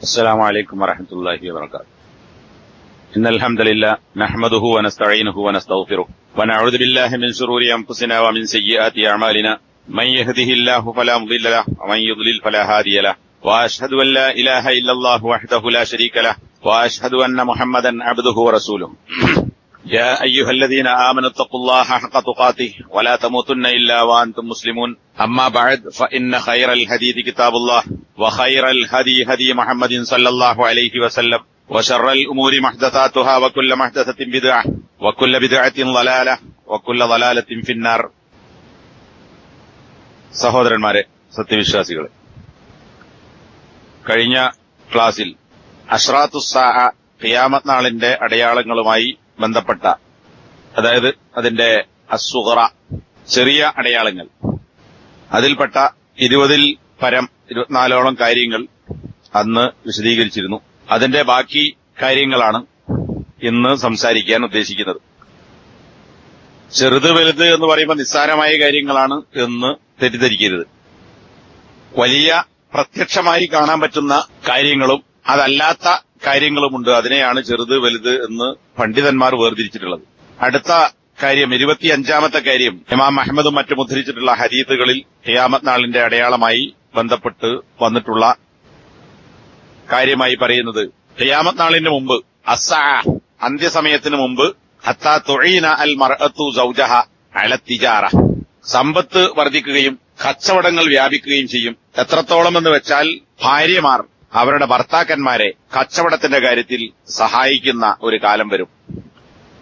السلام عليكم ورحمة الله وبركاته. إن الحمد لله نحمده ونستعينه ونستغفره ونعوذ بالله من شرور أنفسنا ومن سيئات أعمالنا من يهده الله فلا مضل له ومن يضلل فلا هادي له وأشهد أن لا إله إلا الله وحده لا شريك له وأشهد أن محمدا عبده ورسوله. يا أيها الذين آمنوا اتقوا الله حق تقاته ولا تموتن إلا وأنتم مسلمون. أما بعد فإن خير الحديث كتاب الله وخير الهدي هدي محمد صلى الله عليه وسلم وشر الأمور محدثاتها وكل محدثة بدعة وكل بدعة ضلالة وكل ضلالة في النار. സഹോദരന്മാരെ, സത്യവിശ്വാസികളെ, കഴിഞ്ഞ ക്ലാസിൽ അശ്റാത്തുസ്സാഅ ഖിയാമത്ത് നാളിന്റെ അടയാളങ്ങളുമായി ബന്ധപ്പെട്ട, അതായത് അതിന്റെ അസ്സുഗറ ചെറിയ അടയാളങ്ങൾ, അതിൽപ്പെട്ട 20-ൽ പരം 24ഓളം കാര്യങ്ങൾ അന്ന് വിശദീകരിച്ചിരുന്നു. അതിന്റെ ബാക്കി കാര്യങ്ങളാണ് ഇന്ന് സംസാരിക്കാൻ ഉദ്ദേശിക്കുന്നത്. ചെറുത് വലുത് എന്ന് പറയുമ്പോൾ നിസ്സാരമായ കാര്യങ്ങളാണ് എന്ന് തെറ്റിദ്ധരിക്കരുത്. വലിയ പ്രത്യക്ഷമായി കാണാൻ പറ്റുന്ന കാര്യങ്ങളും അതല്ലാത്ത കാര്യങ്ങളുമുണ്ട്. അതിനെയാണ് ചെറുത് വലുത് എന്ന് പണ്ഡിതന്മാർ വേർതിരിച്ചിട്ടുള്ളത്. അടുത്ത കാര്യം, 25ാമത്തെ കാര്യം, ഇമാം അഹ്മദും മറ്റും ഉദ്ധരിച്ചിട്ടുള്ള ഹദീസുകളിൽ ഖിയാമത്ത് നാളിന്റെ അടയാളമായി ബന്ധപ്പെട്ട് വന്നിട്ടുള്ള കാര്യമായി പറയുന്നത്, ഖിയാമത്ത് നാളിന് മുമ്പ്, അന്ത്യസമയത്തിന് മുമ്പ്, ഹത്താ തുഈന അൽ മർഅതു സൗജഹ അല തിജാറ, സമ്പത്ത് വർദ്ധിക്കുകയും കച്ചവടങ്ങൾ വ്യാപിക്കുകയും ചെയ്യും. എത്രത്തോളം എന്ന് വെച്ചാൽ ഭാര്യമാർ അവരുടെ ഭർത്താക്കന്മാരെ കച്ചവടത്തിന്റെ കാര്യത്തിൽ സഹായിക്കുന്ന ഒരു കാലം വരും.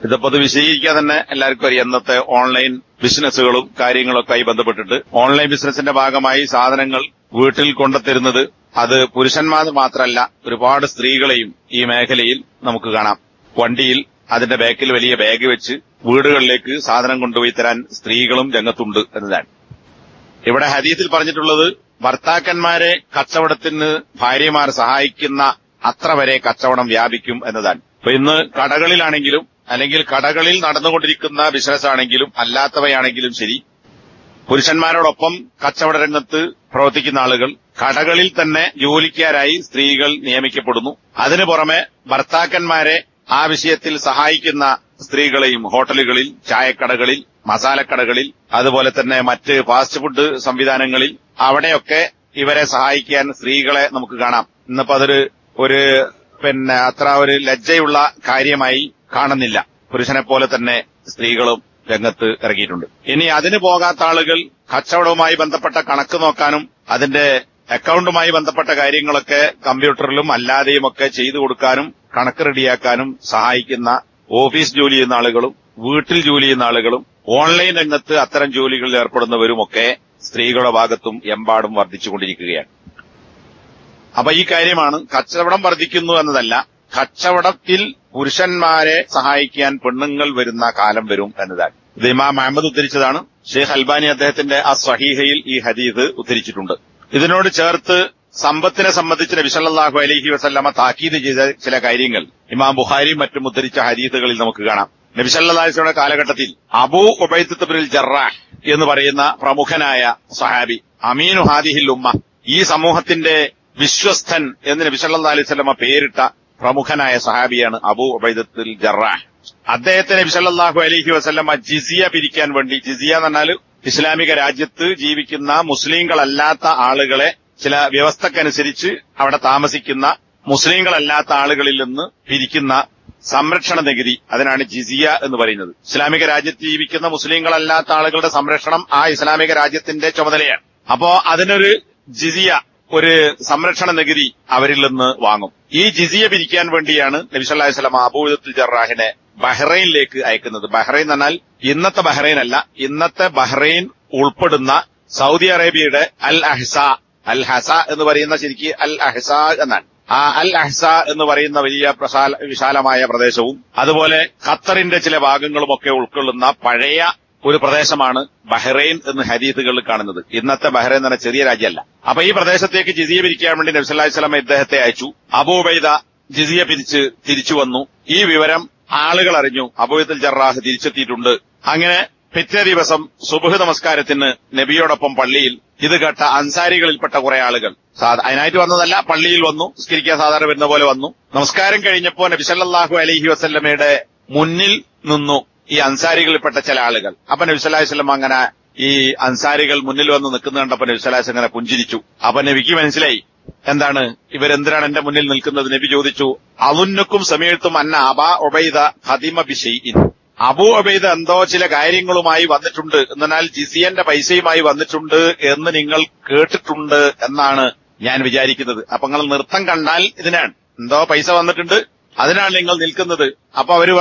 ഇതിപ്പോ അത് വിശദീകരിക്കാൻ തന്നെ എല്ലാവർക്കും അറിയാം. ഇന്നത്തെ ഓൺലൈൻ ബിസിനസ്സുകളും കാര്യങ്ങളൊക്കെ ആയി ബന്ധപ്പെട്ടിട്ട് ഓൺലൈൻ ബിസിനസിന്റെ ഭാഗമായി സാധനങ്ങൾ വീട്ടിൽ കൊണ്ടുത്തരുന്നത് അത് പുരുഷന്മാർ മാത്രമല്ല, ഒരുപാട് സ്ത്രീകളെയും ഈ മേഖലയിൽ നമുക്ക് കാണാം. വണ്ടിയിൽ അതിന്റെ ബാക്കിൽ വലിയ ബാഗ് വെച്ച് വീടുകളിലേക്ക് സാധനം കൊണ്ടുപോയി തരാൻ സ്ത്രീകളും രംഗത്തുണ്ട് എന്നതാണ്. ഇവിടെ ഹദീസിൽ പറഞ്ഞിട്ടുള്ളത് ഭർത്താക്കന്മാരെ കച്ചവടത്തിന് ഭാര്യമാർ സഹായിക്കുന്ന അത്ര വരെ കച്ചവടം വ്യാപിക്കും എന്നതാണ്. അപ്പൊ ഇന്ന് കടകളിലാണെങ്കിലും അല്ലെങ്കിൽ കടകളിൽ നടന്നുകൊണ്ടിരിക്കുന്ന ബിസിനസ് ആണെങ്കിലും അല്ലാത്തവയാണെങ്കിലും ശരി, പുരുഷന്മാരോടൊപ്പം കച്ചവട രംഗത്ത് പ്രവർത്തിക്കുന്ന ആളുകൾ, കടകളിൽ തന്നെ ജോലിക്കാരായി സ്ത്രീകൾ നിയമിക്കപ്പെടുന്നു. അതിനു പുറമെ ഭർത്താക്കന്മാരെ ആ വിഷയത്തിൽ സഹായിക്കുന്ന സ്ത്രീകളെയും ഹോട്ടലുകളിൽ, ചായക്കടകളിൽ, മസാലക്കടകളിൽ, അതുപോലെ തന്നെ മറ്റ് ഫാസ്റ്റ് ഫുഡ് സംവിധാനങ്ങളിൽ, അവിടെയൊക്കെ ഇവരെ സഹായിക്കാൻ സ്ത്രീകളെ നമുക്ക് കാണാം. ഇന്നിപ്പോ അതൊരു അത്ര ഒരു ലജ്ജയുള്ള കാര്യമായി കാണുന്നില്ല. പുരുഷനെ പോലെ തന്നെ സ്ത്രീകളും രംഗത്ത് ഇറങ്ങിയിട്ടുണ്ട്. ഇനി അതിന് പോകാത്ത ആളുകൾ കച്ചവടവുമായി ബന്ധപ്പെട്ട കണക്ക് നോക്കാനും അതിന്റെ അക്കൌണ്ടുമായി ബന്ധപ്പെട്ട കാര്യങ്ങളൊക്കെ കമ്പ്യൂട്ടറിലും അല്ലാതെയുമൊക്കെ ചെയ്തു കൊടുക്കാനും കണക്ക് റെഡിയാക്കാനും സഹായിക്കുന്ന ഓഫീസ് ജോലി ചെയ്യുന്ന ആളുകളും വീട്ടിൽ ജോലി ചെയ്യുന്ന ആളുകളും ഓൺലൈൻ രംഗത്ത് അത്തരം ജോലികളിൽ ഏർപ്പെടുന്നവരുമൊക്കെ സ്ത്രീകളുടെ ഭാഗത്തും എമ്പാടും വർദ്ധിച്ചുകൊണ്ടിരിക്കുകയാണ്. അപ്പൊ ഈ കാര്യമാണ്, കച്ചവടം വർദ്ധിക്കുന്നു എന്നതല്ല, കച്ചവടത്തിൽ പുരുഷന്മാരെ സഹായിക്കാൻ പെണ്ണുങ്ങൾ വരുന്ന കാലം വരും എന്നതാണ്. ഇത് ഇമാം അഹ്മദ് ഉദ്ധരിച്ചതാണ്. ഷെയ്ഖ് അൽബാനി അദ്ദേഹത്തിന്റെ സ്വഹീഹയിൽ ഈ ഹദീസ് ഉദ്ധരിച്ചിട്ടുണ്ട്. ഇതിനോട് ചേർത്ത് സമ്പത്തിനെ സംബന്ധിച്ച് നബി സല്ലല്ലാഹു അലൈഹി വസല്ലമ താക്കീത് ചെയ്ത ചില കാര്യങ്ങൾ ഇമാം ബുഖാരിയും മറ്റും ഉദ്ധരിച്ച ഹദീസുകളിൽ നമുക്ക് കാണാം. നബി സല്ലല്ലാഹു അലൈഹി വസല്ലമയുടെ കാലഘട്ടത്തിൽ അബൂ ഉബൈദ ഇബ്നുൽ ജറാഹ് എന്ന് പറയുന്ന പ്രമുഖനായ സഹാബി, അമീനു ഹാദിഹിൽ ഉമ്മ, ഈ സമൂഹത്തിന്റെ വിശ്വസ്തൻ എന്ന് നബി സല്ലല്ലാഹു അലൈഹി വസല്ലമ പേരിട്ട പ്രമുഖനായ സഹാബിയാണ് അബൂ ഉബൈദത്തുൽ ജറാഹ്. അദ്ദേഹത്തെ നബി സല്ലല്ലാഹു അലൈഹി വസല്ലമ ജിസിയ പിരിക്കാൻ വേണ്ടി, ജിസിയ എന്ന് പറഞ്ഞാൽ ഇസ്ലാമിക രാജ്യത്ത് ജീവിക്കുന്ന മുസ്ലിങ്ങളല്ലാത്ത ആളുകളെ ചില വ്യവസ്ഥക്കനുസരിച്ച് അവിടെ താമസിക്കുന്ന മുസ്ലിങ്ങളല്ലാത്ത ആളുകളിൽ നിന്ന് പിരിക്കുന്ന സംരക്ഷണ നികുതി, അതിനാണ് ജിസിയ എന്ന് പറയുന്നത്. ഇസ്ലാമിക രാജ്യത്ത് ജീവിക്കുന്ന മുസ്ലിങ്ങളല്ലാത്ത ആളുകളുടെ സംരക്ഷണം ആ ഇസ്ലാമിക രാജ്യത്തിന്റെ ചുമതലയാണ്. അപ്പോ അതിനൊരു ജിസിയ, ഒരു സംരക്ഷണ നികുതി അവരിൽ നിന്ന് വാങ്ങും. ഈ ജിസിയ പിരിക്കാൻ വേണ്ടിയാണ് നബി സല്ലല്ലാഹു അലൈഹി വസല്ലം അബൂ ഉബൈദത്തുൽ ജറാഹിനെ ബഹ്റൈനിലേക്ക് അയക്കുന്നത്. ബഹ്റൈൻ എന്ന് പറഞ്ഞാൽ ഇന്നത്തെ ബഹ്റൈൻ അല്ല, ഇന്നത്തെ ബഹ്റൈൻ ഉൾപ്പെടുന്ന സൗദി അറേബ്യയുടെ അൽ ഹസ എന്ന് പറയുന്ന, ശരിക്ക് അൽ അഹ്സ എന്നാണ്. ആ അൽ അഹ്സ എന്ന് പറയുന്ന വലിയ വിശാലമായ പ്രദേശവും അതുപോലെ ഖത്തറിന്റെ ചില ഭാഗങ്ങളുമൊക്കെ ഉൾക്കൊള്ളുന്ന പഴയ ഒരു പ്രദേശമാണ് ബഹ്റൈൻ എന്ന് ഹദീസുകളിൽ കാണുന്നത്. ഇന്നത്തെ ബഹ്റൈൻ എന്ന് പറഞ്ഞ ചെറിയ രാജ്യമല്ല. അപ്പൊ ഈ പ്രദേശത്തേക്ക് ജിസിയ പിരിക്കാൻ വേണ്ടി നബി സല്ലല്ലാഹു അലൈഹി വസല്ലം ഇദ്ദേഹത്തെ അയച്ചു. അബൂ ഉബൈദ ജിസിയ പിരിച്ച് തിരിച്ചു വന്നു. ഈ വിവരം ആളുകൾ അറിഞ്ഞു. അബൂ ഉബൈദത്തുൽ ജറാഹ് തിരിച്ചെത്തിയിട്ടുണ്ട്. അങ്ങനെ പിറ്റേ ദിവസം സുബ്ഹ് നമസ്കാരത്തിന് നബിയോടൊപ്പം പള്ളിയിൽ ഇത് കേട്ട അൻസാരികളിൽപ്പെട്ട കുറെ ആളുകൾ അതിനായിട്ട് വന്നതല്ല, പള്ളിയിൽ വന്നു, നിസ്കരിക്കാൻ സാധാരണ വരുന്ന പോലെ വന്നു. നമസ്കാരം കഴിഞ്ഞപ്പോ നബി സല്ലല്ലാഹു അലൈഹി വസല്ലമയുടെ മുന്നിൽ നിന്നു ഈ അൻസാരികളിൽപ്പെട്ട ചില ആളുകൾ. അപ്പൊ നബി സല്ലല്ലാഹു അലൈഹി വസല്ലം അങ്ങനെ ഈ അൻസാരികൾ മുന്നിൽ വന്ന് നിൽക്കുന്ന കണ്ടപ്പോ നബി സല്ലല്ലാഹു അലൈഹി വസല്ലം അങ്ങനെ പുഞ്ചിരിച്ചു. അപ്പൊ നബിക്ക് മനസ്സിലായി എന്താണ് ഇവരെന്തിനാണ് എന്റെ മുന്നിൽ നിൽക്കുന്നത്. നബി ചോദിച്ചു, അളുന്നക്കും സമയത്തും അന്ന അബാ ഉബൈദ ഖദിമ ബിശൈഇൻ, അബൂ ഉബൈദ എന്തോ ചില കാര്യങ്ങളുമായി വന്നിട്ടുണ്ട്, എന്നാൽ ജിസിയന്റെ പൈസയുമായി വന്നിട്ടുണ്ട് എന്ന് നിങ്ങൾ കേട്ടിട്ടുണ്ട് എന്നാണ് ഞാൻ വിചാരിക്കുന്നത്. അപ്പൊ നിങ്ങൾ നൃത്തം കണ്ടാൽ ഇതിനാണ്, എന്തോ പൈസ വന്നിട്ടുണ്ട്, അതിനാണ് നിങ്ങൾ നിൽക്കുന്നത്. അപ്പൊ അവര്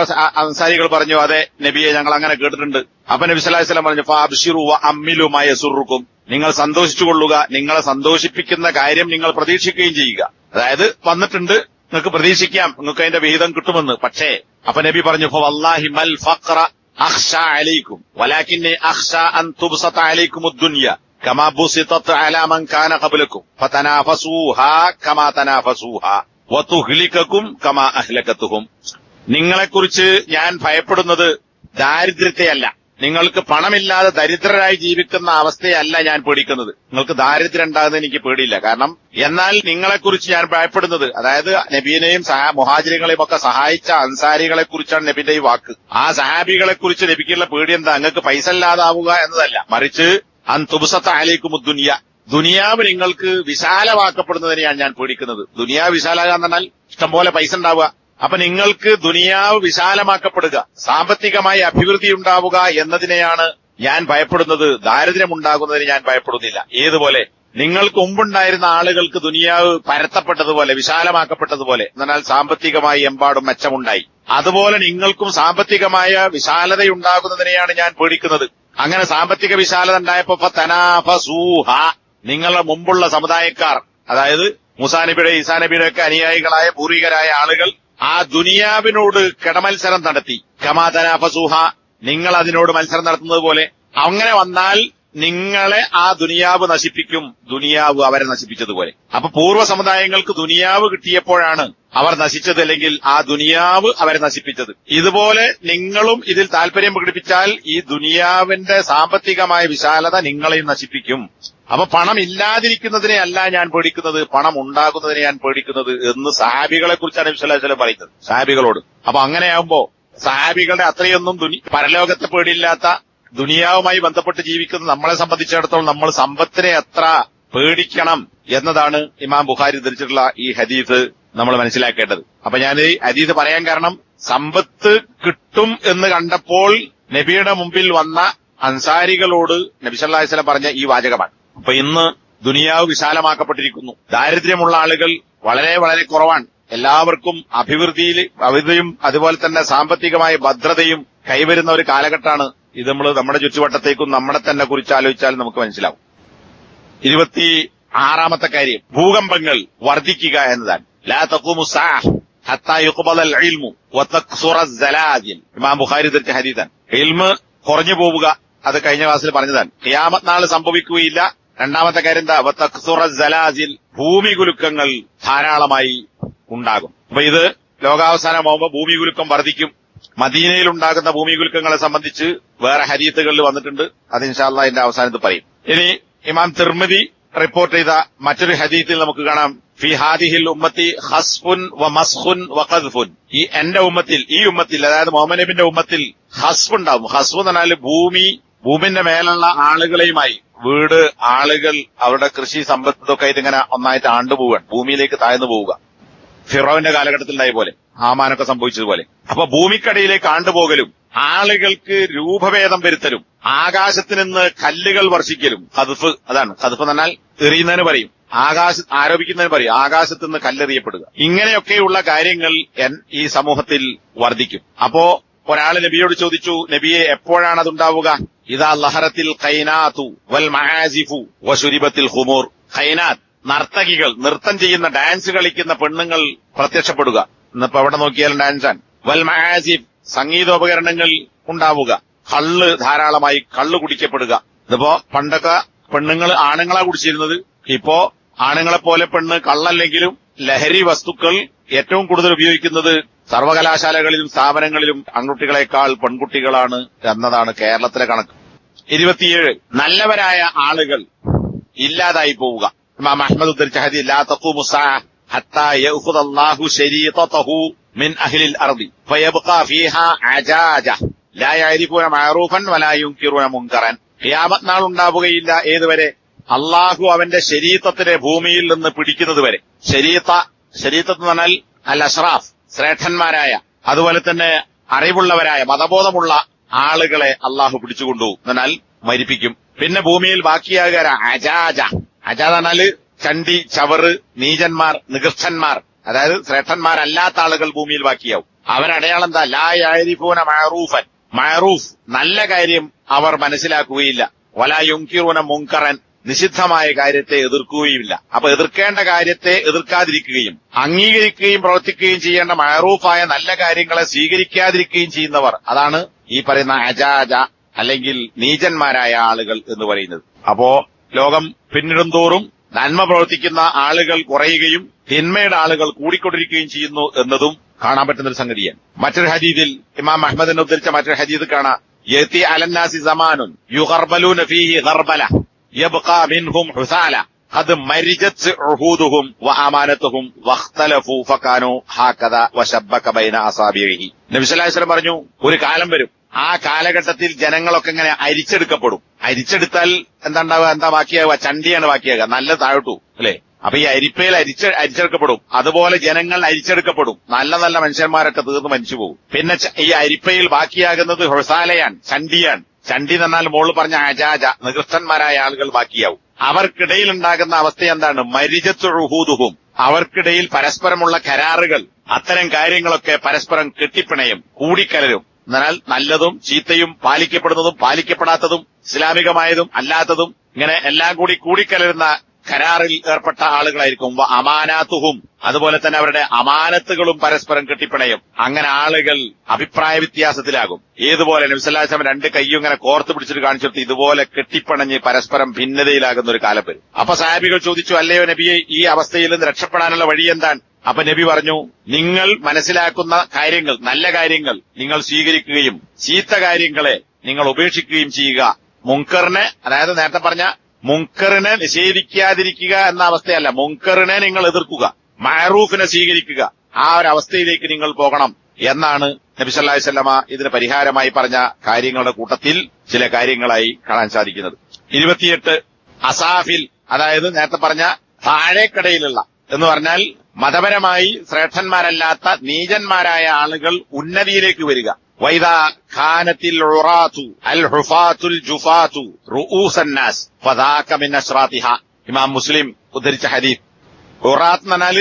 അൻസാരികൾ പറഞ്ഞു, അതെ നബിയെ ഞങ്ങൾ അങ്ങനെ കേട്ടിട്ടുണ്ട്. അപ്പൊ നബി സല്ലല്ലാഹു അലൈഹി വസല്ലം പറഞ്ഞു, ഫഅബ്ശിറു വഅമ്മിലു മാ യസുറുക്കും, നിങ്ങൾ സന്തോഷിച്ചുകൊള്ളുക, നിങ്ങളെ സന്തോഷിപ്പിക്കുന്ന കാര്യം നിങ്ങൾ പ്രതീക്ഷിക്കുകയും ചെയ്യുക. അതായത് വന്നിട്ടുണ്ട്, നിങ്ങൾക്ക് പ്രതീക്ഷിക്കാം, നിങ്ങൾക്ക് അതിന്റെ വിഹിതം കിട്ടുമെന്ന്. പക്ഷേ അപ്പൊ നബി പറഞ്ഞു, ഫവല്ലാഹി മൽ ഫഖറ അഖ്ശാ അലൈക്കും വലാകിന്നി അഖ്ശാ അൻ തുബ്സത അലൈക്കുമുദ് ദുനിയ കമാ ബുസിതത് അലാ മൻ കാന ഖബ്ലക്കും ഫതനാഫസൂഹാ കമാ തനാഫസൂഹാ വതുഹ്ലികകും കമാ അഹ്ലകതുഹും. നിങ്ങളെക്കുറിച്ച് ഞാൻ ഭയപ്പെടുന്നത് ദാരിദ്ര്യത്തെയല്ല, നിങ്ങൾക്ക് പണമില്ലാതെ ദരിദ്രരായി ജീവിക്കുന്ന അവസ്ഥയല്ല ഞാൻ പേടിക്കുന്നത്. നിങ്ങൾക്ക് ദാരിദ്ര്യം ഉണ്ടാകുന്നത് എനിക്ക് പേടിയില്ല. കാരണം എന്നാൽ നിങ്ങളെക്കുറിച്ച് ഞാൻ ഭയപ്പെടുന്നത്, അതായത് നബീനെയും മുഹാജിറുകളെയും ഒക്കെ സഹായിച്ച അൻസാരികളെ കുറിച്ചാണ് നബിന്റെ ഈ വാക്ക്. ആ സഹാബികളെ കുറിച്ച് നബിക്കുള്ള പേടി എന്താ, നിങ്ങൾക്ക് പൈസ ഇല്ലാതാവുക എന്നതല്ല, മറിച്ച് അൻ തുബ്സത അലൈക്കുമുദ് ദുനിയ, ദുനിയാവ് നിങ്ങൾക്ക് വിശാലമാക്കപ്പെടുന്നതിനെയാണ് ഞാൻ പേടിക്കുന്നത്. ദുനിയാവ് വിശാലാകാൻ പറഞ്ഞാൽ ഇഷ്ടംപോലെ പൈസ ഉണ്ടാവുക. അപ്പൊ നിങ്ങൾക്ക് ദുനിയാവ് വിശാലമാക്കപ്പെടുക, സാമ്പത്തികമായി അഭിവൃദ്ധി ഉണ്ടാവുക എന്നതിനെയാണ് ഞാൻ ഭയപ്പെടുന്നത്, ദാരിദ്ര്യമുണ്ടാകുന്നതിന് ഞാൻ ഭയപ്പെടുന്നില്ല. ഏതുപോലെ നിങ്ങൾക്ക് മുമ്പുണ്ടായിരുന്ന ആളുകൾക്ക് ദുനിയാവ് പരത്തപ്പെട്ടതുപോലെ, വിശാലമാക്കപ്പെട്ടതുപോലെ, എന്നാൽ സാമ്പത്തികമായി എമ്പാടും മെച്ചമുണ്ടായി, അതുപോലെ നിങ്ങൾക്കും സാമ്പത്തികമായ വിശാലതയുണ്ടാകുന്നതിനെയാണ് ഞാൻ പേടിക്കുന്നത്. അങ്ങനെ സാമ്പത്തിക വിശാലത ഉണ്ടായപ്പോ തനാഫസൂഹ, നിങ്ങളുടെ മുമ്പുള്ള സമുദായക്കാർ, അതായത് മൂസാ നബിയുടെ ഈസാ നബിയുടെ ഒക്കെ അനുയായികളായ പൂർവികരായ ആളുകൾ ആ ദുനിയാവിനോട് കിടമത്സരം നടത്തി. കമാ തനാഫസൂഹ, നിങ്ങൾ അതിനോട് മത്സരം നടത്തുന്നത് പോലെ. അങ്ങനെ വന്നാൽ നിങ്ങളെ ആ ദുനിയാവ് നശിപ്പിക്കും, ദുനിയാവ് അവരെ നശിപ്പിച്ചതുപോലെ. അപ്പൊ പൂർവ്വ സമുദായങ്ങൾക്ക് ദുനിയാവ് കിട്ടിയപ്പോഴാണ് അവർ നശിച്ചത്, അല്ലെങ്കിൽ ആ ദുനിയാവ് അവരെ നശിപ്പിച്ചത്. ഇതുപോലെ നിങ്ങളും ഇതിൽ താല്പര്യം പ്രകടിപ്പിച്ചാൽ ഈ ദുനിയാവിന്റെ സാമ്പത്തികമായ വിശാലത നിങ്ങളെയും നശിപ്പിക്കും. അപ്പൊ പണം ഇല്ലാതിരിക്കുന്നതിനെ അല്ല ഞാൻ പേടിക്കുന്നത്, പണം ഉണ്ടാകുന്നതിനെ ഞാൻ പേടിക്കുന്നത് എന്ന് സഹാബികളെ കുറിച്ചാണ് നബി സല്ലല്ലാഹു അലൈഹി വസല്ലം പറയുന്നത്, സഹാബികളോട്. അപ്പൊ അങ്ങനെയാകുമ്പോ സഹാബികളുടെ അത്രയൊന്നും പരലോകത്തെ പേടിയില്ലാത്ത, ദുനിയാവുമായി ബന്ധപ്പെട്ട് ജീവിക്കുന്ന നമ്മളെ സംബന്ധിച്ചിടത്തോളം നമ്മൾ സമ്പത്തിനെ എത്ര പേടിക്കണം എന്നതാണ് ഇമാം ബുഖാരി ഉദ്ധരിച്ചിട്ടുള്ള ഈ ഹദീസ് നമ്മൾ മനസ്സിലാക്കേണ്ടത്. അപ്പൊ ഞാൻ ഈ ഹദീസ് പറയാൻ കാരണം, സമ്പത്ത് കിട്ടും എന്ന് കണ്ടപ്പോൾ നബിയുടെ മുമ്പിൽ വന്ന അൻസാരികളോട് നബി സല്ലല്ലാഹു അലൈഹി വസല്ലം പറഞ്ഞ ഈ വാചകമാണ്. അപ്പൊ ഇന്ന് ദുനിയാവ് വിശാലമാക്കപ്പെട്ടിരിക്കുന്നു, ദാരിദ്ര്യമുള്ള ആളുകൾ വളരെ വളരെ കുറവാണ്. എല്ലാവർക്കും അഭിവൃദ്ധിയും അതുപോലെ തന്നെ സാമ്പത്തികമായ ഭദ്രതയും കൈവരുന്ന ഒരു കാലഘട്ടമാണ് ഇത്. നമ്മൾ നമ്മുടെ ചുറ്റുവട്ടത്തേക്കും നമ്മളെ തന്നെ കുറിച്ച് ആലോചിച്ചാൽ നമുക്ക് മനസ്സിലാവും. 26ാമത്തെ കാര്യം, ഭൂകമ്പങ്ങൾ വർദ്ധിക്കുക എന്നതാണ്. ലാ തഖൂമു സ്സാഅ ഹത്താ യുഖ്ബലൽ ഇൽമു വതക്സുറ സലാജിൽ. ഇമാം ബുഖാരി ഉദ്ധരിച്ച ഹദീസാണ്. ഇൽമ് കുറഞ്ഞു പോവുക, അത് കഴിഞ്ഞ ക്ലാസ്സിൽ പറഞ്ഞതാണ്. ഖിയാമത്ത് നാൾ സംഭവിക്കുകയില്ല. രണ്ടാമത്തെ കാര്യം എന്താ, വതക്സുറ സലാജിൽ, ഭൂമി കുലുക്കങ്ങൾ ധാരാളമായി ഉണ്ടാകും. അപ്പൊ ഇത് ലോകാവസാനമാകുമ്പോൾ ഭൂമി കുലുക്കം വർദ്ധിക്കും. മദീനയിൽ ഉണ്ടാകുന്ന ഭൂമി കുലുക്കങ്ങളെ സംബന്ധിച്ച് വേറെ ഹദീസുകളിൽ വന്നിട്ടുണ്ട്, അത് ഇൻഷാ അല്ലാഹ് ഇതിന്റെ അവസാനത്ത് പറയും. ഇനി ഇമാം തിർമിദി റിപ്പോർട്ട് ചെയ്ത മറ്റൊരു ഹദീസിൽ നമുക്ക് കാണാം, ഫി ഹാദിഹിൽ ഉമ്മത്തി ഖസ്ഫുൻ വമസ്ഖുൻ വഖദ്ഫുൻ. ഈ എന്റെ ഉമ്മത്തിൽ, ഈ ഉമ്മത്തിൽ, അതായത് മുഹമ്മദ് നബിന്റെ ഉമ്മത്തിൽ ഖസ്ഫ് ഉണ്ടാവും. ഖസ്ഫ് എന്ന് പറഞ്ഞാൽ ഭൂമിന്റെ മേലുള്ള ആളുകളെയുമായി, വീട്, ആളുകൾ, അവരുടെ കൃഷി സമ്പത്തൊക്കെ ആയിട്ട് ഇങ്ങനെ ഒന്നായിട്ട് ആണ്ടുപോവാൻ, ഭൂമിയിലേക്ക് താഴ്ന്നു പോവുക. ഫിറോവിന്റെ കാലഘട്ടത്തിലുണ്ടായ പോലെ, ഹാമാനൊക്കെ സംഭവിച്ചതുപോലെ. അപ്പൊ ഭൂമിക്കടിയിലേക്ക് ആണ്ടുപോകലും, ആളുകൾക്ക് രൂപഭേദം വരുത്തലും, ആകാശത്ത് നിന്ന് കല്ലുകൾ വർഷിക്കലും. ഖദ്ഫ്, അതാണ് ഖദ്ഫ് എന്ന് പറഞ്ഞാൽ എറിയുന്നതിന് പറയും, ആരോപിക്കുന്നതിന് പറയും, ആകാശത്ത് നിന്ന് കല്ലെറിയപ്പെടുക. ഇങ്ങനെയൊക്കെയുള്ള കാര്യങ്ങൾ ഈ സമൂഹത്തിൽ വർദ്ധിക്കും. അപ്പോ ഒരാൾ നബിയോട് ചോദിച്ചു, നബിയെ എപ്പോഴാണ് അതുണ്ടാവുക? ഇദാ ലഹറത്തിൽ ഖൈനാതു വൽ മആസിഫു വശുരിബത്തിൽ ഖുമൂർ. ഖൈനാത്ത്, നർത്തകികൾ, നൃത്തം ചെയ്യുന്ന, ഡാൻസ് കളിക്കുന്ന പെണ്ണുങ്ങൾ പ്രത്യക്ഷപ്പെടുക. ഇന്നിപ്പോ എവിടെ നോക്കിയാലും ഡാൻസാണ്. വൽ മആസിഫ്, സംഗീതോപകരണങ്ങൾ ഉണ്ടാവുക. ധാരാളമായി കള്ള് കുടിക്കപ്പെടുക. ഇതിപ്പോ പണ്ടൊക്കെ പെണ്ണുങ്ങൾ ആണുങ്ങളാ കുടിച്ചിരുന്നത്, ഇപ്പോ ആണുങ്ങളെപ്പോലെ പെണ്ണ് കള്ളല്ലെങ്കിലും ലഹരി വസ്തുക്കൾ ഏറ്റവും കൂടുതൽ ഉപയോഗിക്കുന്നത് സർവകലാശാലകളിലും സ്ഥാപനങ്ങളിലും ആൺകുട്ടികളെക്കാൾ പെൺകുട്ടികളാണ് എന്നതാണ് കേരളത്തിലെ കണക്ക്. 27 നല്ലവരായ ആളുകൾ ഇല്ലാതായി പോവുക. ഇമാം അഹ്മദ് ഉദ്ധരിച്ച ഹദീസ് ലാ തഖൂമു സഅ ഹത്താ യഅഖുദ അല്ലാഹു ശരീതതഹു മിൻ അഹ്ലിൽ അർദി ഫയബ്ഖാ ഫീഹാ അജാജ ലാ യഅരിഫൂന മഅറൂഫൻ വലാ യുൻകിറൂന മുൻകറൻ. ഖിയാമത്ത് നാൾ ഉണ്ടാവുകയില്ല ഏതുവരെ? അള്ളാഹു അവന്റെ ശരീഅത്തിനെ ഭൂമിയിൽ നിന്ന് പിടിക്കുന്നതുവരെ. ശരീഅത്ത് എന്ന് പറഞ്ഞാൽ അൽ അഷ്റാഫ്, ശ്രേഷ്ഠന്മാരായ അതുപോലെ തന്നെ അറിവുള്ളവരായ മതബോധമുള്ള ആളുകളെ അള്ളാഹു പിടിച്ചുകൊണ്ടു എന്നാൽ മരിപ്പിക്കും. പിന്നെ ഭൂമിയിൽ ബാക്കിയാകുക അജാജ. അജാജ എന്നാൽ ചണ്ടി, ചവറ്, നീചന്മാർ, നികൃഷ്ടന്മാർ, അതായത് ശ്രേഷ്ഠന്മാരല്ലാത്ത ആളുകൾ ഭൂമിയിൽ ബാക്കിയാവും. അവരടയാളം എന്താ? ലാ യഅരിഫൂന മഅറൂഫൻ, മഅറൂഫ് നല്ല കാര്യം അവർ മനസ്സിലാക്കുകയില്ല. വലാ യുൻകിറൂന മുൻകറൻ, നിഷിദ്ധമായ കാര്യത്തെ എതിർക്കുകയുമില്ല. അപ്പൊ എതിർക്കേണ്ട കാര്യത്തെ എതിർക്കാതിരിക്കുകയും അംഗീകരിക്കുകയും പ്രവർത്തിക്കുകയും ചെയ്യേണ്ട മഅറൂഫായ നല്ല കാര്യങ്ങളെ സ്വീകരിക്കാതിരിക്കുകയും ചെയ്യുന്നവർ, അതാണ് ഈ പറയുന്ന അജാജ അല്ലെങ്കിൽ നീചന്മാരായ ആളുകൾ എന്ന് പറയുന്നത്. അപ്പോ ലോകം പിന്നിടുന്തോറും നന്മ പ്രവർത്തിക്കുന്ന ആളുകൾ കുറയുകയും തിന്മയുടെ ആളുകൾ കൂടിക്കൊണ്ടിരിക്കുകയും ചെയ്യുന്നു എന്നതും കാണാൻ പറ്റുന്ന ഒരു സംഗതിയാണ്. മറ്റൊരു ഹദീദിൽ ഇമാം അഹ്മദിനെ ഉദ്ധരിച്ച മറ്റൊരു ഹദീദ് കാണാം. യഅതി അലന്നാസി സമാനുൻ യുഗർബലൂന ഫീഹി ഗർബല യബ്ഖാ മിൻഹും ഹുസാല ഖദ് മരിജത് ഉഹൂദുഹും വഅമാനതുഹും വഖ്തലഫു ഫകാനു ഹാകദ വശബ്ബക ബൈന അസാബിഹി. നബി സല്ലല്ലാഹു അലൈഹി വസല്ലം പറഞ്ഞു, ഒരു കാലം വരും, ആ കാലഘട്ടത്തിൽ ജനങ്ങളൊക്കെ ഇങ്ങനെ അരിച്ചെടുക്കപ്പെടും. അരിച്ചെടുത്താൽ എന്താ ബാക്കിയാവുക? ചണ്ടിയാണ് ബാക്കിയാകുക, നല്ല താഴോട്ടു അല്ലെ. അപ്പൊ ഈ അരിപ്പയിൽ അരിച്ചെടുക്കപ്പെടും. അതുപോലെ ജനങ്ങൾ അരിച്ചെടുക്കപ്പെടും. നല്ല നല്ല മനുഷ്യന്മാരൊക്കെ തീർന്ന് മരിച്ചു പോകും. പിന്നെ ഈ അരിപ്പയിൽ ബാക്കിയാകുന്നത് ഹൊസാലയാണ്, ചണ്ടിയാണ്. ചണ്ടി എന്ന് പറഞ്ഞാൽ മോള് പറഞ്ഞ അജാജ, നികൃഷ്ടന്മാരായ ആളുകൾ ബാക്കിയാവും. അവർക്കിടയിൽ ഉണ്ടാകുന്ന അവസ്ഥ എന്താണ്? മരിജത്തുഹൂദുഹും, അവർക്കിടയിൽ പരസ്പരമുള്ള കരാറുകൾ, അത്തരം കാര്യങ്ങളൊക്കെ പരസ്പരം കെട്ടിപ്പിണയും, കൂടിക്കലരും. എന്നാൽ നല്ലതും ചീത്തയും പാലിക്കപ്പെടുന്നതും പാലിക്കപ്പെടാത്തതും ഇസ്ലാമികമായതും അല്ലാത്തതും ഇങ്ങനെ എല്ലാം കൂടിക്കലരുന്ന കരാറിൽ ഏർപ്പെട്ട ആളുകളായിരിക്കും. അമാനാത്തുഹും, അതുപോലെ തന്നെ അവരുടെ അമാനത്തുകളും പരസ്പരം കെട്ടിപ്പിണയും. അങ്ങനെ ആളുകൾ അഭിപ്രായ വ്യത്യാസത്തിലാകും. ഏതുപോലെ നബി സല്ലല്ലാഹു അലൈഹി വസല്ലം 2 കൈയും ഇങ്ങനെ കോർത്ത് പിടിച്ചിട്ട് കാണിച്ചിട്ട് ഇതുപോലെ കെട്ടിപ്പിണഞ്ഞ് പരസ്പരം ഭിന്നതയിലാകുന്ന ഒരു കാലം വരും. അപ്പൊ സഹാബികൾ ചോദിച്ചു, അല്ലയോ നബിയെ, ഈ അവസ്ഥയിൽ നിന്ന് രക്ഷപ്പെടാനുള്ള വഴി എന്താണ്? അപ്പൊ നബി പറഞ്ഞു, നിങ്ങൾ മനസ്സിലാക്കുന്ന കാര്യങ്ങൾ, നല്ല കാര്യങ്ങൾ നിങ്ങൾ സ്വീകരിക്കുകയും ചീത്ത കാര്യങ്ങളെ നിങ്ങൾ ഉപേക്ഷിക്കുകയും ചെയ്യുക. മുൻകറിനെ, അതായത് നേരത്തെ പറഞ്ഞ മുൻകറിനെ നിഷേധിക്കാതിരിക്കുക എന്ന അവസ്ഥയല്ല, മുൻകറിനെ നിങ്ങൾ എതിർക്കുക, മഅറൂഫിനെ സ്വീകരിക്കുക. ആ ഒരു അവസ്ഥയിലേക്ക് നിങ്ങൾ പോകണം എന്നാണ് നബി സല്ലല്ലാഹു അലൈഹി വസല്ലമ ഇതിന് പരിഹാരമായി പറഞ്ഞ കാര്യങ്ങളുടെ കൂട്ടത്തിൽ ചില കാര്യങ്ങളായി കാണാൻ സാധിക്കുന്നത്. 28 അസാഫിൽ, അതായത് നേരത്തെ പറഞ്ഞ താഴേക്കടയിലുള്ള എന്ന് പറഞ്ഞാൽ മതപരമായി ശ്രേഷ്ഠന്മാരല്ലാത്ത നീചന്മാരായ ആളുകൾ ഉന്നതിയിലേക്ക് വരിക. വൈദാ ഖാനത്തിൽ ഉറാതു അൽ ഹുഫാത്തുൽ ജുഫാതു റൂസന്നാസ് ഫദാക മിൻ അശ്റാതിഹ. ഇമാം മുസ്ലിം ഉദ്ധരിച്ച ഹദീസ്. ഉറാത്ത് എന്ന് പറഞ്ഞാൽ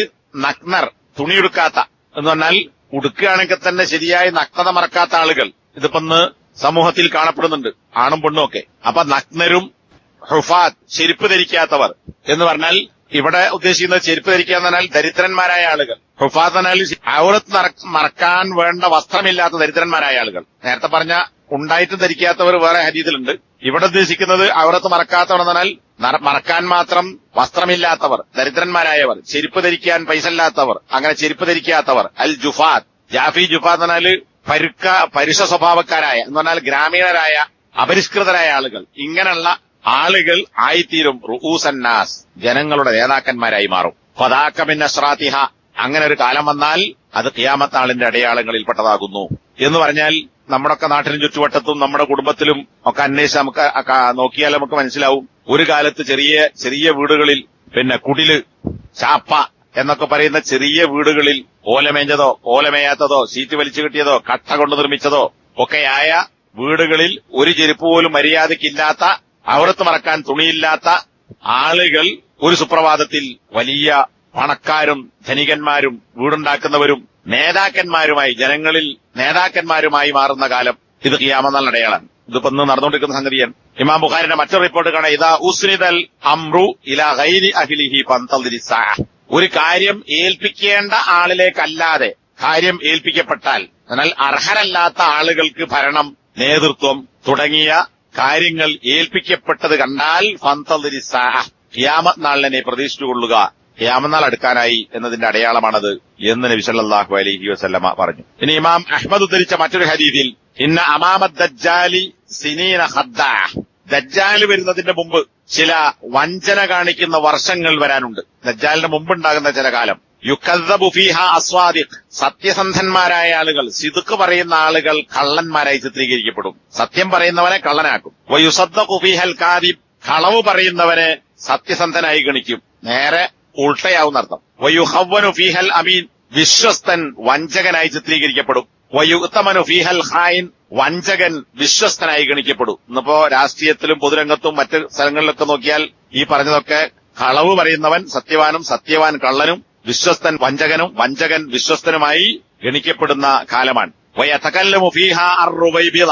നഗ്നർ, തുണിയെടുക്കാത്ത എന്ന് പറഞ്ഞാൽ ഉടുക്കുകയാണെങ്കിൽ തന്നെ ശരിയായി നഗ്നത മറക്കാത്ത ആളുകൾ. ഇതിപ്പോ സമൂഹത്തിൽ കാണപ്പെടുന്നുണ്ട്, ആണും പെണ്ണും ഒക്കെ. അപ്പൊ നഗ്നരും ഹുഫാത്ത്, ചെരുപ്പ് ധരിക്കാത്തവർ എന്ന് പറഞ്ഞാൽ ഇവിടെ ഉദ്ദേശിക്കുന്നത് ചെരുപ്പ് ധരിക്കാന്ന് പറഞ്ഞാൽ ദരിദ്രന്മാരായ ആളുകൾ. ഹുഫാത്ത് എന്നാൽ ഔറത്ത് മറക്കാൻ വേണ്ട വസ്ത്രമില്ലാത്ത ദരിദ്രന്മാരായ ആളുകൾ. നേരത്തെ പറഞ്ഞ ഉണ്ടായിട്ടും ധരിക്കാത്തവർ വേറെ ഹദീസിലുണ്ട്. ഇവിടെ ഉദ്ദേശിക്കുന്നത് ഔറത്ത് മറക്കാത്തവർ എന്ന് പറഞ്ഞാൽ മറക്കാൻ മാത്രം വസ്ത്രമില്ലാത്തവർ, ദരിദ്രന്മാരായവർ, ചെരുപ്പ് ധരിക്കാൻ പൈസ ഇല്ലാത്തവർ, അങ്ങനെ ചെരുപ്പ് ധരിക്കാത്തവർ. അൽ ജുഫാത്ത്, ജാഫി ജുഫാത്ത് എന്ന് പറഞ്ഞാൽ പരുഷ സ്വഭാവക്കാരായ എന്ന് പറഞ്ഞാൽ ഗ്രാമീണരായ അപരിഷ്കൃതരായ ആളുകൾ. ഇങ്ങനെയുള്ള ആളുകൾ ആയിത്തീരും റൂസന്നാസ്, ജനങ്ങളുടെ നേതാക്കന്മാരായി മാറും. ഫദാക മിൻ അശ്റാതിഹ, അങ്ങനെ ഒരു കാലം വന്നാൽ അത് ഖിയാമത്ത് നാളിന്റെ അടയാളങ്ങളിൽപ്പെട്ടതാകുന്നു എന്ന് പറഞ്ഞാൽ നമ്മുടെയൊക്കെ നാട്ടിലും ചുറ്റുവട്ടത്തും നമ്മുടെ കുടുംബത്തിലും ഒക്കെ അന്വേഷിച്ച് നമുക്ക് നോക്കിയാൽ നമുക്ക് മനസ്സിലാവും. ഒരു കാലത്ത് ചെറിയ വീടുകളിൽ, പിന്നെ കുടില്, ചാപ്പ എന്നൊക്കെ പറയുന്ന ചെറിയ വീടുകളിൽ ഓലമേഞ്ഞതോ ഓലമേയാത്തതോ സീറ്റ് വലിച്ചു കിട്ടിയതോ കട്ട കൊണ്ട് നിർമ്മിച്ചതോ ഒക്കെയായ വീടുകളിൽ ഒരു ചെരുപ്പ് പോലും മര്യാദയ്ക്കില്ലാത്ത, ഔറത്ത് മറക്കാൻ തുണിയില്ലാത്ത ആളുകൾ ഒരു സുപ്രഭാതത്തിൽ വലിയ പണക്കാരും ധനികന്മാരും വീടുണ്ടാക്കുന്നവരും നേതാക്കന്മാരുമായി, ജനങ്ങളിൽ നേതാക്കന്മാരുമായി മാറുന്ന കാലം ഇത് ഖിയാമത്ത് നാളിന്റെ അടയാളാണ്. ഇതിപ്പോ നടന്നുകൊണ്ടിരിക്കുന്ന സംഗതിയാണ്. ഇമാം ബുഖാരിയുടെ മറ്റൊരു റിപ്പോർട്ട് കാണാം. ഇദാ ഉസ്നിദൽ അംറു ഇലാ ഗൈരി അഹ്ലിഹി ഫന്തളിരി സഅ. ഒരു കാര്യം ഏൽപ്പിക്കേണ്ട ആളിലേക്കല്ലാതെ കാര്യം ഏൽപ്പിക്കപ്പെട്ടാൽ, എന്നാൽ അർഹരല്ലാത്ത ആളുകൾക്ക് ഭരണം, നേതൃത്വം തുടങ്ങിയ കാര്യങ്ങൾ ഏൽപ്പിക്കപ്പെട്ടത് കണ്ടാൽ ഫന്തളിരി സഅ, ഖിയാമത്ത് നാളിനെ നീ പ്രതീക്ഷിച്ചുകൊള്ളുക, ഖിയാമത്ത് നാൾ അടുക്കാനായി എന്നതിന്റെ അടയാളമാണത് എന്ന് നബി സല്ലല്ലാഹു അലൈഹി വസല്ലമ പറഞ്ഞു. ഇനി ഇമാം അഹ്മദ് ഉദ്ധരിച്ച മറ്റൊരു ഹദീസിൽ ഇന്ന അമാമദ് ദജ്ജാലി സിനീന ഖദ്ദാ, ദജ്ജാൽ വരുന്നതിന്റെ മുമ്പ് ചില വഞ്ചന കാണിക്കുന്ന വർഷങ്ങൾ വരാനുണ്ട്. ദജ്ജാലിന് മുമ്പുണ്ടാകുന്ന ചില കാലം. യുക്കദ്ദബു ഫീഹാ അസ്വാദിഖ്, സത്യസന്ധന്മാരായ ആളുകൾ, സിദ്ഖ് പറയുന്ന ആളുകൾ കള്ളന്മാരായി ചിത്രീകരിക്കപ്പെടും. സത്യം പറയുന്നവനെ കള്ളനാക്കും. വയുസദ്ദഖു ഫീഹൽ കാദിബ്, കളവ് പറയുന്നവനെ സത്യസന്ധനായി ഗണിക്കും. നേരെ ഉൾട്ടയാവുന്നർത്ഥം. വയുഹവ്വനു ഫീഹൽ അമീൻ, വിശ്വസ്തൻ വഞ്ചകനായി ചിത്രീകരിക്കപ്പെടും. വയുഅ്തമനു ഫീഹൽ ഖായിൻ, വഞ്ചകൻ വിശ്വസ്തനായി ഗണിക്കപ്പെടും. ഇന്നിപ്പോ രാഷ്ട്രീയത്തിലും പൊതുരംഗത്തും മറ്റ് സ്ഥലങ്ങളിലൊക്കെ നോക്കിയാൽ ഈ പറഞ്ഞതൊക്കെ കളവ് പറയുന്നവൻ സത്യവാനും സത്യവാൻ കള്ളനും വിശ്വസ്തൻ വഞ്ചകനും വഞ്ചകൻ വിശ്വസ്തനുമായി ഗണിക്കപ്പെടുന്ന കാലമാണ്. വയതകല്ലമു ഫീഹാ അർ-റുവൈബിള,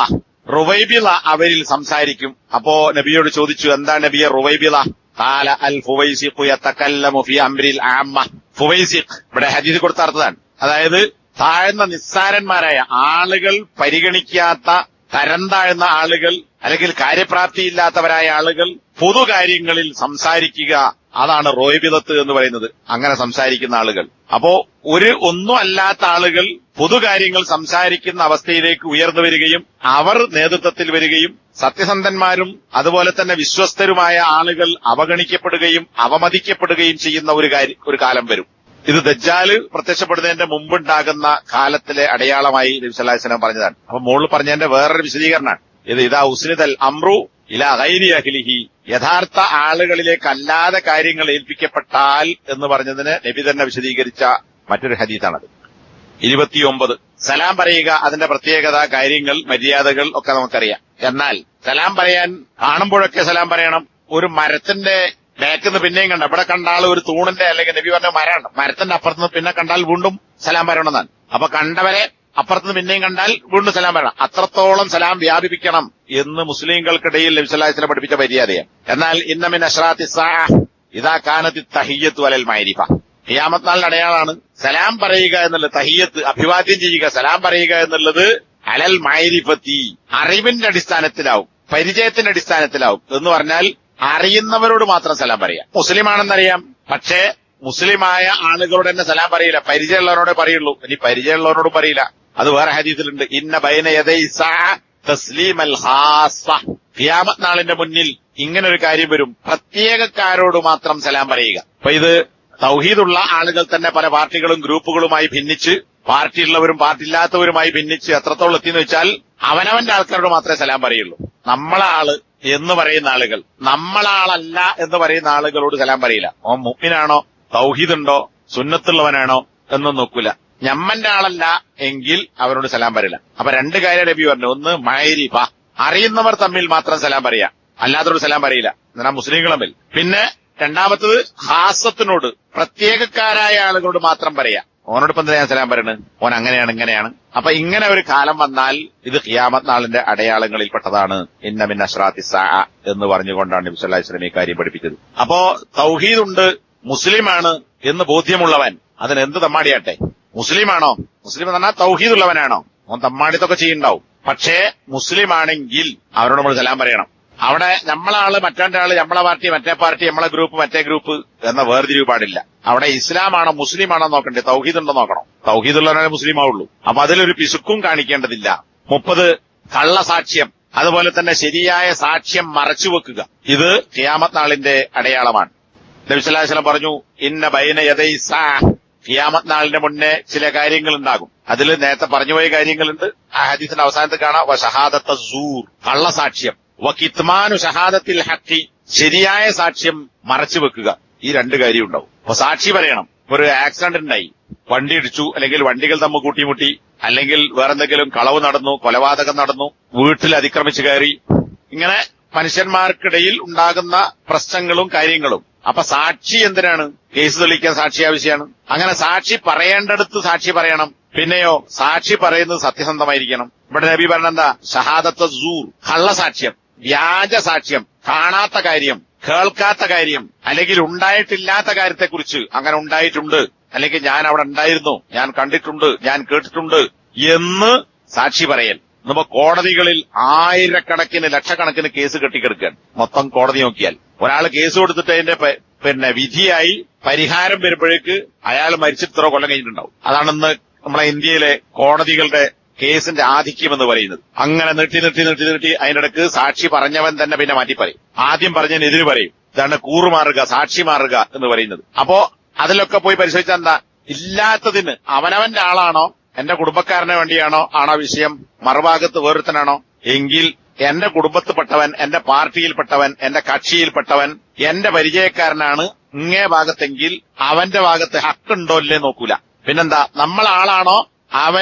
റുവൈബിള അവരിൽ സംസാരിക്കും. അപ്പോ നബിയോട് ചോദിച്ചു, എന്താ നബിയെ റുവൈബിള? ഖാല അൽ ഫുവൈസിഖു യതകല്ലമു ഫീ അംരിൽ ആമ്മ. ഫുവൈസിഖ് ഇവിടെ ഹദീസ് കൊടുത്ത അർത്ഥതാണ്. അതായത് താഴ്ന്ന നിസ്സാരന്മാരായ ആളുകൾ, പരിഗണിക്കാത്ത തരം താഴ്ന്ന ആളുകൾ, അല്ലെങ്കിൽ കാര്യപ്രാപ്തിയില്ലാത്തവരായ ആളുകൾ പൊതുകാര്യങ്ങളിൽ സംസാരിക്കുക, അതാണ് റോയ്ബിദത്ത് എന്ന് പറയുന്നത്. അങ്ങനെ സംസാരിക്കുന്ന ആളുകൾ. അപ്പോ ഒന്നും അല്ലാത്ത ആളുകൾ പൊതുകാര്യങ്ങൾ സംസാരിക്കുന്ന അവസ്ഥയിലേക്ക് ഉയർന്നു വരികയും അവർ നേതൃത്വത്തിൽ വരികയും സത്യസന്ധന്മാരും അതുപോലെ തന്നെ വിശ്വസ്തരുമായ ആളുകൾ അവഗണിക്കപ്പെടുകയും അവമതിക്കപ്പെടുകയും ചെയ്യുന്ന ഒരു കാലം വരും. ഇത് ദജ്ജാല് പ്രത്യക്ഷപ്പെടുന്നതിന്റെ മുമ്പുണ്ടാകുന്ന കാലത്തിലെ അടയാളമായി നബി സല്ലല്ലാഹു അലൈഹി വസല്ലം പറഞ്ഞതാണ്. അപ്പൊ മുകളിൽ പറഞ്ഞതിന്റെ വേറൊരു വിശദീകരണമാണ് ഇത്. ഇതാ ഉസ്നിദൽ അംറു ഇലാ ഗൈരി അഹ്ലിഹി, യഥാർത്ഥ ആളുകളിലേക്കല്ലാതെ കാര്യങ്ങൾ ഏൽപ്പിക്കപ്പെട്ടാൽ എന്ന് പറഞ്ഞതിന് നബി തന്നെ വിശദീകരിച്ച മറ്റൊരു ഹദീസാണത്. 29 സലാം പറയുക, അതിന്റെ പ്രത്യേകത, കാര്യങ്ങൾ, മര്യാദകൾ ഒക്കെ നമുക്കറിയാം. എന്നാൽ സലാം പറയാൻ കാണുമ്പോഴൊക്കെ സലാം പറയണം. ഒരു മരത്തിന്റെ ബാക്കിന്ന് പിന്നെയും കണ്ട, ഇവിടെ കണ്ടാൽ ഒരു തൂണിന്റെ അല്ലെങ്കിൽ നബി പറഞ്ഞ മരമാണ്, മരത്തിന്റെ അപ്പുറത്തുനിന്ന് പിന്നെ കണ്ടാൽ വീണ്ടും സലാം പറയണമെന്നാണ്. അപ്പൊ കണ്ടവരെ അപ്പുറത്തുനിന്ന് പിന്നെയും കണ്ടാൽ വീണ്ടും സലാം പറയണം. അത്രത്തോളം സലാം വ്യാപിപ്പിക്കണം എന്ന് മുസ്ലിംകൾക്കിടയിൽ നബി സല്ലല്ലാഹു അലൈഹി വസല്ലം പഠിപ്പിച്ച മര്യാദയാണ്. എന്നാൽ ഇന്ന മിൻ അശ്റാത്തി സ്സാഅ ഇദാ കാനത്തി തഹിയ്യത്തു അലൽ മഅരിഫ, ഖിയാമത്ത് നാളിന്റെ അടയാളാണ് സലാം പറയുക എന്നുള്ളത്. തഹിയ്യത്ത് അഭിവാദ്യം ചെയ്യുക, സലാം പറയുക എന്നുള്ളത് അലൽ മഅരിഫത്തി, അറിവിന്റെ അടിസ്ഥാനത്തിലാവും, പരിചയത്തിന്റെ അടിസ്ഥാനത്തിലാവും. എന്ന് പറഞ്ഞാൽ അറിയുന്നവരോട് മാത്രം സലാം പറയാം. മുസ്ലിമാണെന്നറിയാം, പക്ഷേ മുസ്ലിമായ ആളുകളോട് തന്നെ സലാം പറയില്ല, പരിചയമുള്ളവരോടെ പറയുള്ളൂ. ഇനി പരിചയമുള്ളവരോട് പറയില്ല. അത് വേറെ ഹദീസിലുണ്ട്. ഇന്ന ബൈന യദൈ സഅ തസ്ലീമൽ ഖാസ്സ, ഖിയാമത്ത് നാളിന്റെ മുന്നിൽ ഇങ്ങനെ ഒരു കാര്യം വരും, പ്രത്യേകക്കാരോട് മാത്രം സലാം പറയുക. അപ്പൊ ഇത് തൗഹീദുള്ള ആളുകൾ തന്നെ പല പാർട്ടികളും ഗ്രൂപ്പുകളുമായി ഭിന്നിച്ച്, പാർട്ടിയുള്ളവരും പാർട്ടിയില്ലാത്തവരുമായി ഭിന്നിച്ച് എത്രത്തോളം എത്തിയെന്ന് വെച്ചാൽ അവനവന്റെ ആൾക്കാരോട് മാത്രമേ സലാം പറയുള്ളൂ. നമ്മളാള് എന്ന് പറയുന്ന ആളുകൾ, നമ്മളാളല്ല എന്ന് പറയുന്ന ആളുകളോട് സലാം പറയില്ല. ഓൻ മുഅ്മിനാണോ, തൗഹീദുണ്ടോ, സുന്നത്തുള്ളവനാണോ എന്നൊന്നും നോക്കൂല. ഞമ്മന്റെ ആളല്ല എങ്കിൽ അവരോട് സലാം പറയില്ല. അപ്പൊ രണ്ട് കാര്യം നബി പറഞ്ഞു. ഒന്ന് മഅരിഫ, അറിയുന്നവർ തമ്മിൽ മാത്രം സലാം പറയാ, അല്ലാത്തവരോട് സലാം പറയില്ല, എന്നാൽ മുസ്ലിങ്ങൾ തമ്മിൽ. പിന്നെ രണ്ടാമത്തത് ഖാസത്തിനോട്, പ്രത്യേകക്കാരായ ആളുകളോട് മാത്രം പറയാ. ഓനോടൊപ്പം തന്നെ ഞാൻ സലാം പറയണ്, ഓൻ അങ്ങനെയാണ് ഇങ്ങനെയാണ്. അപ്പൊ ഇങ്ങനെ ഒരു കാലം വന്നാൽ ഇത് ഖിയാമത്ത് നാളിന്റെ അടയാളങ്ങളിൽപ്പെട്ടതാണ്. ഇന്ന മിൻ അശ്റാത്തി സ്സാഅ എന്ന് പറഞ്ഞുകൊണ്ടാണ് നബി സല്ലല്ലാഹു അലൈഹി വസല്ലം ഈ കാര്യം പഠിപ്പിച്ചത്. അപ്പോ തൗഹീദുണ്ട്, മുസ്ലിമാണ് എന്ന് ബോധ്യമുള്ളവൻ അതിനെന്ത് തമ്മാടിയാട്ടെ. മുസ്ലിമാണോ, മുസ്ലിം എന്ന് പറഞ്ഞാൽ തൗഹീദുള്ളവനാണോ, ഓൻ തമ്മാടിത്തൊക്കെ ചെയ്യുന്നുണ്ടാവും. പക്ഷേ മുസ്ലിമാണെങ്കിൽ അവരോട് നമ്മൾ സലാം പറയണം. അവിടെ നമ്മളാള് മറ്റേ ആള്, നമ്മളെ പാർട്ടി മറ്റേ പാർട്ടി, നമ്മളെ ഗ്രൂപ്പ് മറ്റേ ഗ്രൂപ്പ് എന്ന വേർതിരിവ് പാടില്ല. അവിടെ ഇസ്ലാമാണോ മുസ്ലിമാണോ നോക്കണ്ടേ, തൗഹീദുണ്ടോ നോക്കണം. തൗഹീദുള്ളവരാണ് മുസ്ലിം ആവുള്ളൂ. അപ്പൊ അതിലൊരു പിശുക്കും കാണിക്കേണ്ടതില്ല. 30 കള്ളസാക്ഷ്യം, അതുപോലെ തന്നെ ശരിയായ സാക്ഷ്യം മറച്ചുവെക്കുക. ഇത് ഖിയാമത്ത് നാളിന്റെ അടയാളമാണ്. നബി സല്ലല്ലാഹു അലൈഹി വസല്ലം പറഞ്ഞു, ഇന്ന ബൈന യദൈ സഅ, ഖിയാമത്ത് നാളിന്റെ മുന്നേ ചില കാര്യങ്ങൾ ഉണ്ടാകും. അതിൽ നേരത്തെ പറഞ്ഞുപോയ കാര്യങ്ങളുണ്ട്. ആ ഹദീസിന്റെ അവസാനത്ത് കാണാം, വശഹാദത്ത സൂർ, കള്ളസാക്ഷ്യം, വകിത്മാനു ഷഹാദത്തിൽ ഹഖി, ശരിയായ സാക്ഷ്യം മറച്ചു വെക്കുക. ഈ രണ്ട് കാര്യം ഉണ്ടാവും. അപ്പൊ സാക്ഷി പറയണം. ഒരു ആക്സിഡന്റ് ഉണ്ടായി, വണ്ടി ഇടിച്ചു, അല്ലെങ്കിൽ വണ്ടികൾ തമ്മിൽ കൂട്ടിമുട്ടി, അല്ലെങ്കിൽ വേറെന്തെങ്കിലും കളവ് നടന്നു, കൊലപാതകം നടന്നു, വീട്ടിൽ അതിക്രമിച്ചു കയറി, ഇങ്ങനെ മനുഷ്യന്മാർക്കിടയിൽ ഉണ്ടാകുന്ന പ്രശ്നങ്ങളും കാര്യങ്ങളും. അപ്പൊ സാക്ഷി എന്തിനാണ്? കേസ് തെളിയിക്കാൻ സാക്ഷി ആവശ്യമാണ്. അങ്ങനെ സാക്ഷി പറയേണ്ടടുത്ത് സാക്ഷി പറയണം. പിന്നെയോ സാക്ഷി പറയുന്നത് സത്യസന്ധമായിരിക്കണം. ഇവിടെ നബി പറഞ്ഞെന്താ? ഷഹാദത്ത് സൂർ, കള്ളസാക്ഷ്യം, വ്യാജ സാക്ഷ്യം, കാണാത്ത കാര്യം, കേൾക്കാത്ത കാര്യം, അല്ലെങ്കിൽ ഉണ്ടായിട്ടില്ലാത്ത കാര്യത്തെക്കുറിച്ച് അങ്ങനെ ഉണ്ടായിട്ടുണ്ട്, അല്ലെങ്കിൽ ഞാൻ അവിടെ ഉണ്ടായിരുന്നു, ഞാൻ കണ്ടിട്ടുണ്ട്, ഞാൻ കേട്ടിട്ടുണ്ട് എന്ന് സാക്ഷി പറയൽ. ഇന്നിപ്പോ കോടതികളിൽ ആയിരക്കണക്കിന് ലക്ഷക്കണക്കിന് കേസ് കെട്ടിക്കിടക്കുകയാണ്. മൊത്തം കോടതി നോക്കിയാൽ ഒരാൾ കേസ് കൊടുത്തിട്ട് അതിന്റെ വിധിയായി പരിഹാരം വരുമ്പോഴേക്ക് അയാൾ മരിച്ചിട്ട് ഇത്ര കൊല്ലം കഴിഞ്ഞിട്ടുണ്ടാവും. അതാണെന്ന് നമ്മളെ ഇന്ത്യയിലെ കോടതികളുടെ കേസിന്റെ ആധിക്യം എന്ന് പറയുന്നത്. അങ്ങനെ നീട്ടി അതിനിടക്ക് സാക്ഷി പറഞ്ഞവൻ തന്നെ പിന്നെ മാറ്റി പറയും. ആദ്യം പറഞ്ഞതിനെതിര് പറയും. ഇതാണ് കൂറുമാറുക, സാക്ഷി മാറുക എന്ന് പറയുന്നത്. അപ്പോ അതിലൊക്കെ പോയി പരിശോധിച്ചാൽ എന്താ, ഇല്ലാത്തതിന് അവനവന്റെ ആളാണോ, എന്റെ കുടുംബക്കാരന് വേണ്ടിയാണോ ആണോ വിഷയം, മറുഭാഗത്ത് വേറൊരുത്തനാണോ എങ്കിൽ എന്റെ കുടുംബത്തിൽപ്പെട്ടവൻ, എന്റെ പാർട്ടിയിൽപ്പെട്ടവൻ, എന്റെ കക്ഷിയിൽപ്പെട്ടവൻ, എന്റെ പരിചയക്കാരനാണ് ഇങ്ങേ ഭാഗത്തെങ്കിൽ അവന്റെ ഭാഗത്ത് ഹക്കുണ്ടോ ഇല്ലേ നോക്കൂല. പിന്നെന്താ, നമ്മളാളാണോ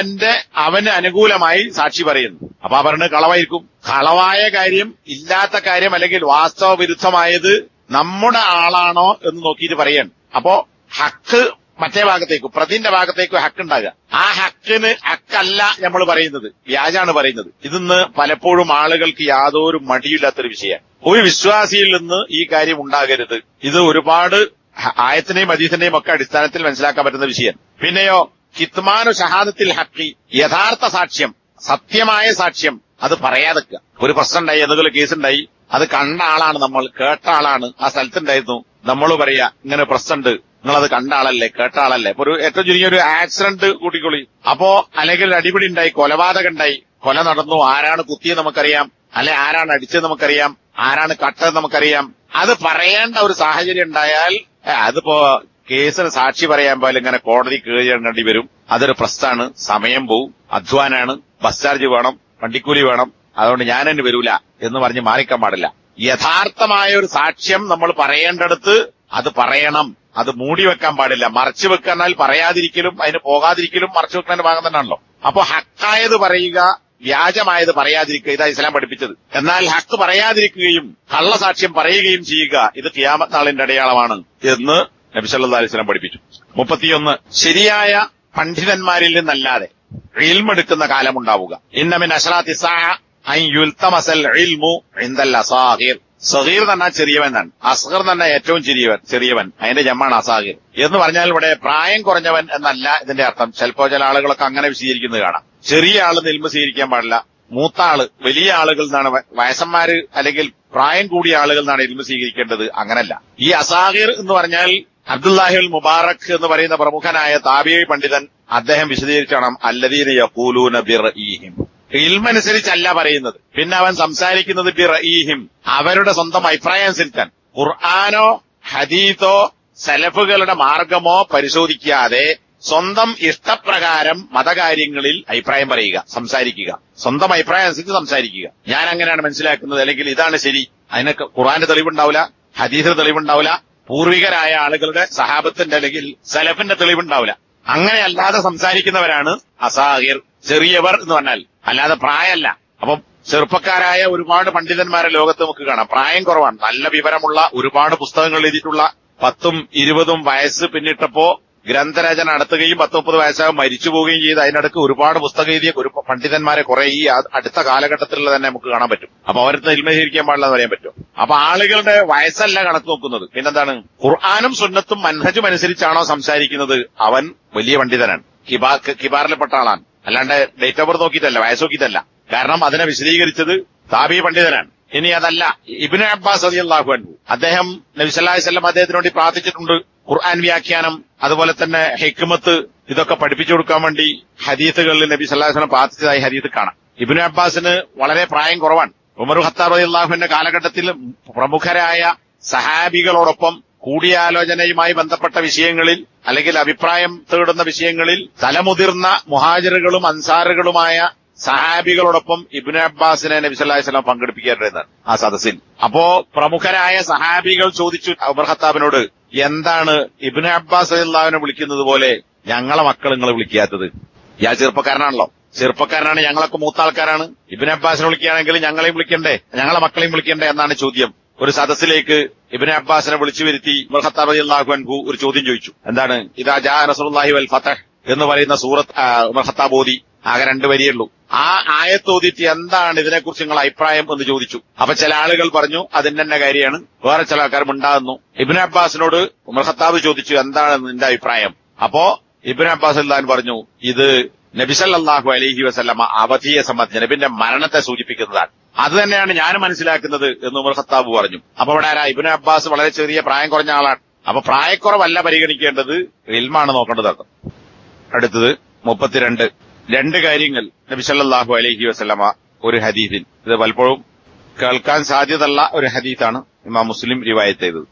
അവന് അനുകൂലമായി സാക്ഷി പറയുന്നു. അപ്പൊ പറഞ്ഞ് കളവായിരിക്കും. കളവായ കാര്യം, ഇല്ലാത്ത കാര്യം അല്ലെങ്കിൽ വാസ്തവ വിരുദ്ധമായത് നമ്മുടെ ആളാണോ എന്ന് നോക്കിയിട്ട് പറയാണ്. അപ്പോ ഹക്ക് മറ്റേ ഭാഗത്തേക്കും പ്രതിന്റെ ഭാഗത്തേക്കും ഹക്കുണ്ടാകുക. ആ ഹക്കിന് ഹക്കല്ല നമ്മൾ പറയുന്നത്, വ്യാജാണ് പറയുന്നത്. ഇതിന്ന് പലപ്പോഴും ആളുകൾക്ക് യാതൊരു മടിയില്ലാത്തൊരു വിഷയമാണ്. ഒരു വിശ്വാസിയിൽ നിന്ന് ഈ കാര്യം ഉണ്ടാകരുത്. ഇത് ഒരുപാട് ആയത്തിന്റെയും ഹദീസിന്റെയും ഒക്കെ അടിസ്ഥാനത്തിൽ മനസ്സിലാക്കാൻ പറ്റുന്ന വിഷയം. പിന്നെയോ കിത്മാനു ഷഹാദത്തിൽ ഹക്കി, യഥാർത്ഥ സാക്ഷ്യം, സത്യമായ സാക്ഷ്യം അത് പറയാതെക്കുക. ഒരു പ്രശ്നം ഉണ്ടായി, എന്തെങ്കിലും കേസുണ്ടായി, അത് കണ്ട ആളാണ്, നമ്മൾ കേട്ട ആളാണ്, ആ സ്ഥലത്തുണ്ടായിരുന്നു, നമ്മൾ പറയാ ഇങ്ങനെ പ്രശ്നമുണ്ട്, നിങ്ങളത് കണ്ട ആളല്ലേ, കേട്ട ആളല്ലേ. ഇപ്പൊ ഒരു ഏറ്റവും ചുരുങ്ങിയൊരു ആക്സിഡന്റ് കൂട്ടിക്കൊള്ളി, അപ്പോ അല്ലെങ്കിൽ ഒരു അടിപിടി ഉണ്ടായി, കൊലപാതകം ഉണ്ടായി, കൊല നടന്നു, ആരാണ് കുത്തിയത് നമുക്കറിയാം, അല്ലെ ആരാണ് അടിച്ചത് നമുക്കറിയാം, ആരാണ് കട്ടത് നമുക്കറിയാം. അത് പറയേണ്ട ഒരു സാഹചര്യം ഉണ്ടായാൽ അതിപ്പോ കേസിന് സാക്ഷി പറയാൻ പോലും ഇങ്ങനെ കോടതി കീഴടങ്ങേണ്ടി വരും. അതൊരു പ്രശ്നമാണ്, സമയം പോവും, അധ്വാനാണ്, ബസ് ചാർജ് വേണം, വണ്ടിക്കൂലി വേണം, അതുകൊണ്ട് ഞാൻ തന്നെ വരൂല എന്ന് പറഞ്ഞ് മാറിക്കാൻ പാടില്ല. യഥാർത്ഥമായ ഒരു സാക്ഷ്യം നമ്മൾ പറയേണ്ടടുത്ത് അത് പറയണം. അത് മൂടി വെക്കാൻ പാടില്ല. മറച്ചു വെക്കാനാൽ പറയാതിരിക്കലും അതിന് പോകാതിരിക്കലും മറച്ചു വെക്കുന്നതിന്റെ ഭാഗം തന്നെയാണല്ലോ. അപ്പൊ ഹക്കായത് പറയുക, വ്യാജമായത് പറയാതിരിക്കുക, ഇതാ ഇസ്ലാം പഠിപ്പിച്ചത്. എന്നാൽ ഹക്ക് പറയാതിരിക്കുകയും കള്ളസാക്ഷ്യം പറയുകയും ചെയ്യുക, ഇത് ഖിയാമത്ത് നാളിന്റെ അടയാളമാണ് എന്ന് നബി സല്ലല്ലാഹു അലൈഹി വസല്ലം പഠിപ്പിച്ചു. 31 ശരിയായ പണ്ഡിതന്മാരിൽ നിന്നല്ലാതെ ഇൽമെടുക്കുന്ന കാലമുണ്ടാവുക. ഇന്ന മിൻ അശ്റാത്തി സാഅ അൻ യുൽതമസൽ ഇൽമു ഇൻദൽ അസാഗിർ. സഗീർ തന്നെ ചെറിയവനാണ്, അസ്ഗർ തന്നെ ഏറ്റവും ചെറിയവൻ, അതിന്റെ ജമ്മാണ് അസാഗിർ എന്ന് പറഞ്ഞാൽ ഇവിടെ പ്രായം കുറഞ്ഞവൻ എന്നല്ല ഇതിന്റെ അർത്ഥം. ചിലപ്പോ ചില ആളുകളൊക്കെ അങ്ങനെ വിശദീകരിക്കുന്നത് കാണാം. ചെറിയ ആള് ഇൽമ് സ്വീകരിക്കാൻ പാടില്ല, മൂത്ത ആള്, വലിയ ആളുകൾ എന്നാണ്, വയസ്സന്മാര് അല്ലെങ്കിൽ പ്രായം കൂടിയ ആളുകൾ എന്നാണ് ഇൽമ് സ്വീകരിക്കേണ്ടത്. അങ്ങനല്ല. ഈ അസാഗിർ എന്ന് പറഞ്ഞാൽ അബ്ദുല്ലാഹിൽ മുബാറക് എന്ന് പറയുന്ന പ്രമുഖനായ താബിഈ പണ്ഡിതൻ അദ്ദേഹം വിശദീകരിക്കണം, അല്ലദീന യഖൂലൂന ബിറഈഹിം, ഇൽമനുസരിച്ചല്ല പറയുന്നത്, പിന്നെ അവൻ സംസാരിക്കുന്നത് ബിറഈഹിം, അവരുടെ സ്വന്തം അഭിപ്രായം അനുസരിച്ചാണ്. ഖുർആനോ ഹദീസോ സലഫുകളുടെ മാർഗമോ പരിശോധിക്കാതെ സ്വന്തം ഇഷ്ടപ്രകാരം മതകാര്യങ്ങളിൽ അഭിപ്രായം പറയുക, സംസാരിക്കുക, സ്വന്തം അഭിപ്രായം അനുസരിച്ച് സംസാരിക്കുക. ഞാൻ അങ്ങനെയാണ് മനസ്സിലാക്കുന്നത്, അല്ലെങ്കിൽ ഇതാണ് ശരി. അതിനൊക്കെ ഖുർആന്റെ തെളിവുണ്ടാവില്ല, ഹദീസിന്റെ തെളിവുണ്ടാവില്ല, പൂർവികരായ ആളുകളുടെ സഹാബത്തിന്റെ അല്ലെങ്കിൽ സലഫിന്റെ തെളിവുണ്ടാവില്ല. അങ്ങനെ അല്ലാതെ സംസാരിക്കുന്നവരാണ് അസാഗിർ, ചെറിയവർ എന്ന് പറഞ്ഞാൽ, അല്ലാതെ പ്രായമല്ല. അപ്പം ചെറുപ്പക്കാരായ ഒരുപാട് പണ്ഡിതന്മാരെ ലോകത്ത് നമുക്ക് കാണാം, പ്രായം കുറവാണ്, നല്ല വിവരമുള്ള, ഒരുപാട് പുസ്തകങ്ങൾ എഴുതിയിട്ടുള്ള, 10ഉം 20ഉം വയസ്സ് പിന്നിട്ടപ്പോ ഗ്രന്ഥരചന നടത്തുകയും 10-30 വയസ്സാകും മരിച്ചു പോവുകയും ചെയ്ത് അതിനിടയ്ക്ക് ഒരുപാട് പുസ്തകം എഴുതിയ ഒരു പണ്ഡിതന്മാരെ കുറെ ഈ അടുത്ത കാലഘട്ടത്തിൽ തന്നെ നമുക്ക് കാണാൻ പറ്റും. അപ്പൊ അവർക്ക് ഇൽമീകരിക്കാൻ പാടില്ല എന്ന് പറയാൻ പറ്റും. അപ്പൊ ആളുകളുടെ വയസ്സല്ല കണക്ക് നോക്കുന്നത്, പിന്നെന്താണ്, ഖുർആനും സുന്നത്തും മൻഹജും അനുസരിച്ചാണോ സംസാരിക്കുന്നത്, അവൻ വലിയ പണ്ഡിതനാണ്, കിബാറിൽപ്പെട്ട ആളാണ്. അല്ലാണ്ട് ഡേറ്റ് ഓഫ് ബർത്ത് നോക്കിയിട്ടല്ല, വയസ്സ് നോക്കിയിട്ടല്ല. കാരണം അതിനെ വിശദീകരിച്ചത് താബിഈ പണ്ഡിതനാണ്. ഇനി അതല്ല, ഇബ്നു അബ്ബാസ് റളിയല്ലാഹു അൻഹു, അദ്ദേഹം നബി സല്ലല്ലാഹു അലൈഹി വസല്ലം അദ്ദേഹത്തിന് വേണ്ടി പ്രാർത്ഥിച്ചിട്ടുണ്ട്. ഖുർആൻ വ്യാഖ്യാനം, അതുപോലെ തന്നെ ഹിക്മത്ത്, ഇതൊക്കെ പഠിപ്പിച്ചു കൊടുക്കാൻ വേണ്ടി ഹദീസുകളിൽ നബി സല്ലല്ലാഹു അലൈഹി വസല്ലം പ്രാർത്ഥിച്ചതായി ഹദീസ് കാണാം. ഇബ്നു അബ്ബാസിന് വളരെ പ്രായം കുറവാണ്. ഉമർ ഖത്താബ് റളിയല്ലാഹുവിന്റെ കാലഘട്ടത്തിൽ പ്രമുഖരായ സഹാബികളോടൊപ്പം കൂടിയാലോചനയുമായി ബന്ധപ്പെട്ട വിഷയങ്ങളിൽ അല്ലെങ്കിൽ അഭിപ്രായം തേടുന്ന വിഷയങ്ങളിൽ തലമുതിർന്ന മുഹാജിറുകളും അൻസാറുകളുമായ സഹാബികളോടൊപ്പം ഇബ്നു അബ്ബാസിനെ നബി സല്ലല്ലാഹു അലൈഹി വസല്ലം പങ്കെടുപ്പിക്കാറുണ്ടായിരുന്നു ആ സദസ്സിൽ. അപ്പോ പ്രമുഖരായ സഹാബികൾ ചോദിച്ചു ഉമർ ഖത്താബിനോട്, എന്താണ് ഇബ്നു അബ്ബാസ് റളിയല്ലാഹുവിനെ വിളിക്കുന്നത് പോലെ ഞങ്ങളെ മക്കൾ നിങ്ങൾ വിളിക്കാത്തത്? ഇയാൾ ചെറുപ്പക്കാരനാണല്ലോ, ചെറുപ്പക്കാരനാണ്, ഞങ്ങളൊക്കെ മൂത്ത ആൾക്കാരാണ്, ഇബ്നു അബ്ബാസിനെ വിളിക്കുകയാണെങ്കിൽ ഞങ്ങളെയും വിളിക്കണ്ടേ, ഞങ്ങളെ മക്കളെയും വിളിക്കണ്ടേ എന്നാണ് ചോദ്യം. ഒരു സദസ്സിലേക്ക് ഇബ്നു അബ്ബാസിനെ വിളിച്ചു വരുത്തി ഉമർ ഖത്താബ് റളിയല്ലാഹു അൻഹു ഒരു ചോദ്യം ചോദിച്ചു. എന്താണ്? ഇദാ ജാ റസൂലുള്ളാഹി വൽ ഫതഹ് എന്ന് പറയുന്ന സൂറത്ത് ഉമർ ഖത്താബ് ഓതി. ആകെ 2 വരിയുള്ളൂ. ആ ആയത്ത് ഓതിയിട്ട് എന്താണ് ഇതിനെക്കുറിച്ച് നിങ്ങൾ അഭിപ്രായം എന്ന് ചോദിച്ചു. അപ്പൊ ചില ആളുകൾ പറഞ്ഞു അതിന്റെ തന്നെ കാര്യമാണ്, വേറെ ചില ആൾക്കാരും ഉണ്ടാകുന്നു. ഇബ്നു അബ്ബാസിനോട് ഉമർ ഖത്താബ് ചോദിച്ചു, എന്താണ് നിന്റെ അഭിപ്രായം? അപ്പോ ഇബ്നു അബ്ബാസ് റളിയല്ലാഹു പറഞ്ഞു, ഇത് നബി സല്ലല്ലാഹു അലൈഹി വസല്ലമ അവധിയെ സംബന്ധിച്ച്, നബിന്റെ മരണത്തെ സൂചിപ്പിക്കുന്നതാണ്. അത് തന്നെയാണ് ഞാൻ മനസ്സിലാക്കുന്നത് എന്ന് ഉമർ ഖത്താബ് പറഞ്ഞു. അപ്പൊ ഇവിടെ ആരാ? ഇബ്നു അബ്ബാസ് വളരെ ചെറിയ പ്രായം കുറഞ്ഞ ആളാണ്. അപ്പൊ പ്രായക്കുറവല്ല പരിഗണിക്കേണ്ടത്, ഇൽമാണ് നോക്കേണ്ടതാണ്. അടുത്തത് 32. രണ്ട് കാര്യങ്ങൾ നബി സല്ലല്ലാഹു അലൈഹി വസല്ലമ ഒരു ഹദീസിൽ, ഇത് പലപ്പോഴും കേൾക്കാൻ സാധ്യതയുള്ള ഒരു ഹദീസാണ്, ഇമാം മുസ്ലിം റിവായത്ത് ചെയ്തത്.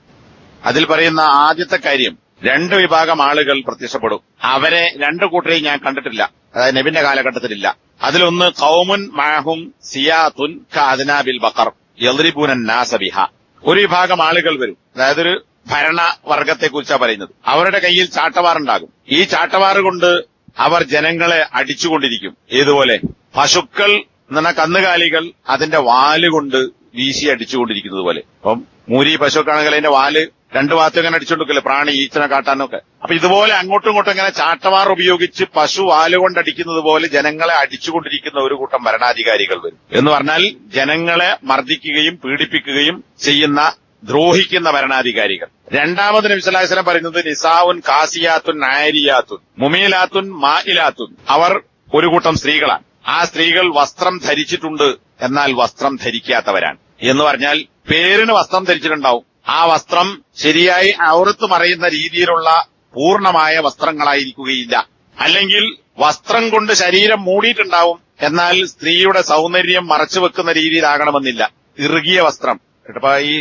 അതിൽ പറയുന്ന ആദ്യത്തെ കാര്യം, രണ്ട് വിഭാഗം ആളുകൾ പ്രത്യക്ഷപ്പെടും. അവരെ രണ്ടു കൂട്ടരെയും ഞാൻ കണ്ടിട്ടില്ല, അതായത് നബിന്റെ കാലഘട്ടത്തിലില്ല. അതിലൊന്ന് ഖൗമുൻ മഅഹും സിയാത്തുൻ കഅദ്നാബിൽ ബഖർ യദ്രിബൂന നാസ ബിഹാ. ഒരു വിഭാഗം ആളുകൾ വരും, അതായത് ഒരു ഭരണവർഗത്തെക്കുറിച്ചാണ് പറയുന്നത്. അവരുടെ കയ്യിൽ ചാട്ടവാറുണ്ടാകും. ഈ ചാട്ടവാറ് കൊണ്ട് അവർ ജനങ്ങളെ അടിച്ചുകൊണ്ടിരിക്കും. ഏതുപോലെ? പശുക്കൾ എന്ന കന്നുകാലികൾ അതിന്റെ വാലുകൊണ്ട് വീശി അടിച്ചുകൊണ്ടിരിക്കുന്നത് പോലെ. അപ്പം മൂരി പശുക്കാണെങ്കിൽ അതിന്റെ വാല് രണ്ടു ഭാഗത്തും ഇങ്ങനെ അടിച്ചുകൊണ്ടിരിക്കില്ല, പ്രാണി ഈച്ചനെ കാട്ടാനൊക്കെ. അപ്പൊ ഇതുപോലെ അങ്ങോട്ടും ഇങ്ങോട്ടും ഇങ്ങനെ ചാട്ടവാർ ഉപയോഗിച്ച് പശു വാലുകൊണ്ട് അടിക്കുന്നത് പോലെ ജനങ്ങളെ അടിച്ചുകൊണ്ടിരിക്കുന്ന ഒരു കൂട്ടം ഭരണാധികാരികൾ വരും. എന്ന് പറഞ്ഞാൽ ജനങ്ങളെ മർദ്ദിക്കുകയും പീഡിപ്പിക്കുകയും ചെയ്യുന്ന, ദ്രോഹിക്കുന്ന ഭരണാധികാരികൾ. രണ്ടാമത് നബി സല്ലല്ലാഹു അലൈഹി വസല്ലം പറയുന്നത് നിസാഉൻ കാസിയാത്തുൻ നാരിയാത്തുൻ മുമീലാത്തുൻ മായിലാത്തുൻ. അവർ ഒരു കൂട്ടം സ്ത്രീകളാണ്. ആ സ്ത്രീകൾ വസ്ത്രം ധരിച്ചിട്ടുണ്ട്, എന്നാൽ വസ്ത്രം ധരിക്കാത്തവരാണ്. എന്ന് പറഞ്ഞാൽ പേരിന് വസ്ത്രം ധരിച്ചിട്ടുണ്ടാവും, ആ വസ്ത്രം ശരിയായി ഔറത്ത് മറയുന്ന രീതിയിലുള്ള പൂർണ്ണമായ വസ്ത്രങ്ങളായിരിക്കുകയില്ല. അല്ലെങ്കിൽ വസ്ത്രം കൊണ്ട് ശരീരം മൂടിയിട്ടുണ്ടാവും, എന്നാൽ സ്ത്രീയുടെ സൗന്ദര്യം മറച്ചു വെക്കുന്ന രീതിയിലാകണമെന്നില്ല. ഇറുകിയ വസ്ത്രം, ഇപ്പൊ ഈ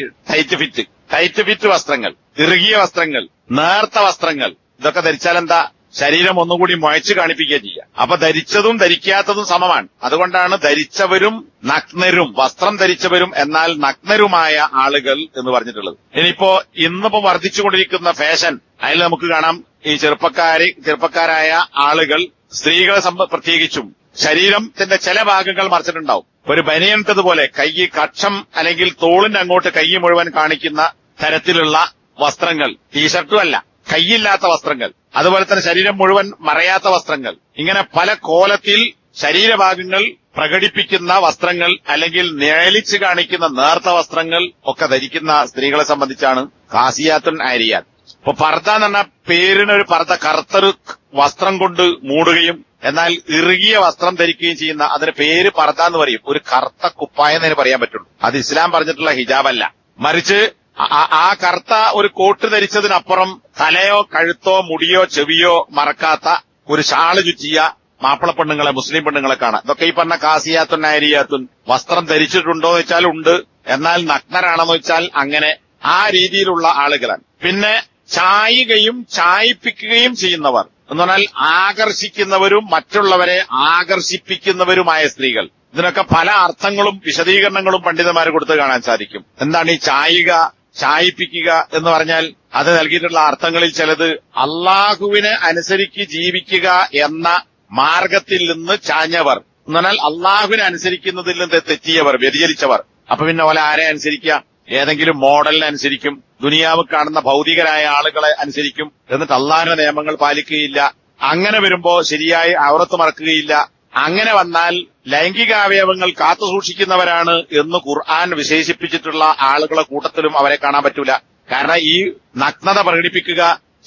ടൈറ്റ് ഫിറ്റ് വസ്ത്രങ്ങൾ, ഇറുകിയ വസ്ത്രങ്ങൾ, നേർത്ത വസ്ത്രങ്ങൾ, ഇതൊക്കെ ധരിച്ചാൽ എന്താ? ശരീരം ഒന്നുകൂടി മുഴച്ചു കാണിപ്പിക്കുക ചെയ്യുക. അപ്പൊ ധരിച്ചതും ധരിക്കാത്തതും സമമാണ്. അതുകൊണ്ടാണ് ധരിച്ചവരും നഗ്നരും, വസ്ത്രം ധരിച്ചവരും എന്നാൽ നഗ്നരുമായ ആളുകൾ എന്ന് പറഞ്ഞിട്ടുള്ളത്. ഇനിയിപ്പോ ഇന്നിപ്പോ വർദ്ധിച്ചുകൊണ്ടിരിക്കുന്ന ഫാഷൻ, അതിൽ നമുക്ക് കാണാം ഈ ചെറുപ്പക്കാരായ ആളുകൾ, സ്ത്രീകളെ പ്രത്യേകിച്ചും ശരീരത്തിന്റെ ചില ഭാഗങ്ങൾ മറച്ചിട്ടുണ്ടാവും. ഒരു ബനിയൻറ്റതുപോലെ കൈ കക്ഷം അല്ലെങ്കിൽ തോളിന്റെ അങ്ങോട്ട് കൈ മുഴുവൻ കാണിക്കുന്ന തരത്തിലുള്ള വസ്ത്രങ്ങൾ, ടീഷർട്ടും അല്ല, കൈയില്ലാത്ത വസ്ത്രങ്ങൾ, അതുപോലെ തന്നെ ശരീരം മുഴുവൻ മറയാത്ത വസ്ത്രങ്ങൾ, ഇങ്ങനെ പല കോലത്തിൽ ശരീരഭാഗങ്ങൾ പ്രകടിപ്പിക്കുന്ന വസ്ത്രങ്ങൾ അല്ലെങ്കിൽ നിഴലിച്ച് കാണിക്കുന്ന നേർത്ത വസ്ത്രങ്ങൾ ഒക്കെ ധരിക്കുന്ന സ്ത്രീകളെ സംബന്ധിച്ചാണ് കാസിയാത്തുൻ ആരിയാത്ത്. ഇപ്പൊ പർദ്ദ എന്ന് പറഞ്ഞാൽ പേരിനൊരു പർദ്ദ, കറുത്തൊരു വസ്ത്രം കൊണ്ട് മൂടുകയും എന്നാൽ ഇറുകിയ വസ്ത്രം ധരിക്കുകയും ചെയ്യുന്ന, അതിന് പേര് പർദ്ദ എന്ന് പറയും. ഒരു കറുത്ത കുപ്പായം എന്നതിന് പറയാൻ പറ്റുള്ളൂ. അത് ഇസ്ലാം പറഞ്ഞിട്ടുള്ള ഹിജാബല്ല. മറിച്ച് ആ കറുത്ത ഒരു കോട്ട് ധരിച്ചതിനപ്പുറം തലയോ കഴുത്തോ മുടിയോ ചെവിയോ മറക്കാത്ത ഒരു ഷാള് ചുറ്റിയ മാപ്പിള പെണ്ണുങ്ങളെ, മുസ്ലിം പെണ്ണുങ്ങളെ കാണാം. ഇതൊക്കെ ഈ പറഞ്ഞ കാസിയാത്തുൻ നാരിയാത്തുൻ. വസ്ത്രം ധരിച്ചിട്ടുണ്ടോ എന്ന് വെച്ചാൽ ഉണ്ട്, എന്നാൽ നഗ്നരാണെന്ന് വെച്ചാൽ അങ്ങനെ, ആ രീതിയിലുള്ള ആളുകളാണ്. പിന്നെ ചായുകയും ചായിപ്പിക്കുകയും ചെയ്യുന്നവർ എന്ന് പറഞ്ഞാൽ ആകർഷിക്കുന്നവരും മറ്റുള്ളവരെ ആകർഷിപ്പിക്കുന്നവരുമായ സ്ത്രീകൾ. ഇതിനൊക്കെ പല അർത്ഥങ്ങളും വിശദീകരണങ്ങളും പണ്ഡിതന്മാർ കൊടുത്ത് കാണാൻ സാധിക്കും. എന്താണ് ഈ ചായുക, ചായിപ്പിക്കുക എന്ന് പറഞ്ഞാൽ അത് നൽകിയിട്ടുള്ള അർത്ഥങ്ങളിൽ ചിലത് അള്ളാഹുവിനെ അനുസരിച്ച് ജീവിക്കുക എന്ന മാർഗത്തിൽ നിന്ന് ചാഞ്ഞവർ, എന്ന് പറഞ്ഞാൽ അള്ളാഹുവിനെ അനുസരിക്കുന്നതിൽ നിന്ന് തെറ്റിയവർ, വ്യതിചലിച്ചവർ. അപ്പൊ പിന്നെ ഓലെ ആരെ അനുസരിക്കുക? ഏതെങ്കിലും മോഡലിനെ അനുസരിക്കും, ദുനിയാവ് കാണുന്ന ഭൗതികരായ ആളുകളെ അനുസരിക്കും, എന്നിട്ട് അള്ളാഹിന്റെ നിയമങ്ങൾ പാലിക്കുകയില്ല. അങ്ങനെ വരുമ്പോ ശരിയായി ഔറത്ത് മറക്കുകയില്ല. അങ്ങനെ വന്നാൽ ലൈംഗികാവയവങ്ങൾ കാത്തുസൂക്ഷിക്കുന്നവരാണ് എന്ന് ഖുർആൻ വിശേഷിപ്പിച്ചിട്ടുള്ള ആളുകളെ കൂട്ടത്തിലും അവരെ കാണാൻ പറ്റൂല. കാരണം ഈ നഗ്നത പ്രകടിപ്പിക്കുക,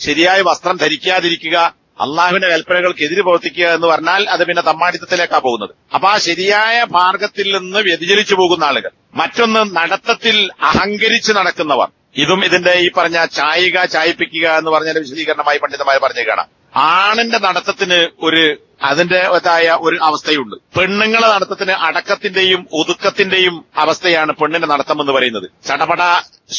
ശരിയായ വസ്ത്രം ധരിക്കാതിരിക്കുക, അള്ളാഹുവിന്റെ കൽപ്പനകൾക്കെതിരെ പ്രവർത്തിക്കുക എന്ന് പറഞ്ഞാൽ അത് പിന്നെ തമ്മാടിത്തത്തിലേക്കാ പോകുന്നത്. അപ്പൊ ആ ശരിയായ മാർഗത്തിൽ നിന്ന് വ്യതിചലിച്ചു പോകുന്ന ആളുകൾ. മറ്റൊന്ന് നടത്തത്തിൽ അഹങ്കരിച്ച് നടക്കുന്നവർ. ഇതും ഇതിന്റെ ഈ പറഞ്ഞ ചായിക, ചായിപ്പിക്കുക എന്ന് പറഞ്ഞതിന്റെ വിശദീകരണമായി പണ്ഡിതന്മാർ പറഞ്ഞു കാണാം. ആണിന്റെ നടത്തത്തിന് അതിന്റേതായ ഒരു അവസ്ഥയുണ്ട്. പെണ്ണുങ്ങളെ നടത്തത്തിന് അടക്കത്തിന്റെയും ഒതുക്കത്തിന്റെയും അവസ്ഥയാണ് പെണ്ണിന്റെ നടത്തം എന്ന് പറയുന്നത്. ചടപട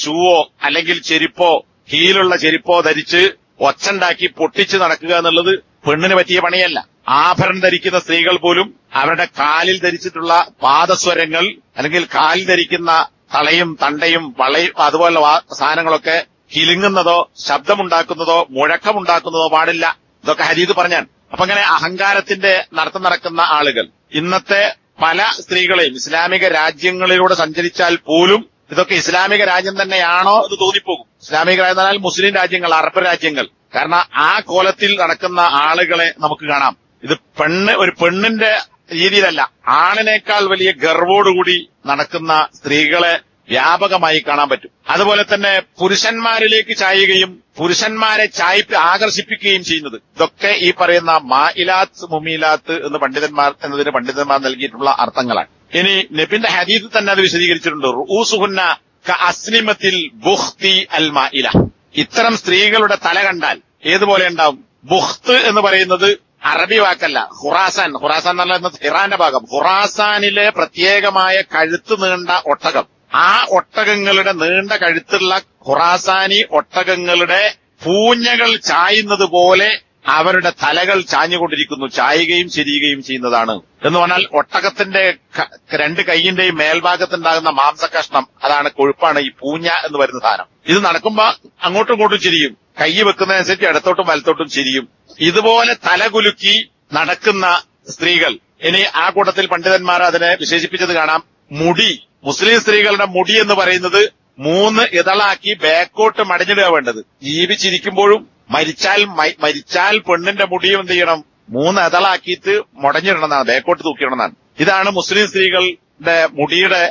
ഷൂവോ അല്ലെങ്കിൽ ചെരുപ്പോ, ഹീലുള്ള ചെരുപ്പോ ധരിച്ച് ഒച്ചുണ്ടാക്കി പൊട്ടിച്ച് നടക്കുക എന്നുള്ളത് പെണ്ണിന് പറ്റിയ പണിയല്ല. ആഭരണം ധരിക്കുന്ന സ്ത്രീകൾ പോലും അവരുടെ കാലിൽ ധരിച്ചിട്ടുള്ള പാദസ്വരങ്ങൾ അല്ലെങ്കിൽ കാലിൽ ധരിക്കുന്ന തളയും തണ്ടയും വളയും അതുപോലുള്ള സാധനങ്ങളൊക്കെ കിലുങ്ങുന്നതോ ശബ്ദമുണ്ടാക്കുന്നതോ മുഴക്കമുണ്ടാക്കുന്നതോ പാടില്ല. ഇതൊക്കെ ഹദീസ് പറഞ്ഞാൽ. അപ്പൊ അങ്ങനെ അഹങ്കാരത്തിന്റെ നടത്തം നടക്കുന്ന ആളുകൾ ഇന്നത്തെ പല സ്ത്രീകളെയും ഇസ്ലാമിക രാജ്യങ്ങളിലൂടെ സഞ്ചരിച്ചാൽ പോലും ഇതൊക്കെ ഇസ്ലാമിക രാജ്യം തന്നെയാണോ എന്ന് തോന്നിപ്പോകും. ഇസ്ലാമിക രാജ്യം എന്നാൽ മുസ്ലിം രാജ്യങ്ങൾ, അറബ് രാജ്യങ്ങൾ. കാരണം ആ കോലത്തിൽ നടക്കുന്ന ആളുകളെ നമുക്ക് കാണാം. ഇത് ഒരു പെണ്ണിന്റെ രീതിയിലല്ല, ആണിനേക്കാൾ വലിയ ഗർവോടുകൂടി നടക്കുന്ന സ്ത്രീകളെ വ്യാപകമായി കാണാൻ പറ്റും. അതുപോലെ തന്നെ പുരുഷന്മാരിലേക്ക് ചായുകയും പുരുഷന്മാരെ ആകർഷിപ്പിക്കുകയും ചെയ്യുന്നത്. ഇതൊക്കെ ഈ പറയുന്ന മായിലാത്ത് മുമീലാത്ത് എന്നതിന് പണ്ഡിതന്മാർ നൽകിയിട്ടുള്ള അർത്ഥങ്ങളാണ്. ഇനി നബിന്റെ ഹദീസ് തന്നെ അത് വിശദീകരിച്ചിട്ടുണ്ട്. റൂസുഹുന്ന കഅസ്നിമത്തിൽ ബുഖ്തി അൽ മാഇല. ഇത്തരം സ്ത്രീകളുടെ തല കണ്ടാൽ ഏതുപോലെ ഉണ്ടാവും? ബുഖ്ത് എന്ന് പറയുന്നത് അറബി വാക്കല്ല, ഖുറാസാൻ എന്ന് പറയുന്നത് ഇറാന്റെ ഭാഗം. ഖുറാസാനിലെ പ്രത്യേകമായ കഴുത്ത് നീണ്ട ഒട്ടകം, ആ ഒട്ടകങ്ങളുടെ നീണ്ട കഴുത്തുള്ള ഖുറാസാനി ഒട്ടകങ്ങളുടെ പൂഞ്ഞകൾ ചായുന്നത് പോലെ അവരുടെ തലകൾ ചാഞ്ഞുകൊണ്ടിരിക്കുന്നു, ചായുകയും ചെരിയുകയും ചെയ്യുന്നതാണ് എന്ന് പറഞ്ഞാൽ ഒട്ടകത്തിന്റെ രണ്ട് കൈയിന്റെയും മേൽഭാഗത്തുണ്ടാകുന്ന മാംസകഷ്ണം, അതാണ് കൊഴുപ്പാണ് ഈ പൂഞ്ഞ എന്ന് വരുന്ന സാധനം. ഇത് നടക്കുമ്പോ അങ്ങോട്ടും ഇങ്ങോട്ടും ചെരിയും, കൈ വെക്കുന്നതനുസരിച്ച് ഇടത്തോട്ടും വലത്തോട്ടും ചെരിയും. ഇതുപോലെ തലകുലുക്കി നടക്കുന്ന സ്ത്രീകൾ. ഇനി ആ കൂട്ടത്തിൽ പണ്ഡിതന്മാർ അതിനെ വിശേഷിപ്പിച്ചത് കാണാം. മുടി, മുസ്ലിം സ്ത്രീകളുടെ മുടി എന്ന് പറയുന്നത് 3 ഇതളാക്കി ബാക്കോട്ട് മടഞ്ഞിടുക വേണ്ടത്. ജീവിച്ചിരിക്കുമ്പോഴും മരിച്ചാൽ പെണ്ണിന്റെ മുടിയും എന്ത് ചെയ്യണം? 3 ഇതളാക്കിയിട്ട് മുടഞ്ഞിടണമെന്നാണ്, ബാക്കോട്ട് തൂക്കിയിടണമെന്നാണ്. ഇതാണ് മുസ്ലിം സ്ത്രീകളുടെ മുടിയുടെ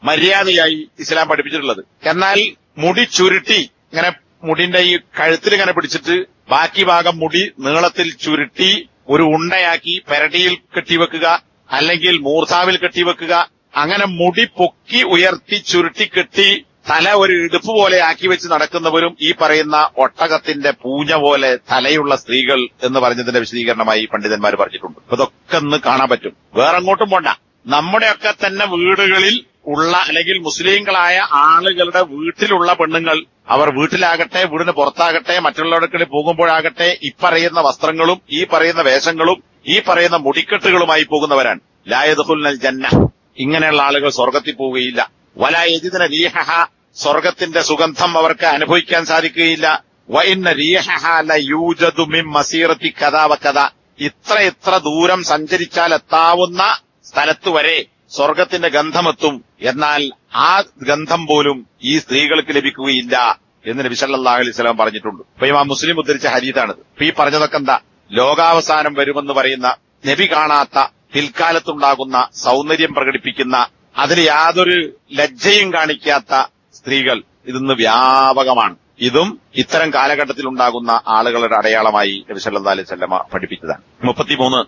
മര്യാദയായി ഇസ്ലാം പഠിപ്പിച്ചിട്ടുള്ളത്. എന്നാൽ മുടി ചുരുട്ടി ഇങ്ങനെ മുടിന്റെ ഈ കഴുത്തിൽ ഇങ്ങനെ പിടിച്ചിട്ട് ബാക്കി ഭാഗം മുടി നീളത്തിൽ ചുരുട്ടി ഒരു ഉണ്ടയാക്കി പെരടിയിൽ കെട്ടിവെക്കുക, അല്ലെങ്കിൽ മൂർധാവിൽ കെട്ടിവെക്കുക. അങ്ങനെ മുടി പൊക്കി ഉയർത്തി ചുരുട്ടി കെട്ടി തല ഒരു ഇടുപ്പ് പോലെ ആക്കി വെച്ച് നടക്കുന്നവരും ഈ പറയുന്ന ഒട്ടകത്തിന്റെ പൂഞ്ഞ പോലെ തലയുള്ള സ്ത്രീകൾ എന്ന് പറഞ്ഞതിന്റെ വിശദീകരണമായി പണ്ഡിതന്മാർ പറഞ്ഞിട്ടുണ്ട്. ഇതൊക്കെ ഒന്ന് കാണാൻ പറ്റും. വേറെങ്ങോട്ടും പോണ്ട. നമ്മുടെയൊക്കെ തന്നെ വീടുകളിൽ ഉള്ള അല്ലെങ്കിൽ മുസ്ലിങ്ങളായ ആളുകളുടെ വീട്ടിലുള്ള പെണ്ണുങ്ങൾ, അവർ വീട്ടിലാകട്ടെ വീടിന് പുറത്താകട്ടെ മറ്റുള്ളവരുടെ പോകുമ്പോഴാകട്ടെ ഈ പറയുന്ന വസ്ത്രങ്ങളും ഈ പറയുന്ന വേഷങ്ങളും ഈ പറയുന്ന മുടിക്കെട്ടുകളുമായി പോകുന്നവരാണ്. ലാ യദ്ഖുലുൽ ജന്ന, ഇങ്ങനെയുള്ള ആളുകൾ സ്വർഗത്തിൽ പോവുകയില്ല. വലാ യജിദുന റീഹഹ, സ്വർഗത്തിന്റെ സുഗന്ധം അവർക്ക് അനുഭവിക്കാൻ സാധിക്കുകയില്ല. വ ഇന്ന റീഹഹ ലയൂജദു മിൻ മസീറത്തി കദാ വ കദാ, ഇത്ര ദൂരം സഞ്ചരിച്ചാൽ എത്താവുന്ന സ്ഥലത്ത് വരെ സ്വർഗത്തിന്റെ ഗന്ധമെത്തും. എന്നാൽ ആ ഗന്ധം പോലും ഈ സ്ത്രീകൾക്ക് ലഭിക്കുകയില്ല എന്ന് നബി സല്ലല്ലാഹു അലൈഹി വസല്ലം പറഞ്ഞിട്ടുണ്ട്. ഇപ്പൊ ഇമാം മുസ്ലിം ഉദ്ധരിച്ച ഹദീസാണിത്. ഇപ്പൊ ഈ പറഞ്ഞതൊക്കെ എന്താ? ലോകാവസാനം വരുമെന്ന് പറയുന്ന, നബി കാണാത്ത പിൽക്കാലത്തുണ്ടാകുന്ന സൗന്ദര്യം പ്രകടിപ്പിക്കുന്ന, അതിൽ യാതൊരു ലജ്ജയും കാണിക്കാത്ത സ്ത്രീകൾ ഇന്ന് വ്യാപകമാണ്. ഇതും ഇത്തരം കാലഘട്ടത്തിൽ ഉണ്ടാകുന്ന ആളുകളുടെ അടയാളമായി നബി സല്ലല്ലാഹു അലൈഹി വസല്ലം പഠിപ്പിച്ചതാണ്. 33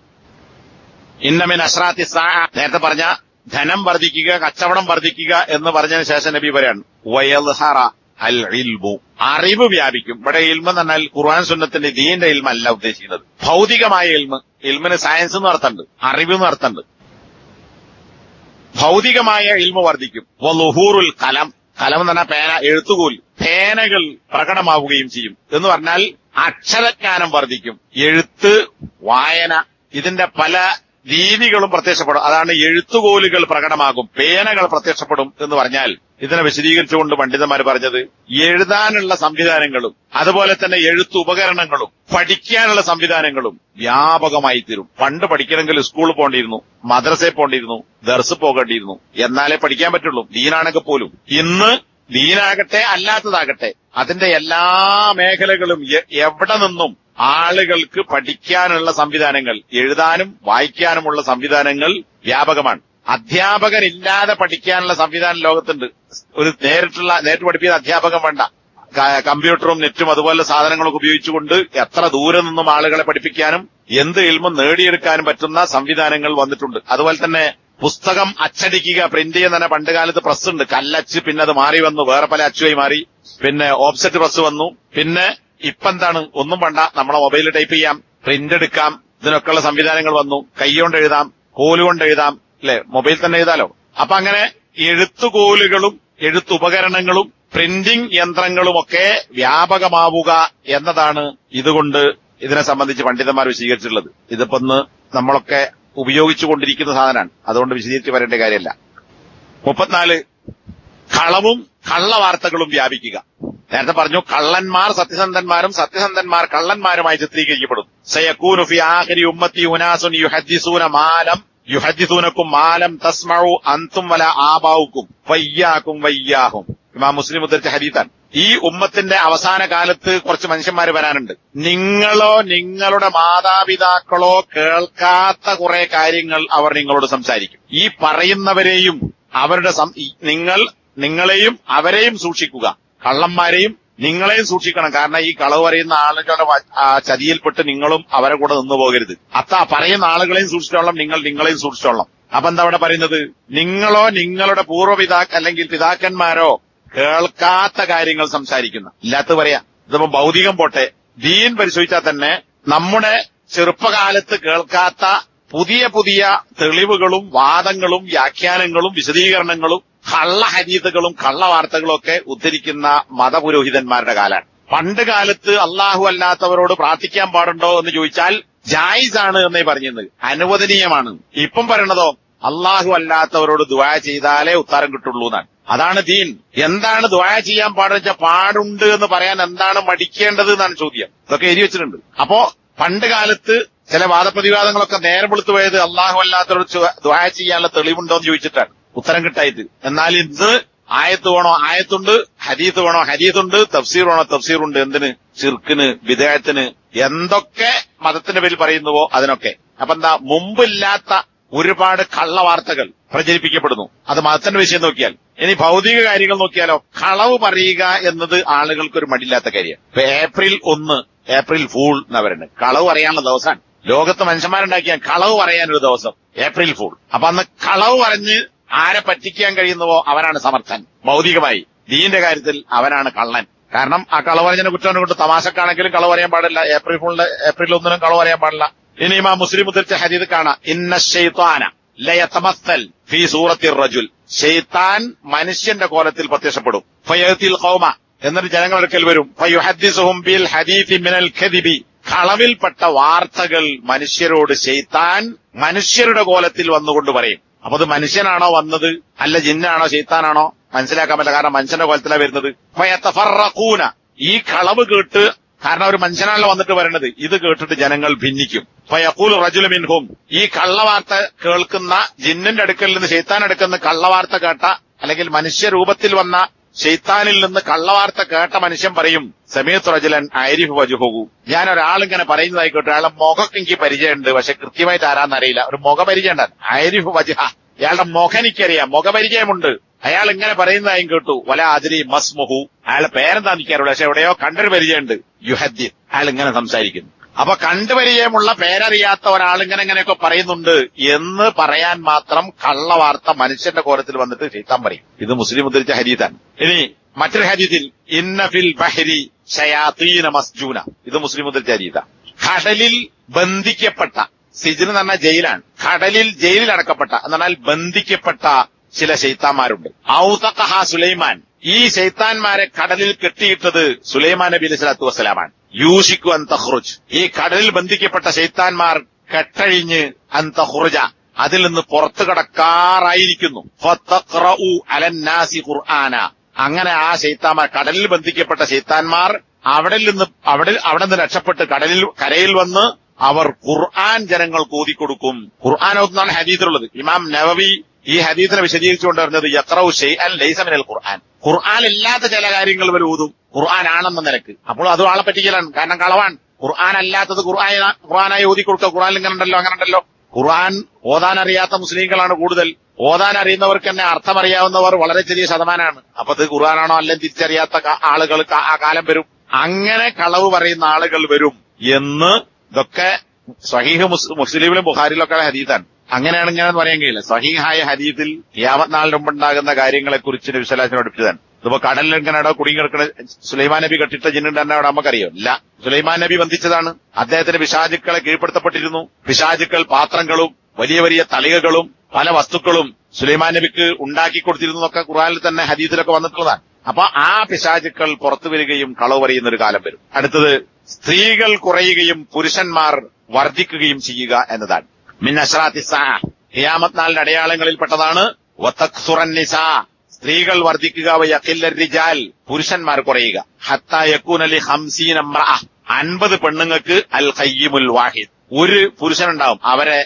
ഇന്ന മിൻ അശ്റാത്തി സാഅ, നേരത്തെ പറഞ്ഞ ധനം വർദ്ധിക്കുക, കച്ചവടം വർദ്ധിക്കുക എന്ന് പറഞ്ഞതിന് ശേഷം നബി പറയാണ് വയൽഹറ അൽ ഇൽമു, അറിവ് വ്യാപിക്കും. ഇവിടെ ഇൽമ എന്ന് പറഞ്ഞാൽ ഖുർആൻ സുന്നത്തിന്റെ ദീന്റെ ഇൽമ അല്ല ഉദ്ദേശിക്കുന്നത്. ഭൗതികമായ ഇൽമ, ഇൽമിന് സയൻസ് എന്ന് അർത്ഥമുണ്ട്, അറിവ് എന്ന് അർത്ഥമുണ്ട്. ഭൗതികമായ ഇൽമ വർദ്ധിക്കും. വലുഹൂറുൽ കലം, കലം എന്ന് പറഞ്ഞാൽ പേന, എഴുത്തുകോൽ, പേനകൾ പ്രകടമാവുകയും ചെയ്യും എന്ന് പറഞ്ഞാൽ അക്ഷരജ്ഞാനം വർദ്ധിക്കും. എഴുത്ത്, വായന, ഇതിന്റെ പല രീതികളും പ്രത്യക്ഷപ്പെടും. അതാണ് എഴുത്തുകോലുകൾ പ്രകടമാകും, പേനകൾ പ്രത്യക്ഷപ്പെടും എന്ന് പറഞ്ഞാൽ ഇതിനെ വിശദീകരിച്ചുകൊണ്ട് പണ്ഡിതന്മാർ പറഞ്ഞത് എഴുതാനുള്ള സംവിധാനങ്ങളും അതുപോലെ തന്നെ എഴുത്തു ഉപകരണങ്ങളും പഠിക്കാനുള്ള സംവിധാനങ്ങളും വ്യാപകമായി തീരും. പണ്ട് പഠിക്കണമെങ്കിൽ സ്കൂളിൽ പോകേണ്ടിയിരുന്നു, മദ്രസയിൽ പോകേണ്ടിയിരുന്നു, ദർസ് പോകേണ്ടിയിരുന്നു, എന്നാലേ പഠിക്കാൻ പറ്റുള്ളൂ, ദീനാണെങ്കിൽ പോലും. ഇന്ന് ദീനാകട്ടെ അല്ലാത്തതാകട്ടെ അതിന്റെ എല്ലാ മേഖലകളും എവിടെ നിന്നും ആളുകൾക്ക് പഠിക്കാനുള്ള സംവിധാനങ്ങൾ, എഴുതാനും വായിക്കാനുമുള്ള സംവിധാനങ്ങൾ വ്യാപകമാണ്. അധ്യാപകരില്ലാതെ പഠിക്കാനുള്ള സംവിധാനം ലോകത്തുണ്ട്. ഒരു നേരിട്ട് പഠിപ്പിക്കുന്ന അധ്യാപകം വേണ്ട. കമ്പ്യൂട്ടറും നെറ്റും അതുപോലെ സാധനങ്ങളൊക്കെ ഉപയോഗിച്ചുകൊണ്ട് എത്ര ദൂരെ നിന്നും ആളുകളെ പഠിപ്പിക്കാനും എന്ത് ഇൽമും നേടിയെടുക്കാനും പറ്റുന്ന സംവിധാനങ്ങൾ വന്നിട്ടുണ്ട്. അതുപോലെ തന്നെ പുസ്തകം അച്ചടിക്കുക, പ്രിന്റ് ചെയ്യുന്ന തന്നെ പണ്ട് കാലത്ത് പ്രസ് ഉണ്ട്, കല്ലച്ച്, പിന്നെ അത് മാറി വന്നു, വേറെ പല അച്ചുമായി മാറി, പിന്നെ ഓഫ്സെറ്റ് പ്രസ് വന്നു. പിന്നെ ഇപ്പെന്താണ്, ഒന്നും വേണ്ട, നമ്മളെ മൊബൈലിൽ ടൈപ്പ് ചെയ്യാം, പ്രിന്റ് എടുക്കാം, ഇതിനൊക്കെയുള്ള സംവിധാനങ്ങൾ വന്നു. കൈകൊണ്ട് എഴുതാം, കോലുകൊണ്ട് എഴുതാം, അല്ലെ, മൊബൈൽ തന്നെ എഴുതാലോ. അപ്പൊ അങ്ങനെ എഴുത്തുകോലുകളും എഴുത്തുപകരണങ്ങളും പ്രിന്റിംഗ് യന്ത്രങ്ങളുമൊക്കെ വ്യാപകമാവുക എന്നതാണ് ഇതുകൊണ്ട് ഇതിനെ സംബന്ധിച്ച് പണ്ഡിതന്മാർ വിശദീകരിച്ചിട്ടുള്ളത്. ഇതിപ്പോ നമ്മളൊക്കെ ഉപയോഗിച്ചുകൊണ്ടിരിക്കുന്ന സാധനമാണ്, അതുകൊണ്ട് വിശദീകരിച്ച് വരേണ്ട കാര്യമല്ല. 34 കളവും കള്ളവാർത്തകളും വ്യാപിക്കുക. നേരത്തെ പറഞ്ഞു കള്ളന്മാർ സത്യസന്ധന്മാരും സത്യസന്ധന്മാർ കള്ളന്മാരുമായി ചിത്രീകരിക്കപ്പെടും. സയകൂനു ഫി ആഖിരി ഉമ്മത്തി ഉനാസുൻ യുഹദ്ദിസൂനക്കും മാലം തസ്മഉ അൻതും വല ആബാഉക്കും വയ്യാക്കും വയ്യാഹും. ഇമാം മുസ്ലിം ഉദ്ധരിച്ച ഹദീസാണ്. ഈ ഉമ്മത്തിന്റെ അവസാന കാലത്ത് കുറച്ച് മനുഷ്യന്മാർ വരാനുണ്ട്. നിങ്ങളോ നിങ്ങളുടെ മാതാപിതാക്കളോ കേൾക്കാത്ത കുറെ കാര്യങ്ങൾ അവർ നിങ്ങളോട് സംസാരിക്കും. ഈ പറയുന്നവരെയും അവരുടെ നിങ്ങളെയും അവരെയും സൂക്ഷിക്കുക, കള്ളന്മാരെയും നിങ്ങളെയും സൂക്ഷിക്കണം. കാരണം ഈ കളവ് പറയുന്ന ആളുകളുടെ ചതിയിൽപ്പെട്ട് നിങ്ങളും അവരെ കൂടെ നിന്നു പോകരുത്. പറയുന്ന ആളുകളെയും സൂക്ഷിച്ചോളാം, നിങ്ങളെയും സൂക്ഷിച്ചോളാം. അപ്പൊ എന്താ അവിടെ പറയുന്നത്? നിങ്ങളോ നിങ്ങളുടെ അല്ലെങ്കിൽ പിതാക്കന്മാരോ കേൾക്കാത്ത കാര്യങ്ങൾ സംസാരിക്കുന്ന. ഇല്ലാത്ത പറയാ. ഇതിപ്പോ ഭൗതികം പോട്ടെ, ദീൻ പരിശോധിച്ചാൽ തന്നെ നമ്മുടെ ചെറുപ്പകാലത്ത് കേൾക്കാത്ത പുതിയ പുതിയ തെളിവുകളും വാദങ്ങളും വ്യാഖ്യാനങ്ങളും വിശദീകരണങ്ങളും കള്ള ഹദീസുകളും കള്ള വാർത്തകളും ഒക്കെ ഉദ്ധരിക്കുന്ന മതപുരോഹിതന്മാരുടെ കാലാണ്. പണ്ട് കാലത്ത് അള്ളാഹു അല്ലാത്തവരോട് പ്രാർത്ഥിക്കാൻ പാടുണ്ടോ എന്ന് ചോദിച്ചാൽ ജായിസ് ആണ് എന്നേ പറഞ്ഞത്, അനുവദനീയമാണ്. ഇപ്പം പറയണതോ അള്ളാഹു അല്ലാത്തവരോട് ദുആ ചെയ്താലേ ഉത്തരം കിട്ടുള്ളൂ എന്നാണ്. അതാണ് ദീൻ. എന്താണ് ദുആ ചെയ്യാൻ പാടുവെച്ചാൽ പാടുണ്ട് എന്ന് പറയാൻ എന്താണ് മടിക്കേണ്ടത് എന്നാണ് ചോദ്യം. ഇതൊക്കെ എഴുതി വെച്ചിട്ടുണ്ട്. അപ്പോ പണ്ട് കാലത്ത് ചില വാദപ്രതിവാദങ്ങളൊക്കെ നേരം വെളുത്തു പോയത് അള്ളാഹു അല്ലാത്തവരോട് ദുആ ചെയ്യാനുള്ള തെളിവുണ്ടോ എന്ന് ചോദിച്ചിട്ടാണ്, ഉത്തരം കിട്ടായിട്ട്. എന്നാൽ ഇന്ന് ആയത്ത് വേണോ ആയത്തുണ്ട്, ഹദീത്ത് വേണോ ഹദീത്തുണ്ട്, തഫ്സീർ വേണോ തഫ്സീറുണ്ട്. എന്തിന്? ശിർക്കിന്, ബിദ്അത്തിന്, എന്തൊക്കെ മതത്തിന്റെ പേരിൽ പറയുന്നുവോ അതിനൊക്കെ. അപ്പൊ എന്താ? മുമ്പില്ലാത്ത ഒരുപാട് കള്ളവാർത്തകൾ പ്രചരിപ്പിക്കപ്പെടുന്നു. അത് മതത്തിന്റെ വിഷയം നോക്കിയാൽ. ഇനി ഭൗതിക കാര്യങ്ങൾ നോക്കിയാലോ, കളവ് പറയുക എന്നത് ആളുകൾക്കൊരു മടിയില്ലാത്ത കാര്യം. ഇപ്പൊ ഏപ്രിൽ 1 ഏപ്രിൽ ഫൂൾ എന്നാ പറയുന്നത്. കളവ് പറയാനുള്ള ദിവസമാണ്. ലോകത്ത് മനുഷ്യന്മാരുണ്ടാക്കിയ കളവ് പറയാനൊരു ദിവസം ഏപ്രിൽ ഫൂൾ. അപ്പൊ അന്ന് കളവ് പറഞ്ഞ് ആരെ പറ്റിക്കാൻ കഴിയുന്നുവോ അവനാണ് സമർത്ഥൻ. ഭൗതികമായി ദീന്റെ കാര്യത്തിൽ അവനാണ് കള്ളൻ. കാരണം ആ കളവ് പറഞ്ഞതിനെ കുറ്റം കൊണ്ട് തമാശക്കാണെങ്കിലും കളവ് പറയാൻ പാടില്ല. ഏപ്രിൽ 1 കളവ് പറയാൻ പാടില്ല. ഇനി ഇമാം മുസ്ലിം ഉദ്ധരിച്ച ഹദീസ് കാണാം, ഇന്ന ശൈത്വാന ലയതമസ്സൽ ഫീ സൂറത്തിർ റജുൽ. ശൈത്താൻ മനുഷ്യന്റെ കോലത്തിൽ പ്രത്യക്ഷപ്പെടും. ഫയഅതിൽ ഖൗമ, എന്നിട്ട് ജനങ്ങളെടുക്കൽ വരും. ഫയുഹദ്ദിസുഹും ബിൽ ഹദീസി മിനൽ കദിബി. കളവിൽപ്പെട്ട വാർത്തകൾ മനുഷ്യരോട് ശൈത്താൻ മനുഷ്യരുടെ കോലത്തിൽ വന്നുകൊണ്ട് പറയും. അപ്പൊ അത് മനുഷ്യനാണോ വന്നത്, അല്ല ജിന്നാണോ ശൈത്താനാണോ മനസ്സിലാക്കാൻ പറ്റില്ല. കാരണം മനുഷ്യന്റെ കോലത്തിലാണ് വരുന്നത്. ഫയതഫറഖൂന, ഈ കളവ് കേട്ട്, കാരണം ഒരു മനുഷ്യനാണല്ലോ വന്നിട്ട് വരണത്, ഇത് കേട്ടിട്ട് ജനങ്ങൾ ഭിന്നിക്കും. ഫയഖൂലു റജുലു മിൻഹും, ഈ കള്ളവാർത്ത കേൾക്കുന്ന ജിന്നിന്റെ അടുക്കൽ നിന്ന് ശൈത്താൻ അടുക്കുന്ന കള്ളവാർത്ത കേട്ട, അല്ലെങ്കിൽ മനുഷ്യരൂപത്തിൽ വന്ന ശൈത്താനിൽ നിന്ന് കള്ളവാർത്ത കേട്ട മനുഷ്യൻ പറയും, സമീഅത്തു റജുലൻ അരിഫു വജ്ഹുഹു, ഞാൻ ഒരാളിങ്ങനെ പറയുന്നതായിക്കോട്ടെ, അയാളുടെ മുഖം എനിക്ക് പരിചയമുണ്ട്, പക്ഷെ കൃത്യമായിട്ട് ആരാന്നറിയില്ല. ഒരു മുഖപരിചയം ഉണ്ട്, അരിഫു വജ്ഹ, അയാളുടെ മുഖം എനിക്കറിയാം, മുഖപരിചയമുണ്ട്. അയാൾ ഇങ്ങനെ പറയുന്നതായും കേട്ടു. വല അദ്രി മസ്മുഹു, അയാളുടെ പേരെന്താ എനിക്കറിയില്ല, പക്ഷെ എവിടെയോ കണ്ടൊരു പരിചയമുണ്ട്. യുഹദ്ദിസ്, അയാൾ ഇങ്ങനെ സംസാരിക്കുന്നു. അപ്പൊ കണ്ടുപരിചയമുള്ള പേരറിയാത്ത ഒരാൾ ഇങ്ങനെയൊക്കെ പറയുന്നുണ്ട് എന്ന് പറയാൻ മാത്രം കള്ളവാർത്ത മനുഷ്യന്റെ കോലത്തിൽ വന്നിട്ട് ശൈത്താൻ പറയും. ഇത് മുസ്ലിം ഉദ്ധരിച്ച ഹദീസാണ്. ഇനി മറ്റൊരു ഹദീസിൽ, ഇന്ന ഫിൽ ബഹരി ശയാതീന മസ്ജൂന, ഇത് മുസ്ലിം ഉദ്ധരിച്ച ഹദീസാണ്. കടലിൽ ബന്ധിക്കപ്പെട്ട, സിജ്ൻ എന്ന് പറഞ്ഞാൽ ജയിലാണ്, കടലിൽ ജയിലിൽ അടക്കപ്പെട്ട എന്ന് പറഞ്ഞാൽ ബന്ധിക്കപ്പെട്ട ചില ശൈത്താന്മാരുണ്ട്. ഔതഖഹ സുലൈമാൻ, ഈ ശൈത്താന്മാരെ കടലിൽ കെട്ടിയിട്ടത് സുലൈമാൻ നബി അലൈഹി സ്വലാത്തു വസ്സലാമാണ്. യൂഷിക്കു അൻ തഖ്റുജ്, ഈ കടലിൽ ബന്ധിക്കപ്പെട്ട ശൈത്താന്മാർ കെട്ടഴിഞ്ഞ് അൻ തഖ്റുജ, അതിൽ നിന്ന് പുറത്തു കടക്കാറായിരിക്കുന്നു. ഫതഖറഉ അലന്നാസി ഖുർആന, അങ്ങനെ ആ ശൈത്താന്മാർ, കടലിൽ ബന്ധിക്കപ്പെട്ട ശൈത്താന്മാർ അവിടെ നിന്ന് രക്ഷപ്പെട്ട് കരയിൽ വന്ന് അവർ ഖുർആൻ ജനങ്ങൾക്ക് ഓതിക്കൊടുക്കും. ഖുർആൻ ഓതുന്നതാണ് ഹദീസിലുള്ളത്. ഇമാം നവവി ഈ ഹദീസിനെ വിശദീകരിച്ചുകൊണ്ട് പറഞ്ഞത്, യഖറഉ ശൈഅൻ ലൈസ മിനൽ ഖുർആൻ, ഖുർആൻ ഇല്ലാത്ത ചില കാര്യങ്ങൾ ഇവർ ഓതും ഖുർആൻ ആണെന്ന നിലക്ക്. അപ്പോൾ അതും ആളെ പറ്റിക്കലാണ്, കാരണം കളവാൻ. ഖുർആൻ അല്ലാത്തത് ഖുർആനായി ഓതി കൊടുക്കുക. ഖുർആനിൽ ഇങ്ങനെ ഉണ്ടല്ലോ. ഖുർആൻ ഓതാൻ അറിയാത്ത മുസ്ലിങ്ങളാണ് കൂടുതൽ. ഓതാൻ അറിയുന്നവർക്ക് തന്നെ അർത്ഥം അറിയാവുന്നവർ വളരെ ചെറിയ ശതമാനമാണ്. അപ്പൊ ഇത് ഖുർആനാണോ അല്ലെങ്കിൽ തിരിച്ചറിയാത്ത ആളുകൾ ആ കാലം വരും. അങ്ങനെ കളവ് പറയുന്ന ആളുകൾ വരും എന്ന് ഇതൊക്കെ സ്വഹീഹ് മുസ്ലിമിലും ബുഖാരിയിലൊക്കെ ഹദീസാണ്. അങ്ങനെയാണ് ഇങ്ങനെ പറയാൻ കഴിയില്ല. സ്വഹീഹായ ഹദീസിൽ ഖിയാമത്ത് നാളിന് മുമ്പുണ്ടാകുന്ന കാര്യങ്ങളെ കുറിച്ച് വിശലാശനം എടുപ്പിച്ചതാണ്. ഇതിപ്പോ കടലിൽ ഇങ്ങനെ കുടുങ്ങി കിടക്കുന്ന സുലൈമാൻ നബി കെട്ടിട്ട ജിന്നുണ്ട് തന്നെ അവിടെ നമുക്കറിയോ? ഇല്ല, സുലൈമാൻ നബി ബന്ധിച്ചതാണ്. അദ്ദേഹത്തിന് പിശാചുക്കളെ കീഴ്പ്പെടുത്തപ്പെട്ടിരുന്നു. പിശാചുക്കൾ പാത്രങ്ങളും വലിയ വലിയ തളികകളും പല വസ്തുക്കളും സുലൈമാൻ നബിക്ക് ഉണ്ടാക്കി കൊടുത്തിരുന്നു എന്നൊക്കെ ഖുർആനിൽ തന്നെ ഹദീസിലൊക്കെ വന്നിട്ടുള്ളതാണ്. അപ്പൊ ആ പിശാചുക്കൾ പുറത്തു വരികയും കളവ് പറയുന്ന ഒരു കാലം വരും. അടുത്തത്, സ്ത്രീകൾ കുറയുകയും പുരുഷന്മാർ വർദ്ധിക്കുകയും ചെയ്യുക എന്നതാണ്. മിൻ അശ്റാത്തി സാഅ, ഖിയാമത്ത് നാളിന്റെ അടയാളങ്ങളിൽപ്പെട്ടതാണ്. വതക്സുറൻ നിസാ, സ്ത്രീകൾ വർദ്ധിക്കുക. വയഖില്ലർ റിജാൽ, പുരുഷന്മാർ കുറയുക. ഹത്താ യകൂന ലി 50 ഇംറഅ, 50 പെണ്ണുങ്ങൾക്ക് അൽ ഖയ്യിമുൽ വാഹിദ്, ഒരു പുരുഷനുണ്ടാവും. അവരെ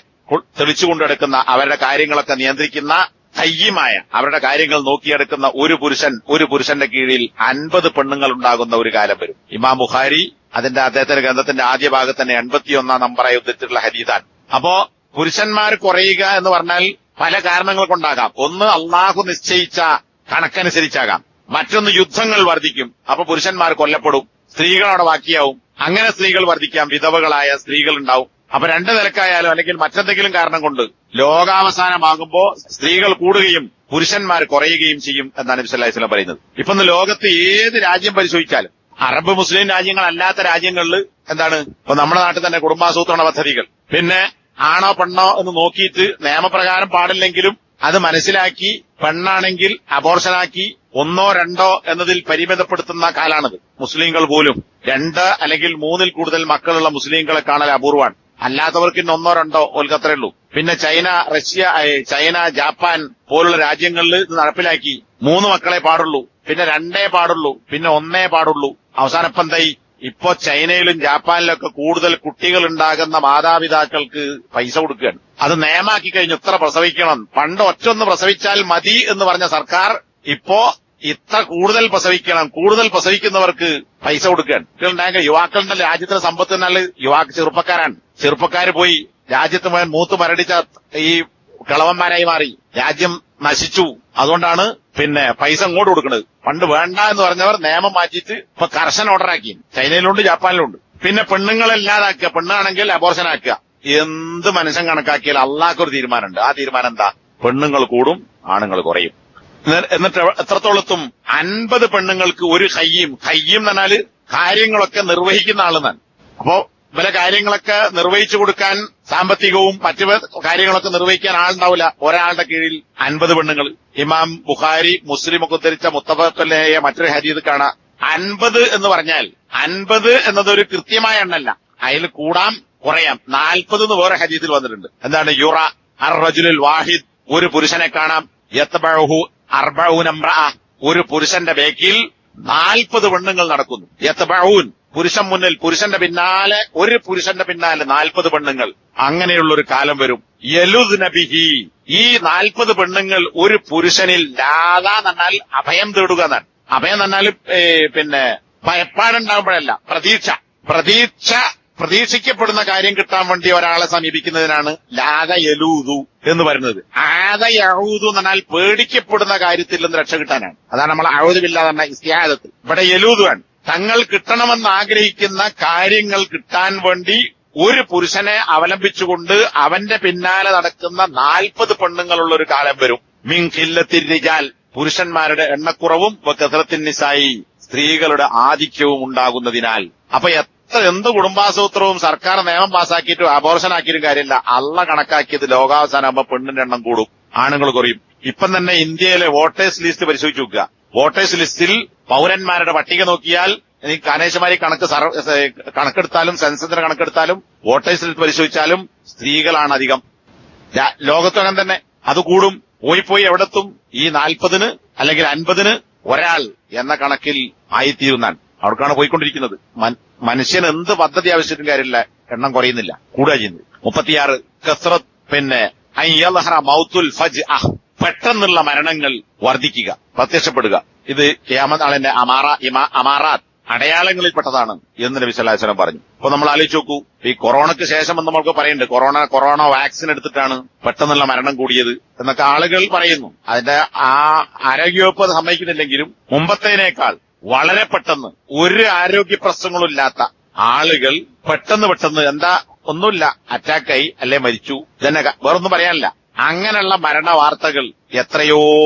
തെളിച്ചുകൊണ്ട് നടക്കുന്ന, അവരുടെ കാര്യങ്ങളൊക്കെ നിയന്ത്രിക്കുന്ന, ഖയ്യിമായ, അവരുടെ കാര്യങ്ങൾ നോക്കിയെടുക്കുന്ന ഒരു പുരുഷന്റെ കീഴിൽ 50 പെണ്ണുങ്ങൾ ഉണ്ടാകുന്ന ഒരു കാലം വരും. ഇമാം ബുഖാരി അദ്ദേഹത്തിന്റെ ഗ്രന്ഥത്തിന്റെ ആദ്യ ഭാഗത്ത് തന്നെ 81 നമ്പറായി ഉദ്ധരിച്ചിട്ടുള്ള ഹദീസാണ്. അപ്പോ പുരുഷന്മാർ കുറയുക എന്ന് പറഞ്ഞാൽ പല കാരണങ്ങൾ കൊണ്ടാകാം. ഒന്ന്, അള്ളാഹു നിശ്ചയിച്ച കണക്കനുസരിച്ചാകാം. മറ്റൊന്ന്, യുദ്ധങ്ങൾ വർദ്ധിക്കും. അപ്പൊ പുരുഷന്മാർ കൊല്ലപ്പെടും, സ്ത്രീകൾ അവിടെ ബാക്കിയാവും. അങ്ങനെ സ്ത്രീകൾ വർദ്ധിക്കാം, വിധവകളായ സ്ത്രീകൾ ഉണ്ടാവും. അപ്പൊ രണ്ട് നിലക്കായാലും അല്ലെങ്കിൽ മറ്റെന്തെങ്കിലും കാരണം കൊണ്ട് ലോകാവസാനമാകുമ്പോ സ്ത്രീകൾ കൂടുകയും പുരുഷന്മാർ കുറയുകയും ചെയ്യും എന്നാണ് നബി സല്ലല്ലാഹു അലൈഹി വസല്ലം പറയുന്നത്. ഇപ്പൊ ഇന്ന് ലോകത്ത് ഏത് രാജ്യം പരിശോധിച്ചാലും അറബ് മുസ്ലിം രാജ്യങ്ങളല്ലാത്ത രാജ്യങ്ങളിൽ എന്താണ് ഇപ്പൊ നമ്മുടെ നാട്ടിൽ തന്നെ കുടുംബാസൂത്രണ പദ്ധതികൾ, പിന്നെ ആണോ പെണ്ണോ എന്ന് നോക്കിയിട്ട് നിയമപ്രകാരം പാടില്ലെങ്കിലും അത് മനസ്സിലാക്കി പെണ്ണാണെങ്കിൽ അബോർഷനാക്കി 1 2 എന്നതിൽ പരിമിതപ്പെടുത്തുന്ന കാലാണിത്. മുസ്ലിങ്ങൾ പോലും 2 അല്ലെങ്കിൽ 3 കൂടുതൽ മക്കളുള്ള മുസ്ലിങ്ങളെ കാണൽ അപൂർവമാണ്. അല്ലാത്തവർക്ക് 1 2 ഓൽക്കത്രേ ഉള്ളൂ. പിന്നെ ചൈന ജപ്പാൻ പോലുള്ള രാജ്യങ്ങളിൽ ഇത് നടപ്പിലാക്കി 3 മക്കളെ പാടുള്ളൂ, പിന്നെ 2 പാടുള്ളൂ, പിന്നെ 1 പാടുള്ളൂ. അവസാനം ഇപ്പം എന്തായി? ഇപ്പോ ചൈനയിലും ജപ്പാനിലൊക്കെ കൂടുതൽ കുട്ടികൾ ഉണ്ടാകുന്ന മാതാപിതാക്കൾക്ക് പൈസ കൊടുക്കുകയാണ്. അത് നിയമാക്കി കഴിഞ്ഞു ഇത്ര പ്രസവിക്കണം. പണ്ട് ഒറ്റൊന്ന് പ്രസവിച്ചാൽ മതി എന്ന് പറഞ്ഞ സർക്കാർ ഇപ്പോ ഇത്ര കൂടുതൽ പ്രസവിക്കണം, കൂടുതൽ പ്രസവിക്കുന്നവർക്ക് പൈസ കൊടുക്കുകയാണ്. കുട്ടികളുണ്ടായ യുവാക്കളുടെ രാജ്യത്തിന്റെ സമ്പത്ത് എന്നാൽ ചെറുപ്പക്കാരാണ്. ചെറുപ്പക്കാര് പോയി രാജ്യത്ത് മുഴുവൻ മൂത്ത് മരടിച്ച ഈ കിളവന്മാരായി മാറി, രാജ്യം നശിച്ചു. അതുകൊണ്ടാണ് പിന്നെ പൈസ ഇങ്ങോട്ട് കൊടുക്കുന്നത്. പണ്ട് വേണ്ട എന്ന് പറഞ്ഞവർ നിയമം മാറ്റിയിട്ട് ഇപ്പൊ കർശന ഓർഡറാക്കി. ചൈനയിലുണ്ട്, ജപ്പാനിലുണ്ട്. പിന്നെ പെണ്ണുങ്ങളല്ലാതാക്കുക, പെണ്ണാണെങ്കിൽ അബോർഷനാക്കുക. എന്ത് മനുഷ്യൻ കണക്കാക്കിയാൽ അള്ളാഹ്ക്കൊരു തീരുമാനമുണ്ട്. ആ തീരുമാനം എന്താ? പെണ്ണുങ്ങൾ കൂടും, ആണുങ്ങൾ കുറയും. എന്നിട്ട് എത്രത്തോളത്തും 50 പെണ്ണുങ്ങൾക്ക് ഒരു ഖയ്യീം എന്ന് പറഞ്ഞാല് കാര്യങ്ങളൊക്കെ നിർവഹിക്കുന്ന ആളെന്നാണ്. അപ്പോ പല കാര്യങ്ങളൊക്കെ നിർവഹിച്ചു കൊടുക്കാൻ സാമ്പത്തികവും മറ്റു കാര്യങ്ങളൊക്കെ നിർവഹിക്കാൻ ആളുണ്ടാവില്ല. ഒരാളുടെ കീഴിൽ 50 പെണ്ണുങ്ങൾ. ഇമാം ബുഖാരി മുസ്ലിം ഒക്കെ ഉദ്ധരിച്ച മുത്തഫഖ് മറ്റൊരു ഹദീസ് കാണാം. 50 എന്ന് പറഞ്ഞാൽ 50 എന്നതൊരു കൃത്യമായ എണ്ണല്ല, അതിൽ കൂടാം കുറയാം. 40 എന്ന് വേറെ ഹദീസിൽ വന്നിട്ടുണ്ട്. എന്താണ്? യുറ അർ-റജുലുൽ വാഹിദ്, ഒരു പുരുഷനെ കാണാം. യത്ബഉഹു 40 ഇംറഅ, ഒരു പുരുഷന്റെ ബേക്കിൽ 40 പെണ്ണുങ്ങൾ നടക്കുന്നു. യത്ബഊൻ, പുരുഷൻ മുന്നിൽ, പുരുഷന്റെ പിന്നാലെ, ഒരു പുരുഷന്റെ പിന്നാലെ 40 പെണ്ണുങ്ങൾ. അങ്ങനെയുള്ളൊരു കാലം വരും. യലുദ്ന ബിഹി, ഈ 40 പെണ്ണുങ്ങൾ ഒരു പുരുഷനിൽ. ലാദ എന്നാൽ അഭയം തേടുക എന്നാണ്. അഭയം എന്നാൽ പിന്നെ ഭയപ്പാടുണ്ടാകുമ്പോഴല്ല, പ്രതീക്ഷിക്കപ്പെടുന്ന കാര്യം കിട്ടാൻ വേണ്ടി ഒരാളെ സമീപിക്കുന്നതിനാണ് ലാദ യലൂദു എന്ന് പറയുന്നത്. ആദ യഊദു എന്നാൽ പേടിക്കപ്പെടുന്ന കാര്യത്തിൽ നിന്ന് രക്ഷ കിട്ടാനാണ്. അതാണ് നമ്മൾ അഊദു ബില്ലാഹ് എന്ന ഇസ്തിആദത്ത്. ഇവിടെ യലൂദു ആണ്. തങ്ങൾ കിട്ടണമെന്ന് ആഗ്രഹിക്കുന്ന കാര്യങ്ങൾ കിട്ടാൻ വേണ്ടി ഒരു പുരുഷനെ അവലംബിച്ചുകൊണ്ട് അവന്റെ പിന്നാലെ നടക്കുന്ന 40 പെണ്ണുങ്ങളുള്ള ഒരു കാലം വരും. മിൻ ഖില്ലത്തിർ റിജാൽ, പുരുഷന്മാരുടെ എണ്ണക്കുറവും വകസറത്തിൻ നിസായി, സ്ത്രീകളുടെ ആധിക്യവും ഉണ്ടാകുന്നതിനാൽ. അപ്പൊ എന്ത് കുടുംബാസൂത്രവും സർക്കാർ നിയമം പാസ്സാക്കിയിട്ടും അബോർഷനാക്കിയിട്ടും കാര്യമില്ല. അള്ള കണക്കാക്കിയത് ലോകാവസാനമാകുമ്പോ പെണ്ണിന്റെ എണ്ണം കൂടും, ആണുങ്ങൾ കുറയും. ഇപ്പം തന്നെ ഇന്ത്യയിലെ വോട്ടേഴ്സ് ലിസ്റ്റ് പരിശോധിച്ച് നോക്കുക. വോട്ടേഴ്സ് ലിസ്റ്റിൽ പൗരന്മാരുടെ പട്ടിക നോക്കിയാൽ കനേശമാരി കണക്കെടുത്താലും സെൻസസിന്റെ കണക്കെടുത്താലും വോട്ടേഴ്സ് ലിസ്റ്റ് പരിശോധിച്ചാലും സ്ത്രീകളാണ് അധികം. ലോകത്തും അങ്ങനെ തന്നെ. അത് കൂടും. പോയി എവിടെത്തും? ഈ 40 അല്ലെങ്കിൽ 50 ഒരാൾ എന്ന കണക്കിൽ ആയിത്തീരുന്നാണ്. അവർക്കാണ് പോയിക്കൊണ്ടിരിക്കുന്നത്. മനുഷ്യന് എന്ത് പദ്ധതി ആവശ്യത്തിനും കാര്യമില്ല, എണ്ണം കുറയുന്നില്ല, കൂടുക ചെയ്യുന്നത്. 36 കസ്റത്ത്, പിന്നെ മൗത്തുൽ ഫജ്അ, പെട്ടെന്നുള്ള മരണങ്ങൾ വർദ്ധിക്കുക, പ്രത്യക്ഷപ്പെടുക. ഇത് ഖിയാമത്ത് നാളിന്റെ അമാറാത്ത്, അടയാളങ്ങളിൽപ്പെട്ടതാണ് എന്ന് നബി സല്ലല്ലാഹു അലൈഹി വസല്ലം പറഞ്ഞു. അപ്പൊ നമ്മൾ ആലോചിച്ച് നോക്കൂ, ഈ കൊറോണയ്ക്ക് ശേഷം എന്ന് നമ്മൾക്ക് പറയുന്നുണ്ട്, കൊറോണ വാക്സിൻ എടുത്തിട്ടാണ് പെട്ടെന്നുള്ള മരണം കൂടിയത് എന്നൊക്കെ ആളുകൾ പറയുന്നു. അതിന്റെ ആരോഗ്യവകുപ്പ് അത് സമ്മതിക്കുന്നില്ലെങ്കിലും മുമ്പത്തേനേക്കാൾ വളരെ പെട്ടെന്ന് ഒരു ആരോഗ്യ പ്രശ്നങ്ങളും ഇല്ലാത്ത ആളുകൾ പെട്ടെന്ന് എന്താ ഒന്നുമില്ല, അറ്റാക്കായി അല്ലെ മരിച്ചു, തന്നെ വേറൊന്നും പറയാനില്ല. അങ്ങനെയുള്ള മരണ വാർത്തകൾ എത്രയോ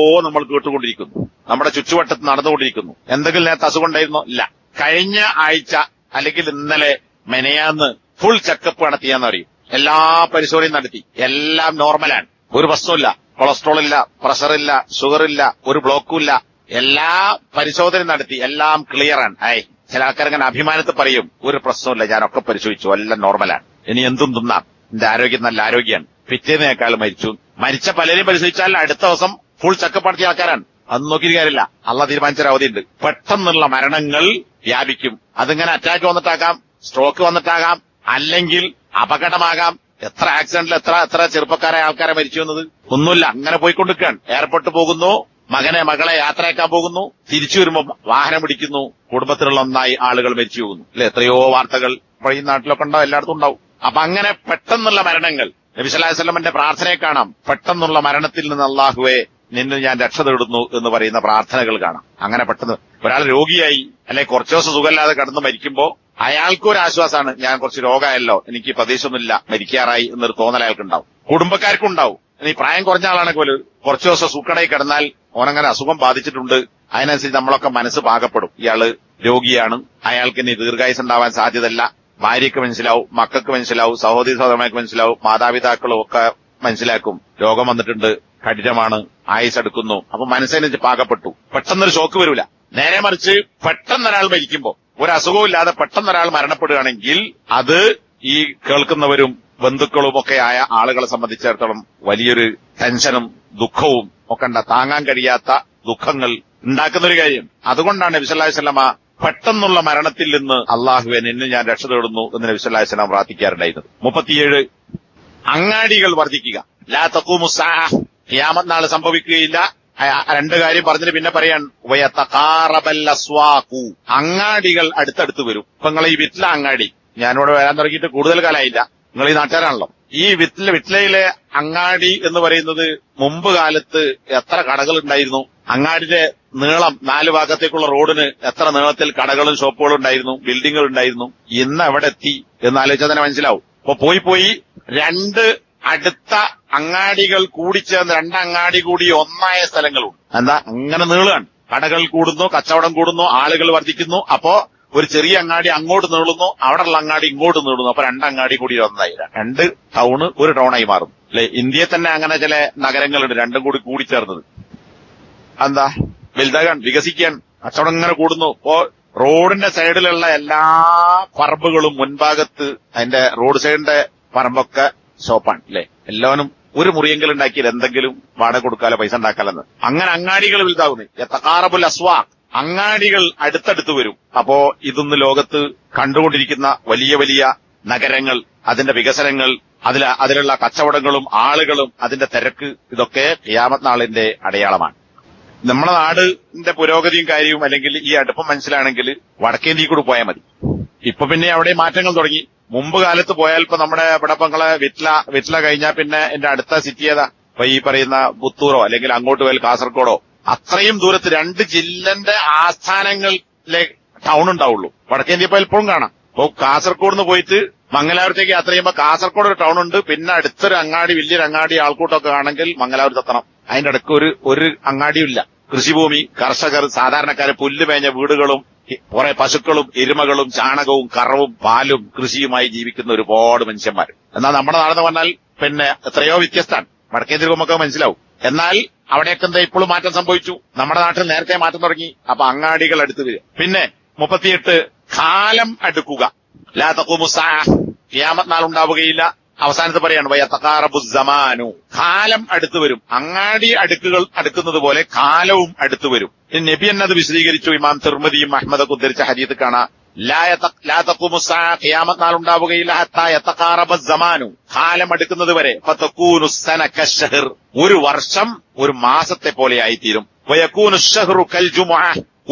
നമ്മൾ കേട്ടുകൊണ്ടിരിക്കുന്നു, നമ്മുടെ ചുറ്റുവട്ടത്ത് നടന്നുകൊണ്ടിരിക്കുന്നു. എന്തെങ്കിലും നേരത്തെ അസുഖം ഉണ്ടായിരുന്നോ? ഇല്ല. കഴിഞ്ഞ ആഴ്ച അല്ലെങ്കിൽ ഇന്നലെ മെനയാന്ന് ഫുൾ ചെക്കപ്പ് നടത്തിയാന്ന് അറിയും. എല്ലാ പരിശോധനയും നടത്തി, എല്ലാം നോർമലാണ്, ഒരു പ്രശ്നമില്ല. കൊളസ്ട്രോൾ ഇല്ല, പ്രഷർ ഇല്ല, ഷുഗർ ഇല്ല, ഒരു ബ്ലോക്കും ഇല്ല. എല്ലാ പരിശോധനയും നടത്തി, എല്ലാം ക്ലിയറാണ്. ചില ആൾക്കാരങ്ങനെ അഭിമാനത്തിൽ പറയും, ഒരു പ്രശ്നമില്ല, ഞാനൊക്കെ പരിശോധിച്ചു, എല്ലാം നോർമലാണ്, ഇനി എന്തും തിന്നാം, എന്റെ ആരോഗ്യം നല്ല ആരോഗ്യമാണ്. പിറ്റേന്നേക്കാൾ മരിച്ച പലരെയും പരിശോധിച്ചാൽ അടുത്ത ദിവസം ഫുൾ ചെക്കപ്പ് നടത്തിയ ആൾക്കാരാണ്. അത് നോക്കിയിട്ട് കാര്യമില്ല, അള്ളാഹ് തീരുമാനിച്ചൊരു അവധിയുണ്ട്. പെട്ടെന്നുള്ള മരണങ്ങൾ വ്യാപിക്കും. അതിങ്ങനെ അറ്റാക്ക് വന്നിട്ടാകാം, സ്ട്രോക്ക് വന്നിട്ടാകാം, അല്ലെങ്കിൽ അപകടമാകാം. എത്ര ആക്സിഡന്റിൽ എത്ര ചെറുപ്പക്കാരായ ആൾക്കാരെ മരിച്ചു എന്നത് ഒന്നുമില്ല. അങ്ങനെ പോയിക്കൊണ്ടിരിക്കുകയാണ്. എയർപോർട്ട് പോകുന്നു, മകളെ യാത്രയാക്കാൻ പോകുന്നു, തിരിച്ചു വരുമ്പോ വാഹനം പിടിക്കുന്നു, കുടുംബത്തിലുള്ള ഒന്നായി ആളുകൾ മരിച്ചു പോകുന്നു. അല്ലെ, എത്രയോ വാർത്തകൾ ഈ നാട്ടിലൊക്കെ ഉണ്ടാവും, എല്ലായിടത്തും ഉണ്ടാവും. അപ്പൊ അങ്ങനെ പെട്ടെന്നുള്ള മരണങ്ങൾ, നബി സല്ലല്ലാഹു അലൈഹി വസല്ലമയുടെ പ്രാർത്ഥനയെ കാണാം, പെട്ടെന്നുള്ള മരണത്തിൽ നിന്ന് അല്ലാഹുവേ നിന്നെ ഞാൻ രക്ഷ തേടുന്നു എന്ന് പറയുന്ന പ്രാർത്ഥനകൾ കാണാം. അങ്ങനെ പെട്ടെന്ന് ഒരാൾ രോഗിയായി, അല്ലെ കുറച്ചു ദിവസം സുഖമില്ലാതെ കിടന്ന് മരിക്കുമ്പോ അയാൾക്കൊരു ആശ്വാസമാണ്, ഞാൻ കുറച്ച് രോഗമായല്ലോ, എനിക്ക് പ്രതീക്ഷയൊന്നുമില്ല, മരിക്കാറായി എന്നൊരു തോന്നൽ അയാൾക്കുണ്ടാവും. കുടുംബക്കാർക്കും ഉണ്ടാവും. ഇനി പ്രായം കുറഞ്ഞ ആളാണെങ്കിൽ പോലും കുറച്ചു ദിവസം സൂക്കടയിൽ കിടന്നാൽ ഓനങ്ങനെ അസുഖം ബാധിച്ചിട്ടുണ്ട്, അതിനനുസരിച്ച് നമ്മളൊക്കെ മനസ്സ് പാകപ്പെടും. ഇയാള് രോഗിയാണ്, അയാൾക്ക് ഇനി ദീർഘായുസ് ഉണ്ടാവാൻ സാധ്യതയല്ല. ഭാര്യയ്ക്ക് മനസ്സിലാവും, മക്കൾക്ക് മനസ്സിലാവും, സഹോദരി സഹോദരന്മാർക്ക് മനസ്സിലാവും, മാതാപിതാക്കളും ഒക്കെ മനസ്സിലാക്കും രോഗം വന്നിട്ടുണ്ട്, കഠിനമാണ്, ആയുസ് എടുക്കുന്നു. അപ്പൊ മനസ്സനുസരിച്ച് പാകപ്പെട്ടു. പെട്ടെന്നൊരു ഷോക്ക് വരില്ല. നേരെ മറിച്ച് പെട്ടെന്നൊരാൾ മരിക്കുമ്പോ, ഒരു അസുഖവും ഇല്ലാതെ പെട്ടെന്നൊരാൾ മരണപ്പെടുകയാണെങ്കിൽ അത് ഈ കേൾക്കുന്നവരും ബന്ധുക്കളും ഒക്കെ ആയ ആളുകളെ സംബന്ധിച്ചിടത്തോളം വലിയൊരു ടെൻഷനും ദുഃഖവും ഒക്കെ താങ്ങാൻ കഴിയാത്ത ദുഃഖങ്ങൾ ഉണ്ടാക്കുന്നൊരു കാര്യം. അതുകൊണ്ടാണ് നബി സല്ലല്ലാഹു അലൈഹി വസല്ലമ പെട്ടെന്നുള്ള മരണത്തിൽ നിന്ന് അള്ളാഹുവെ നിന്നെ ഞാൻ രക്ഷ തേടുന്നു എന്ന് നബി സല്ലല്ലാഹു അലൈഹി വസല്ലം പ്രാർത്ഥിക്കാറുണ്ടായിരുന്നത്. 37 അങ്ങാടികൾ വർദ്ധിക്കുക. ലാ തഖൂമു സ്സാഅ, ഖിയാമത്ത് നാൾ സംഭവിക്കുകയില്ല. രണ്ട് കാര്യം പറഞ്ഞിട്ട് പിന്നെ പറയാൻ വയതഖാറബൽ അസ്വാഖു, അങ്ങാടികൾ അടുത്തടുത്ത് വരും. ഇപ്പൊ നിങ്ങൾ ഈ വിറ്റ്ല അങ്ങാടി, ഞാനിവിടെ വരാൻ തുടങ്ങിയിട്ട് കൂടുതൽ കാലമായില്ല, നിങ്ങൾ ഈ നാട്ടുകാരാണല്ലോ. ഈ വിറ്റ്ലയിലെ അങ്ങാടി എന്ന് പറയുന്നത് മുമ്പ് കാലത്ത് എത്ര കടകൾ ഉണ്ടായിരുന്നു, അങ്ങാടിന്റെ നീളം 4 ഭാഗത്തേക്കുള്ള റോഡിന് എത്ര നീളത്തിൽ കടകളും ഷോപ്പുകളും ഉണ്ടായിരുന്നു, ബിൽഡിങ്ങുകൾ ഉണ്ടായിരുന്നു. ഇന്ന് എവിടെ എത്തി എന്ന് ആലോചിച്ചാൽ തന്നെ മനസ്സിലാവും. അപ്പൊ പോയി 2 അടുത്ത അങ്ങാടികൾ കൂടിച്ചേർന്ന് 2 അങ്ങാടി കൂടി ഒന്നായ സ്ഥലങ്ങളുണ്ട്. എന്താ അങ്ങനെ നീളുകയാണ്, കടകൾ കൂടുന്നു, കച്ചവടം കൂടുന്നു, ആളുകൾ വർദ്ധിക്കുന്നു. അപ്പോ ഒരു ചെറിയ അങ്ങാടി അങ്ങോട്ട് നീളുന്നു, അവിടെയുള്ള അങ്ങാടി ഇങ്ങോട്ട് നീളുന്നു. അപ്പൊ 2 അങ്ങാടി കൂടി ഒന്നായി, 2 ടൗണ് ഒരു ടൗണായി മാറും. അല്ലെ, ഇന്ത്യയിൽ തന്നെ അങ്ങനെ ചില നഗരങ്ങളുണ്ട് 2 കൂടി ചേർന്നത്. എന്താ വലുതാകാൻ, വികസിക്കാൻ, കച്ചവടം ഇങ്ങനെ കൂടുന്നു. ഇപ്പോ റോഡിന്റെ സൈഡിലുള്ള എല്ലാ പറമ്പുകളും മുൻഭാഗത്ത് അതിന്റെ റോഡ് സൈഡിന്റെ പറമ്പൊക്കെ ഷോപ്പാണ്. അല്ലെ, എല്ലാവരും ഒരു മുറിയെങ്കിലും ഉണ്ടാക്കിയാൽ എന്തെങ്കിലും വാടക കൊടുക്കാലോ, പൈസ ഉണ്ടാക്കാലെന്ന്. അങ്ങനെ അങ്ങാടികൾ വലുതാകുന്നു. യതഖാറബുൽ അസ്വാഖ്, അങ്ങാടികൾ അടുത്തടുത്ത് വരും. അപ്പോ ഇതൊന്ന് ലോകത്ത് കണ്ടുകൊണ്ടിരിക്കുന്ന വലിയ വലിയ നഗരങ്ങൾ, അതിന്റെ വികസനങ്ങൾ, അതിലുള്ള കച്ചവടങ്ങളും ആളുകളും അതിന്റെ തിരക്ക്, ഇതൊക്കെ ഖിയാമത്ത് നാളിന്റെ അടയാളമാണ്. നമ്മുടെ നാടിന്റെ പുരോഗതിയും കാര്യവും അല്ലെങ്കിൽ ഈ അടുപ്പം മനസ്സിലാണെങ്കിൽ വടക്കേന്ത്യയിൽ കൂടി പോയാൽ മതി. ഇപ്പൊ പിന്നെ അവിടെ മാറ്റങ്ങൾ തുടങ്ങി. മുമ്പ് കാലത്ത് പോയാൽ ഇപ്പൊ നമ്മുടെ ഇവിടപ്പങ്ങളെ വിറ്റ്ല കഴിഞ്ഞാൽ പിന്നെ എന്റെ അടുത്ത സിറ്റി ഏതാ, ഇപ്പൊ ഈ പറയുന്ന പുത്തൂറോ അല്ലെങ്കിൽ അങ്ങോട്ട് പോയാൽ കാസർഗോഡോ, അത്രയും ദൂരത്ത് 2 ജില്ലന്റെ ആസ്ഥാനങ്ങളിലെ ടൗൺ ഉണ്ടാവുള്ളൂ. വടക്കേന്ത്യ പോയാൽ ഇപ്പോഴും കാണാം. ഇപ്പൊ കാസർഗോഡ് നിന്ന് പോയിട്ട് മംഗലാപുരത്തേക്ക് യാത്ര ചെയ്യുമ്പോൾ കാസർഗോഡ് ഒരു ടൗൺ ഉണ്ട്, പിന്നെ അടുത്തൊരു അങ്ങാടി, വലിയൊരു അങ്ങാടി ആൾക്കൂട്ടമൊക്കെ ആണെങ്കിൽ മംഗലാപുരത്ത് എത്തണം. അതിന്റെ ഇടയ്ക്ക് ഒരു അങ്ങാടിയും ഇല്ല. കൃഷിഭൂമി, കർഷകർ, സാധാരണക്കാരെ, പുല്ല് മേഞ്ഞ വീടുകളും കുറെ പശുക്കളും എരുമകളും ചാണകവും കറവും പാലും കൃഷിയുമായി ജീവിക്കുന്ന ഒരുപാട് മനുഷ്യന്മാർ. എന്നാൽ നമ്മുടെ നാടെന്ന് പറഞ്ഞാൽ പിന്നെ എത്രയോ വ്യത്യസ്തമാണ്. വടക്കേന്ത്യ നമുക്ക് മനസ്സിലാവും. എന്നാൽ അവിടെയൊക്കെ എന്താ ഇപ്പോഴും മാറ്റം സംഭവിച്ചു. നമ്മുടെ നാട്ടിൽ നേരത്തെ മാറ്റം തുടങ്ങി. അപ്പൊ അങ്ങാടികൾ അടുത്ത് വരിക. പിന്നെ 38 കാലം അടുക്കുക. ലാ തഖൂമു സ്സാഅ, ഖിയാമത്ത് നാൾ ഉണ്ടാവുകയില്ല. അവസാനത്ത് പറയാണ് വയതഖാറബുസ് സമാനു, കാലം അടുത്തു വരും. അങ്ങാടി അടുക്കുന്നത് പോലെ കാലവും അടുത്തു വരും. നബി എന്നത് വിശദീകരിച്ചു. ഇമാം തിർമിദിയും അഹ്മദൊക്കെ ഉദ്ധരിച്ച ഹദീത്ത് കാണാം. ലാ തഖൂമു സ്സാഅ, ഖിയാമത്ത് നാൾ ഉണ്ടാവുകയില്ല. ഹത്താ യതഖാറബസ് സമാനു, കാലം അടുക്കുന്നത് വരെ. ഫതകൂനു സന കശ്ശഹർ, ഒരു വർഷം ഒരു മാസത്തെ പോലെ ആയിത്തീരും. വയകൂനു ശഹ്റു കൽ ജുമുഅ,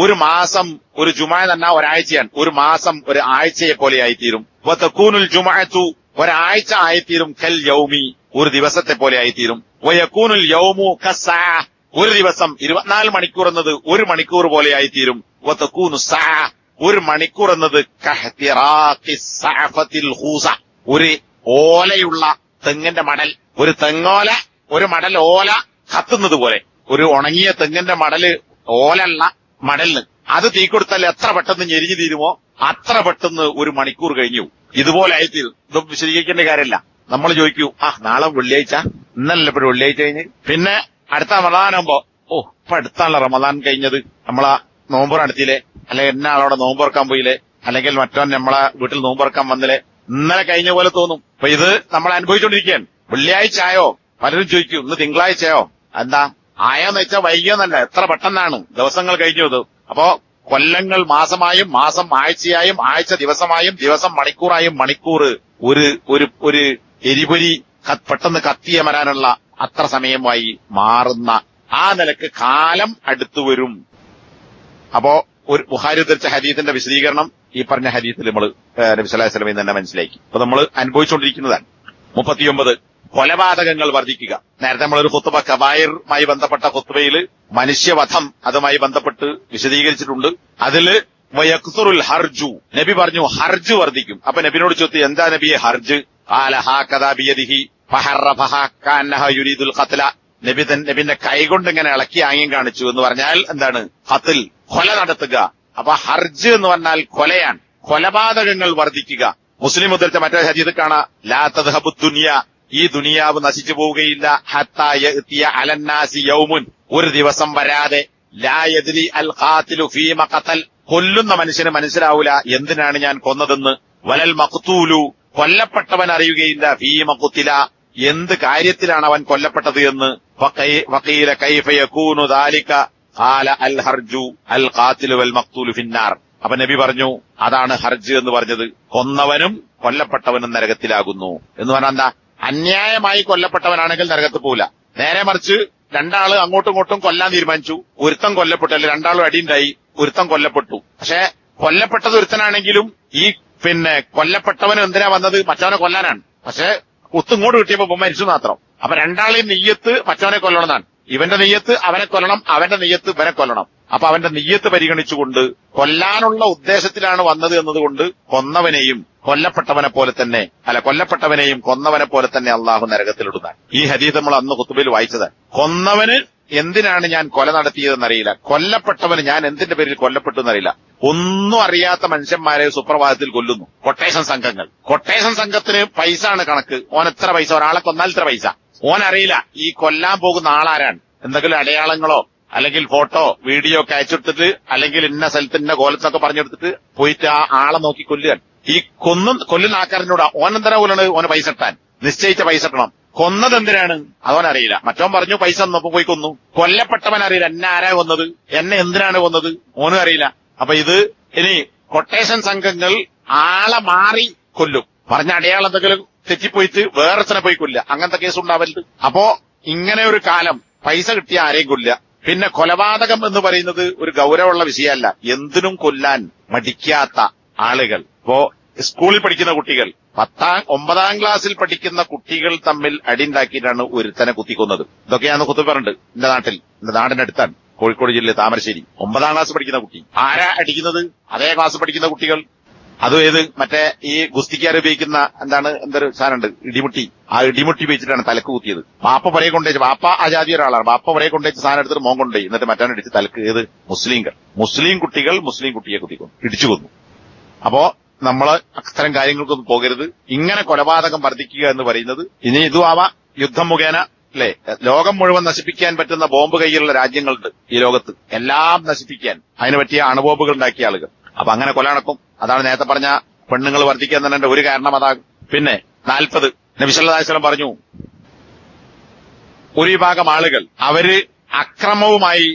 ഒരു മാസം ഒരു ജുമുഅ തന്നെ ഒരാഴ്ചയാണ്, ഒരു മാസം ഒരു ആഴ്ചയെ പോലെ ആയിത്തീരും. വതകൂനുൽ ജുമുഅതു, ഒരാഴ്ച ആയിത്തീരും. കൽ യൗമി, ഒരു ദിവസത്തെ പോലെ ആയിത്തീരും. വയകൂനുൽ യൗമു കസ്സാഅ, ഒരു ദിവസം 24 മണിക്കൂർ എന്നത് ഒരു മണിക്കൂർ പോലെ ആയിത്തീരും. വതകൂനു സ്സാഅ, ഒരു മണിക്കൂർ എന്നത് കഹ്തിറാഖിസ് സഅഫത്തിൽ ഖൂസ, ഒരു ഓലയുള്ള തെങ്ങിന്റെ മടൽ, ഒരു തെങ്ങോല, ഒരു മടൽ ഓല കത്തുന്നത് പോലെ, ഒരു ഉണങ്ങിയ തെങ്ങിന്റെ മടല് ഓലുള്ള മടലിന് അത് തീ കൊടുത്താൽ എത്ര പെട്ടെന്ന് ഞെരിഞ്ഞു തീരുമോ അത്ര പെട്ടെന്ന് ഒരു മണിക്കൂർ കഴിഞ്ഞു. ഇതുപോലെ ആയിത്തീരും. ഇത് വിശദീകരിക്കേണ്ട കാര്യമല്ല. നമ്മൾ ചോദിക്കൂ, നാളെ വെള്ളിയാഴ്ച, ഇന്നല്ലേ ഇപ്പോഴും വെള്ളിയാഴ്ച കഴിഞ്ഞ്, പിന്നെ അടുത്ത റമദാനാകുമ്പോ ഇപ്പൊ അടുത്താണല്ലോ റമദാൻ കഴിഞ്ഞത്, നമ്മളാ നോമ്പ് നടത്തിയില്ലേ, അല്ലെങ്കിൽ എന്നെ ആളോടെ നോമ്പ് തുറക്കാൻ പോയില്ലേ, അല്ലെങ്കിൽ മറ്റോ നമ്മളെ വീട്ടിൽ നോമ്പ് തുറക്കാൻ വന്നില്ലേ, ഇന്നലെ കഴിഞ്ഞ പോലെ തോന്നും. അപ്പൊ ഇത് നമ്മൾ അനുഭവിച്ചുകൊണ്ടിരിക്കുകയാണ്. വെള്ളിയാഴ്ച ആയോ, പലരും ചോദിക്കും ഇന്ന് തിങ്കളാഴ്ചയോ, എന്താ ആയോന്ന് വെച്ചാൽ വൈകിയോന്നല്ല, എത്ര പെട്ടെന്നാണ് ദിവസങ്ങൾ കഴിഞ്ഞത്. അപ്പോ കൊല്ലങ്ങൾ മാസമായും, മാസം ആഴ്ചയായും, ആഴ്ച ദിവസമായും, ദിവസം മണിക്കൂറായും, മണിക്കൂർ ഒരു എരിപൊരി പെട്ടെന്ന് കത്തിയമരാനുള്ള അത്ര സമയമായി മാറുന്ന ആ നിലക്ക് കാലം അടുത്തു വരും. അപ്പോ ഒരു ബുഖാരി ഉദ്ധരിച്ച ഹദീത്തിന്റെ വിശദീകരണം ഈ പറഞ്ഞ ഹദീത്തിൽ നമ്മൾ നബി സല്ലല്ലാഹു അലൈഹി വസല്ലമയിൽ തന്നെ മനസ്സിലാക്കി. അപ്പൊ നമ്മൾ അനുഭവിച്ചുകൊണ്ടിരിക്കുന്നതാണ്. 39 കൊലപാതകങ്ങൾ വർദ്ധിക്കുക. നേരത്തെ നമ്മളൊരു ഖുത്ബ കബായിറുമായി ബന്ധപ്പെട്ട ഖുത്ബയിൽ മനുഷ്യവധം അതുമായി ബന്ധപ്പെട്ട് വിശദീകരിച്ചിട്ടുണ്ട്. അതില് വയക്സുറുൽ ഹർജു, നബി പറഞ്ഞു ഹർജ് വർദ്ധിക്കും. അപ്പൊ നബിനോട് ചോദിച്ചു, എന്താ നബിയെ ഹർജ്? ഖാല ഹാകദാ ബിയദിഹി ഫഹറഫഹാ കഅന്നഹ യുരീദുൽ ഖത്ല. നബിന്റെ കൈകൊണ്ട് ഇങ്ങനെ ഇളക്കി ആംഗ്യം കാണിച്ചു എന്ന് പറഞ്ഞാൽ എന്താണ്? ഖത്ൽ, കൊല നടത്തുക. അപ്പൊ ഹർജ് എന്ന് പറഞ്ഞാൽ കൊലയാണ്, കൊലപാതകങ്ങൾ വർദ്ധിക്കുക. മുസ്ലിം ഉദ്ധരിച്ച മറ്റൊരു ഹദീസ് കാണാം, ലാ തദ്ഹബു ദുനിയ, ഈ ദുനിയാവ് നശിച്ചു പോവുകയില്ല, ഹത്താ യഅതിയ അലന്നാസി യൗമുൻ, ഒരു ദിവസം വരാതെ, ലാ യദ്രി അൽ ഖാതിലു ഫീമ ഖതൽ, കൊല്ലുന്ന മനുഷ്യന് മനസ്സിലാവൂല എന്തിനാണ് ഞാൻ കൊന്നതെന്ന്, വലൽ മഖ്തൂലു, കൊല്ലപ്പെട്ടവൻ അറിയുകയില്ല, ഫീമ ഖുതില, എന്ത് കാര്യത്തിലാണ് അവൻ കൊല്ലപ്പെട്ടത് എന്ന്. വഖീല കൈഫ യകൂനു ദാലിക ഖാല അൽ ഹർജു അൽ ഖാതിലു വൽ മഖ്തൂലു ഫിന്നാർ. അപ്പൊ നബി പറഞ്ഞു, അതാണ് ഹർജ് എന്ന് പറഞ്ഞത്, കൊന്നവനും കൊല്ലപ്പെട്ടവനും നരകത്തിലാകുന്നു എന്ന് പറഞ്ഞാൽ എന്താ? അന്യായമായി കൊല്ലപ്പെട്ടവനാണെങ്കിൽ നരകത്തിൽ പോവില്ല. നേരെ മറിച്ച് രണ്ടാള് അങ്ങോട്ടും ഇങ്ങോട്ടും കൊല്ലാൻ തീരുമാനിച്ചു, ഒരുത്തൻ കൊല്ലപ്പെട്ടു, അല്ലെ രണ്ടാളും അടിയുണ്ടായി, ഒരുത്തൻ കൊല്ലപ്പെട്ടു. പക്ഷെ കൊല്ലപ്പെട്ടത് ഒരുത്തനാണെങ്കിലും ഈ കൊല്ലപ്പെട്ടവന് എന്തിനാ വന്നത്? മറ്റവനെ കൊല്ലാനാണ്. പക്ഷെ കുത്തിങ്ങോട്ട് കിട്ടിയപ്പോ മരിച്ചു മാത്രം. അപ്പൊ രണ്ടാളെയും നെയ്യത്ത് മറ്റവനെ കൊല്ലണമെന്നാണ്. ഇവന്റെ നെയ്യത്ത് അവനെ കൊല്ലണം, അവന്റെ നെയ്യത്ത് ഇവനെ കൊല്ലണം. അപ്പൊ അവന്റെ നെയ്യത്ത് പരിഗണിച്ചുകൊണ്ട് കൊല്ലാനുള്ള ഉദ്ദേശത്തിലാണ് വന്നത് എന്നതുകൊണ്ട് കൊന്നവനെയും കൊല്ലപ്പെട്ടവനെ പോലെ തന്നെ, കൊല്ലപ്പെട്ടവനെയും കൊന്നവനെ പോലെ തന്നെ അള്ളാഹു നരകത്തിലിടുന്നതാണ്. ഈ ഹദീസ് നമ്മൾ അന്ന് ഖുതുബയിൽ വായിച്ചതാണ്. കൊന്നവന് എന്തിനാണ് ഞാൻ കൊല നടത്തിയതെന്നറിയില്ല, കൊല്ലപ്പെട്ടവന് ഞാൻ എന്തിന്റെ പേരിൽ കൊല്ലപ്പെട്ടു എന്നറിയില്ല. ഒന്നും അറിയാത്ത മനുഷ്യന്മാരെ സുപ്രഭാതത്തിൽ കൊല്ലുന്നു കൊട്ടേഷൻ സംഘങ്ങൾ. കൊട്ടേഷൻ സംഘത്തിന് പൈസ ആണ് കണക്ക്. ഓൻ എത്ര പൈസ, ഒരാളെ കൊന്നാൽ ഇത്ര പൈസ. ഓൻ അറിയില്ല ഈ കൊല്ലാൻ പോകുന്ന ആളാരാണ്. എന്തെങ്കിലും അടയാളങ്ങളോ അല്ലെങ്കിൽ ഫോട്ടോ വീഡിയോ ഒക്കെ അയച്ചെടുത്തിട്ട് അല്ലെങ്കിൽ ഇന്ന സ്ഥലത്ത് ഇന്ന കോലത്തൊക്കെ പറഞ്ഞെടുത്തിട്ട് പോയിട്ട് ആ ആളെ നോക്കി കൊല്ലുകയാണ്. ഈ കൊല്ലുന്ന ആൾക്കാരനോട് ഓൻ എന്തിനാ കൊല്ലണത്? ഓന് പൈസ ഇട്ടാൻ, നിശ്ചയിച്ച പൈസ ഇട്ടണം. കൊന്നത് എന്തിനാണ് അതോനറിയില്ല. മറ്റവൻ പറഞ്ഞു പൈസ തന്നപ്പോ പോയി കൊന്നു. കൊല്ലപ്പെട്ടവൻ അറിയില്ല എന്നെ ആരാ കൊന്നത്, എന്നെ എന്തിനാണ് കൊന്നത്, ഓനും അറിയില്ല. അപ്പൊ ഇത് ഇനി കൊട്ടേഷൻ സംഘങ്ങൾ ആളെ മാറി കൊല്ലും, പറഞ്ഞ അടയാളം എന്തെങ്കിലും തെറ്റിപ്പോയിട്ട് വേറെത്തനെ പോയി കൊല്ലുക, അങ്ങനത്തെ കേസ് ഉണ്ടാവരുത്. അപ്പോ ഇങ്ങനെ ഒരു കാലം പൈസ കിട്ടിയ ആരെയും കൊല്ലുക. പിന്നെ കൊലപാതകം എന്ന് പറയുന്നത് ഒരു ഗൗരവമുള്ള വിഷയമല്ല. എന്തിനും കൊല്ലാൻ മടിക്കാത്ത ആളുകൾ. ഇപ്പോ സ്കൂളിൽ പഠിക്കുന്ന കുട്ടികൾ, 9ാം ക്ലാസ്സിൽ പഠിക്കുന്ന കുട്ടികൾ തമ്മിൽ അടിയുണ്ടാക്കിയിട്ടാണ് ഒരുത്തനെ കുത്തിക്കൊന്നത്. ഇതൊക്കെയാണ് കുത്തിപ്പറണ്ട് എന്റെ നാട്ടിൽ, എന്റെ നാടിന്റെ അടുത്താണ്, കോഴിക്കോട് ജില്ലയിലെ താമരശ്ശേരി. 9ാം ക്ലാസ് പഠിക്കുന്ന കുട്ടി. ആരാ അടിക്കുന്നത്? അതേ ക്ലാസ് പഠിക്കുന്ന കുട്ടികൾ. അതും ഏത് മറ്റേ ഈ ഗുസ്തിക്കാർ ഉപയോഗിക്കുന്ന എന്തൊരു സാധനമുണ്ട്, ഇടിമുട്ടി. ആ ഇടിമുട്ടി ഉപയോഗിച്ചിട്ടാണ് തലക്ക് കുത്തിയത്. ബാപ്പ പുറകെ കൊണ്ടുവച്ച്, ബാപ്പ ആജാതി ഒരാളാണ്, ബാപ്പ പുറകെ കൊണ്ടുവച്ച് സാധനം എടുത്തിട്ട് മോൻ കൊണ്ടുപോയി, എന്നിട്ട് മറ്റാൻ ഇടിച്ച് തലക്ക്. ഏത് മുസ്ലിം കുട്ടികൾ മുസ്ലിം കുട്ടിയെ കുത്തിക്കൊന്നു, ഇടിച്ചു കൊന്നു. അപ്പോ നമ്മള് അത്തരം കാര്യങ്ങൾക്കൊന്നും പോകരുത്. ഇങ്ങനെ കൊലപാതകം വർദ്ധിക്കുക എന്ന് പറയുന്നത് ഇനി ഇതും ആവാം, യുദ്ധം മുഖേന അല്ലെ, ലോകം മുഴുവൻ നശിപ്പിക്കാൻ പറ്റുന്ന ബോംബ് കയ്യിലുള്ള രാജ്യങ്ങളുണ്ട് ഈ ലോകത്ത്. എല്ലാം നശിപ്പിക്കാൻ അതിന് പറ്റിയ അണുബോംബുകൾ ഉണ്ടാക്കിയ ആളുകൾ. അപ്പൊ അങ്ങനെ കൊല നടക്കും. അതാണ് നേരത്തെ പറഞ്ഞ പെണ്ണുങ്ങൾ വർദ്ധിക്കാൻ തന്നെ ഒരു കാരണം അതാകും. പിന്നെ 40 നബി സല്ലല്ലാഹു അലൈഹി വസല്ലം പറഞ്ഞു, ഒരു വിഭാഗം ആളുകൾ അവര് അക്രമവുമായി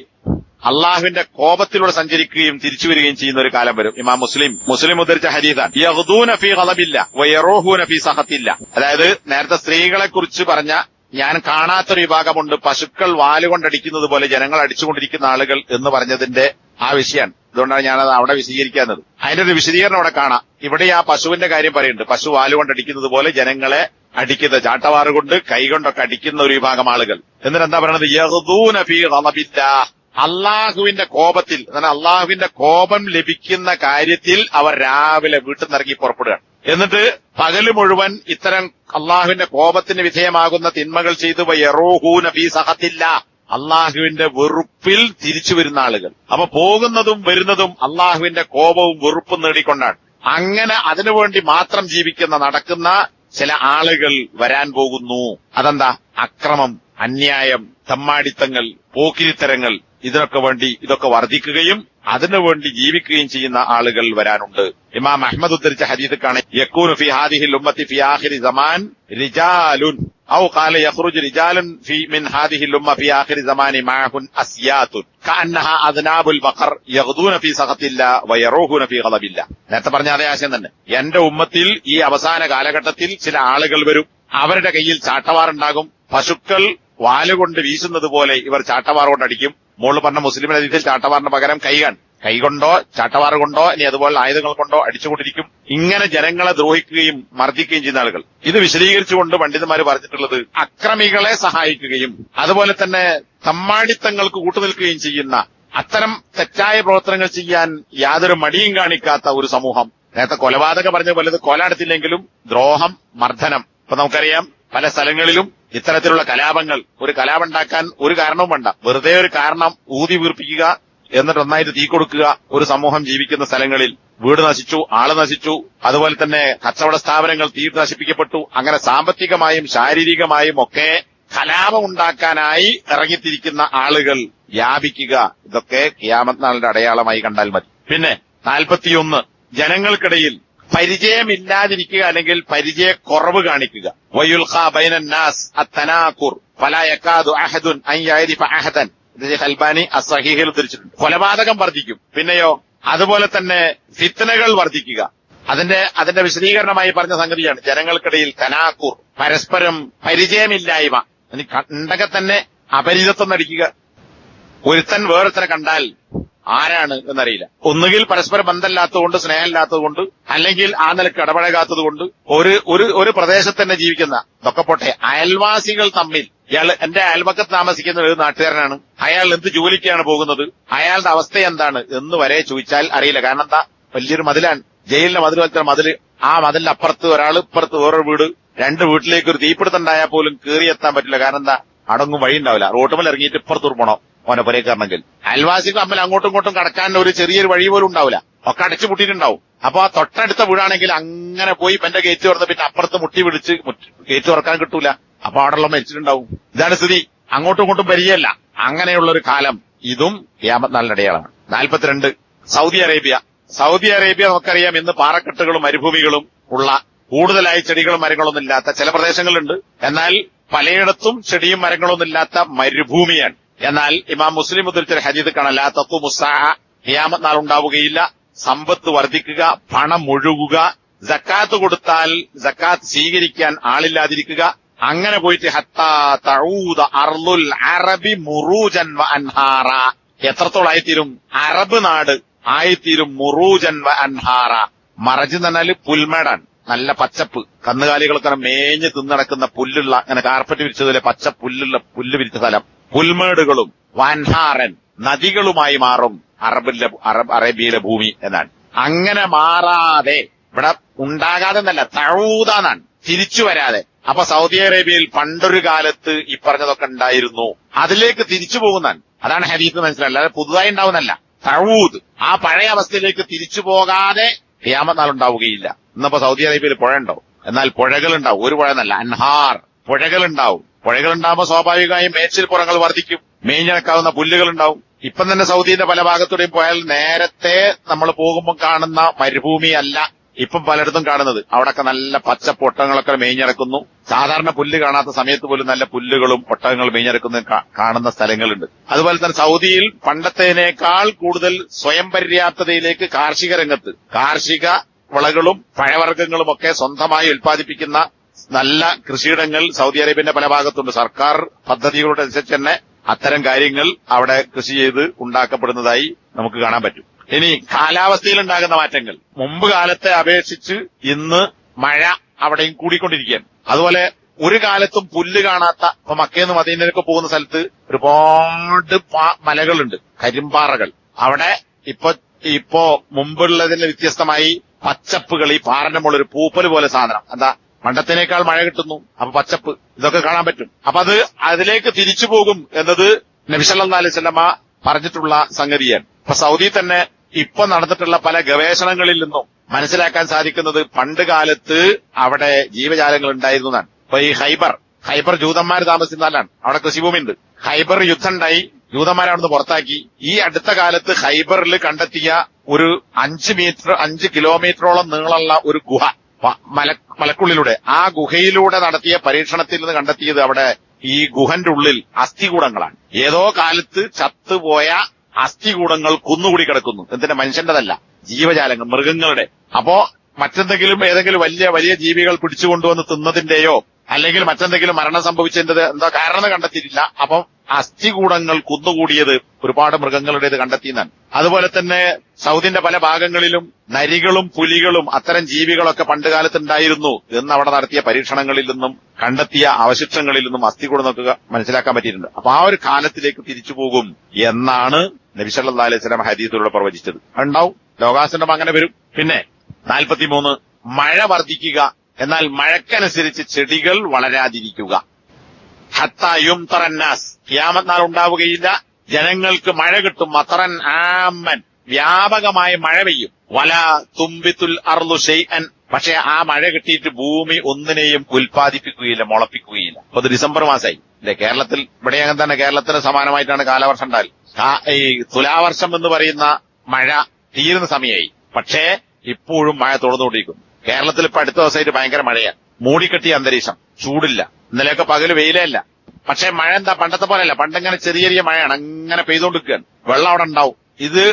അള്ളാഹുവിന്റെ കോപത്തിലൂടെ സഞ്ചരിക്കുകയും തിരിച്ചു വരികയും ചെയ്യുന്ന ഒരു കാലം വരും. ഇമാം മുസ്ലിം ഉദ്ധരിച്ച ഹദീസാണ്, യഗ്ദൂന ഫീ ഗളബില്ല വയറൂഹൂന ഫീ സഖത്തില്ല. അതായത് നേരത്തെ സ്ത്രീകളെ കുറിച്ച് പറഞ്ഞ ഞാൻ കാണാത്തൊരു വിഭാഗമുണ്ട്, പശുക്കൾ വാലുകൊണ്ടടിക്കുന്നത് പോലെ ജനങ്ങൾ അടിച്ചുകൊണ്ടിരിക്കുന്ന ആളുകൾ എന്ന് പറഞ്ഞതിന്റെ ആ വിഷയമാണ്. അതുകൊണ്ടാണ് ഞാനത് അവിടെ വിശദീകരിക്കുന്നത്. അതിന്റെ ഒരു വിശദീകരണം അവിടെ കാണാം. ഇവിടെ ആ പശുവിന്റെ കാര്യം പറയുന്നുണ്ട്. പശു വാലുകൊണ്ടടിക്കുന്നത് പോലെ ജനങ്ങളെ അടിക്കുന്ന, ചാട്ടവാറുകൊണ്ട് കൈകൊണ്ടൊക്കെ അടിക്കുന്ന ഒരു വിഭാഗം ആളുകൾ. എന്നിട്ട് എന്താ പറയുന്നത്? യഗ്ദൂന ഫീ ഗളബില്ലാഹ്, അള്ളാഹുവിന്റെ കോപത്തിൽ, അള്ളാഹുവിന്റെ കോപം ലഭിക്കുന്ന കാര്യത്തിൽ അവർ രാവിലെ വീട്ടിൽ നിന്നിറങ്ങി പുറപ്പെടുകയാണ്. എന്നിട്ട് പകല് മുഴുവൻ ഇത്തരം അള്ളാഹുവിന്റെ കോപത്തിന് വിധേയമാകുന്ന തിന്മകൾ ചെയ്തു വയറൂഹൂന ഫീ സഖത്തില്ലാഹ്, അള്ളാഹുവിന്റെ വെറുപ്പിൽ തിരിച്ചു വരുന്ന ആളുകൾ. അപ്പൊ പോകുന്നതും വരുന്നതും അള്ളാഹുവിന്റെ കോപവും വെറുപ്പും നേടിക്കൊണ്ടാണ്. അങ്ങനെ അതിനുവേണ്ടി മാത്രം ജീവിക്കുന്ന നടക്കുന്ന ചില ആളുകൾ വരാൻ പോകുന്നു. അതെന്താ? അക്രമം, അന്യായം, തമ്മാടിത്തങ്ങൾ, പോക്കിരിത്തരങ്ങൾ, ഇതൊക്കെ വർദ്ധിക്കുകയും അതിനുവേണ്ടി ജീവിക്കുകയും ചെയ്യുന്ന ആളുകൾ വരാനുണ്ട്. ഇമാം അഹ്മദ് ഉദ്ധരിച്ച ഹദീസ് കാണാൻ, യകൂനു ഫീ ഹാദിഹിൽ ഉമ്മത്തി ഫീ ആഖിരി സമാൻ റിജാലുൻ ഔ ഖാല യഖ്റുജു റിജാലുൻ ഫീ മിൻ ഹാദിഹിൽ ഉമ്മ ഫീ ആഖിരി സമാനി മഅഹുൻ അസ്യാതുൻ കഅന്നഹാ അദ്നാബുൽ ബഖർ യഗ്ദൂന ഫീ സഖത്തില്ലാ വയറൂഹുന ഫീ ഗളബില്ലാ. നേരത്തെ പറഞ്ഞ അതേ ആശയം തന്നെ. എന്റെ ഉമ്മത്തിൽ ഈ അവസാന കാലഘട്ടത്തിൽ ചില ആളുകൾ വരും, അവരുടെ കയ്യിൽ ചാട്ടവാറുണ്ടാകും, പശുക്കൾ വാലുകൊണ്ട് വീശുന്നത് പോലെ ഇവർ ചാട്ടവാർ കൊണ്ടടിക്കും. മോള് പറഞ്ഞ മുസ്ലിം ഹദീസിൽ ചാട്ടവാറിന് പകരം കൈകൊണ്ടോ ചാട്ടവാറ് കൊണ്ടോ ഇനി അതുപോലെ ആയുധങ്ങൾ കൊണ്ടോ അടിച്ചുകൊണ്ടിരിക്കും. ഇങ്ങനെ ജനങ്ങളെ ദ്രോഹിക്കുകയും മർദ്ദിക്കുകയും ചെയ്യുന്ന ആളുകൾ. ഇത് വിശദീകരിച്ചുകൊണ്ട് പണ്ഡിതന്മാർ പറഞ്ഞിട്ടുള്ളത്, അക്രമികളെ സഹായിക്കുകയും അതുപോലെ തന്നെ തമ്മാടിത്തങ്ങൾക്ക് കൂട്ടുനിൽക്കുകയും ചെയ്യുന്ന അത്തരം തെറ്റായ പ്രവർത്തനങ്ങൾ ചെയ്യാൻ യാതൊരു മടിയും കാണിക്കാത്ത ഒരു സമൂഹം. നേരത്തെ കൊലപാതകം പറഞ്ഞ പോലെ കൊല നടത്തില്ലെങ്കിലും ദ്രോഹം, മർദ്ദനം. ഇപ്പൊ നമുക്കറിയാം പല സ്ഥലങ്ങളിലും ഇത്തരത്തിലുള്ള കലാപങ്ങൾ. ഒരു കലാപം ഉണ്ടാക്കാൻ ഒരു കാരണവും വേണ്ട, വെറുതെ ഒരു കാരണം ഊതി വീർപ്പിക്കുക, എന്നിട്ട് ഒന്നായിട്ട് തീ കൊടുക്കുക. ഒരു സമൂഹം ജീവിക്കുന്ന സ്ഥലങ്ങളിൽ വീട് നശിച്ചു, ആള് നശിച്ചു, അതുപോലെ തന്നെ കച്ചവട സ്ഥാപനങ്ങൾ തീ നശിപ്പിക്കപ്പെട്ടു. അങ്ങനെ സാമ്പത്തികമായും ശാരീരികമായും ഒക്കെ കലാപം ഉണ്ടാക്കാനായി ഇറങ്ങിത്തിരിക്കുന്ന ആളുകൾ വ്യാപിക്കുക. ഇതൊക്കെ ഖിയാമത്ത് നാളിന്റെ അടയാളമായി കണ്ടാൽ മതി. പിന്നെ 41, ജനങ്ങൾക്കിടയിൽ പരിചയമില്ലാതിരിക്കുക അല്ലെങ്കിൽ പരിചയക്കുറവ് കാണിക്കുക. വയുൽഖാ ബൈനന്നാസ് അത്തനാഖുർ ഫലാ യകാദു അഹദുൻ അൻ യഅരിഫ അഹദൻ. ഇത് അൽബാനി അസ്സഹീഹിൽ ഉദ്ധരിച്ചിട്ടുണ്ട്. കൊലപാതകം വർദ്ധിക്കും. പിന്നെയോ അതുപോലെ തന്നെ ഫിത്നകൾ വർദ്ധിക്കുക. അതിന്റെ വിശദീകരണമായി പറഞ്ഞ സംഗതിയാണ് ജനങ്ങൾക്കിടയിൽ തനാഖുർ, പരസ്പരം പരിചയമില്ലായ്മ. കണ്ടൊക്കെ തന്നെ അപരിചിതത്വം നടിക്കുക. ഒരുത്തൻ വേറൊരുത്തനെ കണ്ടാൽ ആരാണ് എന്നറിയില്ല. ഒന്നുകിൽ പരസ്പര ബന്ധമില്ലാത്തതുകൊണ്ട്, സ്നേഹമില്ലാത്തതുകൊണ്ട്, അല്ലെങ്കിൽ ആ നിലക്ക് ഇടപഴകാത്തതുകൊണ്ട് ഒരു പ്രദേശത്ത് തന്നെ ജീവിക്കുന്ന, ഇതൊക്കെ പോട്ടെ, അയൽവാസികൾ തമ്മിൽ, ഇയാൾ എന്റെ അയൽപക്കത്ത് താമസിക്കുന്ന ഒരു നാട്ടുകാരനാണ്, അയാൾ എന്ത് ജോലിക്കാണ് പോകുന്നത്, അയാളുടെ അവസ്ഥ എന്താണ് എന്ന് വരെ ചോദിച്ചാൽ അറിയില്ല. കാരണം എന്താ, വലിയൊരു മതിലാണ്, ജയിലിന്റെ മതിൽ പോലത്തെ മതില്. ആ മതിലിന്റെ അപ്പുറത്ത് ഒരാൾ, ഇപ്പുറത്ത് വേറൊരു വീട്, രണ്ട് വീട്ടിലേക്ക് ഒരു തീപിടുത്തുണ്ടായാൽ പോലും കയറിയെത്താൻ പറ്റില്ല. കാരണം എന്താ, അടങ്ങും വഴി ഉണ്ടാവില്ല. റോട്ടുമേൽ ഇറങ്ങിയിട്ട് ഇപ്പുറത്ത് പോണോ ഓനെ പുരേക്കാരണെങ്കിൽ. അയൽവാസികൾ തമ്മിൽ അങ്ങോട്ടും ഇങ്ങോട്ടും കടക്കാൻ ഒരു ചെറിയൊരു വഴി പോലും ഉണ്ടാവില്ല, ഒക്കെ അടച്ചു മുട്ടിയിട്ടുണ്ടാവും. അപ്പൊ ആ തൊട്ടടുത്ത വീടാണെങ്കിൽ അങ്ങനെ പോയി എന്റെ ഗേറ്റ് തുറന്ന് പിന്നെ അപ്പുറത്ത് മുട്ടി വിളിച്ച് ഗേറ്റ് തുറക്കാൻ കിട്ടൂല. അപ്പൊ അവിടെയുള്ള മരിച്ചിട്ടുണ്ടാവും. ഇതാണ് സ്ഥിതി. അങ്ങോട്ടും ഇങ്ങോട്ടും പരിചയമല്ല. അങ്ങനെയുള്ളൊരു കാലം ഇതും ഖിയാമത്ത് നാളിന്റെ അടയാളമാണ്. 42, സൗദി അറേബ്യ. സൗദി അറേബ്യ നമുക്കറിയാം ഇന്ന് പാറക്കെട്ടുകളും മരുഭൂമികളും ഉള്ള, കൂടുതലായി ചെടികളും മരങ്ങളൊന്നും ഇല്ലാത്ത ചില പ്രദേശങ്ങളുണ്ട്. എന്നാൽ പലയിടത്തും ചെടിയും മരങ്ങളൊന്നും ഇല്ലാത്ത മരുഭൂമിയാണ്. എന്നാൽ ഇമാം മുസ്ലിം ഉദ്ധരിച്ച ഹദീസ് കാണാം, ലാ തഖൂമു സ്സാഅ, ഖിയാമത്ത് നാൾ ഉണ്ടാവുകയില്ല. സമ്പത്ത് വർദ്ധിക്കുക, പണം ഒഴുകുക, സക്കാത്ത് കൊടുത്താൽ സക്കാത്ത് സ്വീകരിക്കാൻ ആളില്ലാതിരിക്കുക. അങ്ങനെ പോയിട്ട് ഹത്താ തഊദ അർളുൽ അറബി മുറൂജൻ വ അൻഹാറ. എത്രത്തോളായിത്തീരും അറബ് നാട് ആയിത്തീരും മുറൂജൻ വ അൻഹാറ. മറജ് എന്ന് പറഞ്ഞാല് പുൽമേടാണ്, നല്ല പച്ചപ്പ്, കന്നുകാലികളൊക്കെ മേഞ്ഞ് തിന്നടക്കുന്ന പുല്ലുള്ള, അങ്ങനെ കാർപ്പറ്റ് വിരിച്ചതുപോലെ പച്ച പുല്ല് വിരിച്ച സ്ഥലം. പുൽമേടുകളും വൻഹാറൻ നദികളുമായി മാറും അറേബ്യയിലെ ഭൂമി എന്നാണ്. അങ്ങനെ മാറാതെ, ഇവിടെ ഉണ്ടാകാതെ എന്നല്ല, തഴൂതാന്നാണ്, തിരിച്ചു വരാതെ. അപ്പൊ സൗദി അറേബ്യയിൽ പണ്ടൊരു കാലത്ത് ഈ പറഞ്ഞതൊക്കെ ഉണ്ടായിരുന്നു, അതിലേക്ക് തിരിച്ചു പോകുന്നതാണ്. അതാണ് ഹദീസ് മനസ്സിലായി, അല്ലാതെ പുതുതായി ഉണ്ടാവുന്നല്ല. തഴൂദ്, ആ പഴയ അവസ്ഥയിലേക്ക് തിരിച്ചു പോകാതെ ഖിയാമത്ത് നാൾ ഉണ്ടാവുകയില്ല. ഇന്നിപ്പോ സൗദി അറേബ്യയിൽ പുഴ ഉണ്ടാവും, എന്നാൽ പുഴകളുണ്ടാവും. ഒരു പുഴ എന്നല്ല, അൻഹാർ, പുഴകളുണ്ടാവും. പുഴകളുണ്ടാകുമ്പോൾ സ്വാഭാവികമായും മേച്ചിൽ പുറങ്ങൾ വർദ്ധിക്കും, മേഞ്ഞിറക്കാവുന്ന പുല്ലുകളുണ്ടാവും. ഇപ്പം തന്നെ സൗദിയുടെ പല ഭാഗത്തൂടെയും പോയാൽ നേരത്തെ നമ്മൾ പോകുമ്പോൾ കാണുന്ന മരുഭൂമി അല്ല ഇപ്പം പലയിടത്തും കാണുന്നത്. അവിടൊക്കെ നല്ല പച്ചപ്പ് ഒട്ടകങ്ങളൊക്കെ മേഞ്ഞിറക്കുന്നു. സാധാരണ പുല്ല് കാണാത്ത സമയത്ത് പോലും നല്ല പുല്ലുകളും ഒട്ടകങ്ങളും മേഞ്ഞിറക്കുന്ന കാണുന്ന സ്ഥലങ്ങളുണ്ട്. അതുപോലെ തന്നെ സൗദിയിൽ പണ്ടത്തേനേക്കാൾ കൂടുതൽ സ്വയം പര്യാപ്തതയിലേക്ക് കാർഷിക രംഗത്ത്, കാർഷിക വിളകളും പഴവർഗ്ഗങ്ങളും ഒക്കെ സ്വന്തമായി ഉൽപ്പാദിപ്പിക്കുന്ന നല്ല കൃഷിയിടങ്ങൾ സൗദി അറേബ്യന്റെ പല ഭാഗത്തുണ്ട്. സർക്കാർ പദ്ധതികളുടെ അനുസരിച്ച് തന്നെ അത്തരം കാര്യങ്ങൾ അവിടെ കൃഷി ചെയ്ത് ഉണ്ടാക്കപ്പെടുന്നതായി നമുക്ക് കാണാൻ പറ്റും. ഇനി കാലാവസ്ഥയിൽ ഉണ്ടാകുന്ന മാറ്റങ്ങൾ. മുമ്പ് കാലത്തെ അപേക്ഷിച്ച് ഇന്ന് മഴ അവിടെയും കൂടിക്കൊണ്ടിരിക്കുകയാണ്. അതുപോലെ ഒരു കാലത്തും പുല്ല് കാണാത്ത, ഇപ്പൊ മക്കയെന്ന് മദീനയിലൊക്കെ പോകുന്ന സ്ഥലത്ത് ഒരുപാട് മലകളുണ്ട്, കരിമ്പാറകൾ. അവിടെ ഇപ്പോ മുമ്പുള്ളതിന് വ്യത്യസ്തമായി പച്ചപ്പുകൾ, ഈ പാറന്റെ മുകളിൽ ഒരു പൂപ്പല് പോലെ സാധനം, എന്താ പണ്ടത്തിനേക്കാൾ മഴ കിട്ടുന്നു, അപ്പൊ പച്ചപ്പ്, ഇതൊക്കെ കാണാൻ പറ്റും. അപ്പൊ അതിലേക്ക് തിരിച്ചു പോകും എന്നത് നബി സല്ലല്ലാഹു അലൈഹി വസല്ലമ പറഞ്ഞിട്ടുള്ള സംഗതിയാണ്. ഇപ്പൊ സൗദി തന്നെ ഇപ്പൊ നടന്നിട്ടുള്ള പല ഗവേഷണങ്ങളിൽ നിന്നും മനസ്സിലാക്കാൻ സാധിക്കുന്നത് പണ്ട് കാലത്ത് അവിടെ ജീവജാലങ്ങൾ ഉണ്ടായിരുന്നു എന്നാണ്. ഇപ്പൊ ഈ ഹൈബർ ജൂതന്മാർ താമസിക്കുന്ന സ്ഥലമാണ്, അവിടെ കൃഷിഭൂമി ഉണ്ട്. ഹൈബർ യുദ്ധം ഉണ്ടായി, ജൂതന്മാരെ അവിടുന്ന് പുറത്താക്കി. ഈ അടുത്ത കാലത്ത് ഹൈബറിൽ കണ്ടെത്തിയ ഒരു 5 കിലോമീറ്ററോളം നീളമുള്ള ഒരു ഗുഹ മലക്കുള്ളിലൂടെ, ആ ഗുഹയിലൂടെ നടത്തിയ പരീക്ഷണത്തിൽ നിന്ന് കണ്ടെത്തിയത് അവിടെ ഈ ഗുഹന്റെ ഉള്ളിൽ അസ്ഥികൂടങ്ങളാണ്. ഏതോ കാലത്ത് ചത്തുപോയ അസ്ഥികൂടങ്ങൾ കുന്നുകൂടി കിടക്കുന്നു. എന്തിന്റെ, മനുഷ്യന്റെതല്ല, ജീവജാലങ്ങൾ, മൃഗങ്ങളുടെ. അപ്പോ മറ്റെന്തെങ്കിലും ഏതെങ്കിലും വലിയ വലിയ ജീവികൾ പിടിച്ചുകൊണ്ടുവന്ന് തിന്നതിന്റെയോ അല്ലെങ്കിൽ മറ്റെന്തെങ്കിലും മരണം സംഭവിച്ചതിന്റെ എന്താ കാരണം കണ്ടെത്തിയിട്ടില്ല. അപ്പം അസ്ഥികൂടങ്ങൾ കുന്നുകൂടിയത് ഒരുപാട് മൃഗങ്ങളുടേത് കണ്ടെത്തിയെന്നാണ്. അതുപോലെ തന്നെ സൗദിന്റെ പല ഭാഗങ്ങളിലും നരികളും പുലികളും അത്തരം ജീവികളൊക്കെ പണ്ടുകാലത്ത് ഉണ്ടായിരുന്നു എന്ന് അവിടെ നടത്തിയ പരീക്ഷണങ്ങളിൽ നിന്നും കണ്ടെത്തിയ അവശിഷ്ടങ്ങളിൽ നിന്നും അസ്ഥികൂടം നമുക്ക് മനസ്സിലാക്കാൻ പറ്റിയിട്ടുണ്ട്. അപ്പൊ ആ ഒരു കാലത്തിലേക്ക് തിരിച്ചു പോകും എന്നാണ് നബി സല്ലല്ലാഹു അലൈഹി വസല്ലം ഹദീസിലൂടെ പ്രവചിച്ചത്. ഉണ്ടാവും, ലോകാസനം അങ്ങനെ വരും. പിന്നെ 43 മഴ വർദ്ധിക്കുക, എന്നാൽ മഴക്കനുസരിച്ച് ചെടികൾ വളരാതിരിക്കുക. ഹത്താ യുംതറന്നാസ്, ഖിയാമത്ത് നാൾ ഉണ്ടാവുകയില്ല, ജനങ്ങൾക്ക് മഴ കിട്ടും. മത്തറൻ ആമൻ, വ്യാപകമായ മഴ പെയ്യും. വലാ തുംബിത്തുൽ അർളു ഷൈഅൻ, പക്ഷെ ആ മഴ കിട്ടിയിട്ട് ഭൂമി ഒന്നിനെയും ഉൽപ്പാദിപ്പിക്കുകയില്ല, മുളപ്പിക്കുകയില്ല. അപ്പൊ ഇത് ഡിസംബർ മാസമായി അല്ലെ? കേരളത്തിൽ ഇവിടെ അങ്ങനെ തന്നെ, കേരളത്തിന് സമാനമായിട്ടാണ് കാലവർഷം ഉണ്ടാകൽ. ഈ തുലാവർഷം എന്ന് പറയുന്ന മഴ തീരുന്ന സമയമായി, പക്ഷേ ഇപ്പോഴും മഴ തുടർന്നുകൊണ്ടിരിക്കുന്നു. കേരളത്തിൽ ഇപ്പൊ അടുത്ത ദിവസമായിട്ട് ഭയങ്കര മഴയാണ്, മൂടിക്കെട്ടിയ അന്തരീക്ഷം, ചൂടില്ല. ഇന്നലെയൊക്കെ പകല് വെയിലല്ല, പക്ഷെ മഴ എന്താ പണ്ടത്തെ പോലെയല്ല. പണ്ടിങ്ങനെ ചെറിയ ചെറിയ മഴയാണ്, അങ്ങനെ പെയ്തുകൊണ്ടിരിക്കുകയാണ്. വെള്ളം അവിടെ ഉണ്ടാവും. ഇത്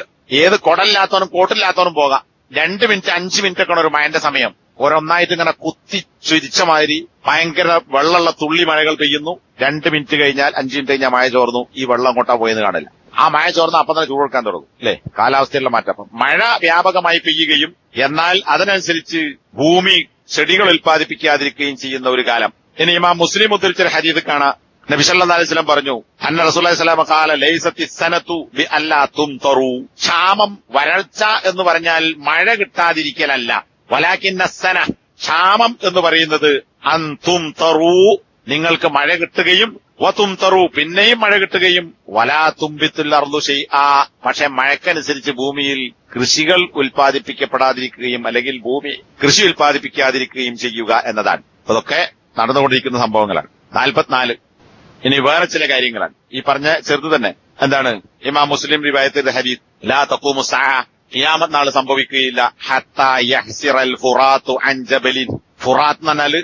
ഏത് കുടലില്ലാത്തവനും കോട്ടില്ലാത്തവനും പോകാം. 2 മിനിറ്റ് 5 മിനിറ്റ് ഒക്കെ ഒരു മഴന്റെ സമയം, ഒരൊന്നായിട്ട് ഇങ്ങനെ കുത്തി ചുരിച്ച മാതിരി ഭയങ്കര വെള്ളമുള്ള തുള്ളി മഴകൾ പെയ്യുന്നു. 2 മിനിറ്റ് കഴിഞ്ഞാൽ 5 മിനിറ്റ് കഴിഞ്ഞാൽ മഴ ചോർന്നു. ഈ വെള്ളം അങ്ങോട്ടാ പോയെന്ന് കാണില്ല. ആ മഴ ചോർന്ന് അപ്പം തന്നെ ചൂട് കൊടുക്കാൻ തുടങ്ങും അല്ലെ? കാലാവസ്ഥയിലുള്ള മാറ്റം. അപ്പം മഴ വ്യാപകമായി പെയ്യുകയും എന്നാൽ അതിനനുസരിച്ച് ഭൂമി ചെടികൾ ഉൽപ്പാദിപ്പിക്കാതിരിക്കുകയും ചെയ്യുന്ന ഒരു കാലം. ഇനി ഇമാം മുസ്ലിം ഉദ്ധരിച്ചൊരു ഹദീസ് കാണാം. നബി സല്ലല്ലാഹു അലൈഹി വസല്ലം പറഞ്ഞു, അന്ന റസൂലുള്ളാഹി സ്വല്ലല്ലാഹു അലൈഹി വസല്ലം ഖാല ലൈസത്തി സനതു ബി അല്ലാ തുംതറു. ക്ഷാമം, വരൾച്ച എന്ന് പറഞ്ഞാൽ മഴ കിട്ടാതിരിക്കലല്ല. വലാകിന്ന സന, ക്ഷാമം എന്ന് പറയുന്നത് അൻ തുംതറു, നിങ്ങൾക്ക് മഴ കിട്ടുകയും വതുംതറു, പിന്നെയും മഴ കിട്ടുകയും വലാ തുംബിത്തുൽ അർളു ഷൈആ, പക്ഷെ മഴക്കനുസരിച്ച് ഭൂമിയിൽ കൃഷികൾ ഉൽപ്പാദിപ്പിക്കപ്പെടാതിരിക്കുകയും അല്ലെങ്കിൽ ഭൂമി കൃഷി ഉൽപ്പാദിപ്പിക്കാതിരിക്കുകയും ചെയ്യുക എന്നതാണ്. അതൊക്കെ നടന്നുകൊണ്ടിരിക്കുന്ന സംഭവങ്ങളാണ്. 44 ഇനി വേറെ ചില കാര്യങ്ങളാണ്. ഈ പറഞ്ഞ ചെറുത് തന്നെ. എന്താണ്? ഇമാം മുസ്ലിം റിവായത്തിന്റെ ഹദീസ്, ലാ തഖൂമു സഅ, ഖിയാമത്ത് നാൾ സംഭവിക്കുകയില്ല. ഹത്താ യഹ്സിറൽ ഫുറാത്തു അൻ ജബലിൻ. ഫുറാത്ത് എന്ന് പറഞ്ഞാൽ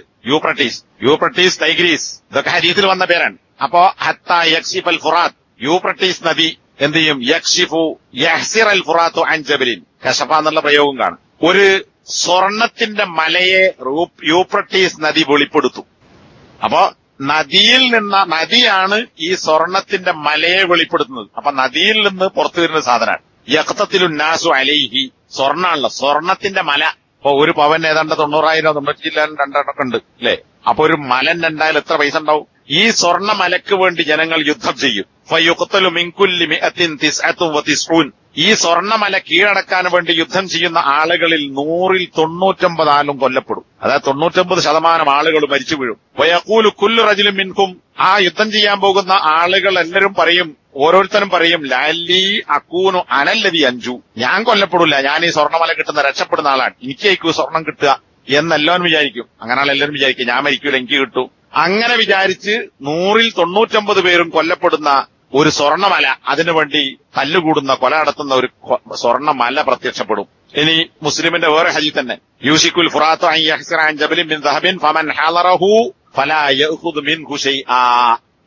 യൂഫ്രട്ടീസ്, ടൈഗ്രീസ്, ഇതൊക്കെ ഹദീസിൽ വന്ന പേരാണ്. അപ്പോ ഹത്താ യക്ഷിഫൽ ഫുറാത്ത്, യൂഫ്രട്ടീസ് നദി എന്ത് ചെയ്യും? യക്ഷിഫു യഹ്സിറൽ ഫുറാത്തു അൻ ജബലിൻ. കശഫ എന്നുള്ള പ്രയോഗം കാണും. ഒരു സ്വർണത്തിന്റെ മലയെ യൂഫ്രട്ടീസ് നദി വെളിപ്പെടുത്തും. അപ്പോ നദിയാണ് ഈ സ്വർണത്തിന്റെ മലയെ വെളിപ്പെടുത്തുന്നത്. അപ്പൊ നദിയിൽ നിന്ന് പുറത്തു വരുന്ന സാധനമാണ്. യഖ്തത്തിലു നാസു അലൈഹി, സ്വർണ്ണാണല്ലോ, സ്വർണത്തിന്റെ മല. അപ്പൊ ഒരു പവൻ ഏതാണ്ട് 90,000 92,000 ഉണ്ട് അല്ലെ? അപ്പൊ ഒരു മലൻ ഉണ്ടായാൽ എത്ര പൈസ ഉണ്ടാവും? ഈ സ്വർണ്ണ മലക്ക് വേണ്ടി ജനങ്ങൾ യുദ്ധം ചെയ്യും. ഫയുഖ്തലു മിൻ കുല്ലി മിഅത്തിൻ തിസ്അത്തുൻ വതിസ്ഊൻ. ഈ സ്വർണ്ണമല കീഴടക്കാൻ വേണ്ടി യുദ്ധം ചെയ്യുന്ന ആളുകളിൽ 100ൽ 99 ആളും കൊല്ലപ്പെടും. അതായത് 99% ആളുകൾ മരിച്ചു വീഴും. വയഖൂലു കുല്ലു റജുലിൻ മിൻകും, ആ യുദ്ധം ചെയ്യാൻ പോകുന്ന ആളുകൾ എല്ലാവരും പറയും, ഓരോരുത്തരും പറയും, ലഅല്ലി അകൂനു അനല്ലദി അൻജു, ഞാൻ കൊല്ലപ്പെടില്ല, ഞാൻ ഈ സ്വർണ്ണമല കിട്ടുന്ന രക്ഷപ്പെടുന്ന ആളാണ്, എനിക്കേക്കും സ്വർണം കിട്ടുക എന്നെല്ലാവരും വിചാരിക്കും. അങ്ങനെയാണ് എല്ലാവരും വിചാരിക്കും, ഞാൻ മരിക്കൂല, എനിക്ക് കിട്ടും. അങ്ങനെ വിചാരിച്ച് 100ൽ 99 പേരും കൊല്ലപ്പെടുന്ന ഒരു സ്വർണ്ണമല, അതിനുവേണ്ടി തല്ലുകൂടുന്ന, കൊല നടത്തുന്ന ഒരു സ്വർണ്ണമല പ്രത്യക്ഷപ്പെടും. ഇനി മുസ്ലിമിന്റെ വേറെ ഹദീസ് തന്നെ, യൂഷിക്കുൽ ഫുറാത്തു അൻ യഹ്സിറ അൻ ജബലിൻ മിൻ ദഹബിൻ ഫമൻ ഹളറഹു ഫലാ യഅഖുദു മിൻഹു ഷൈആ.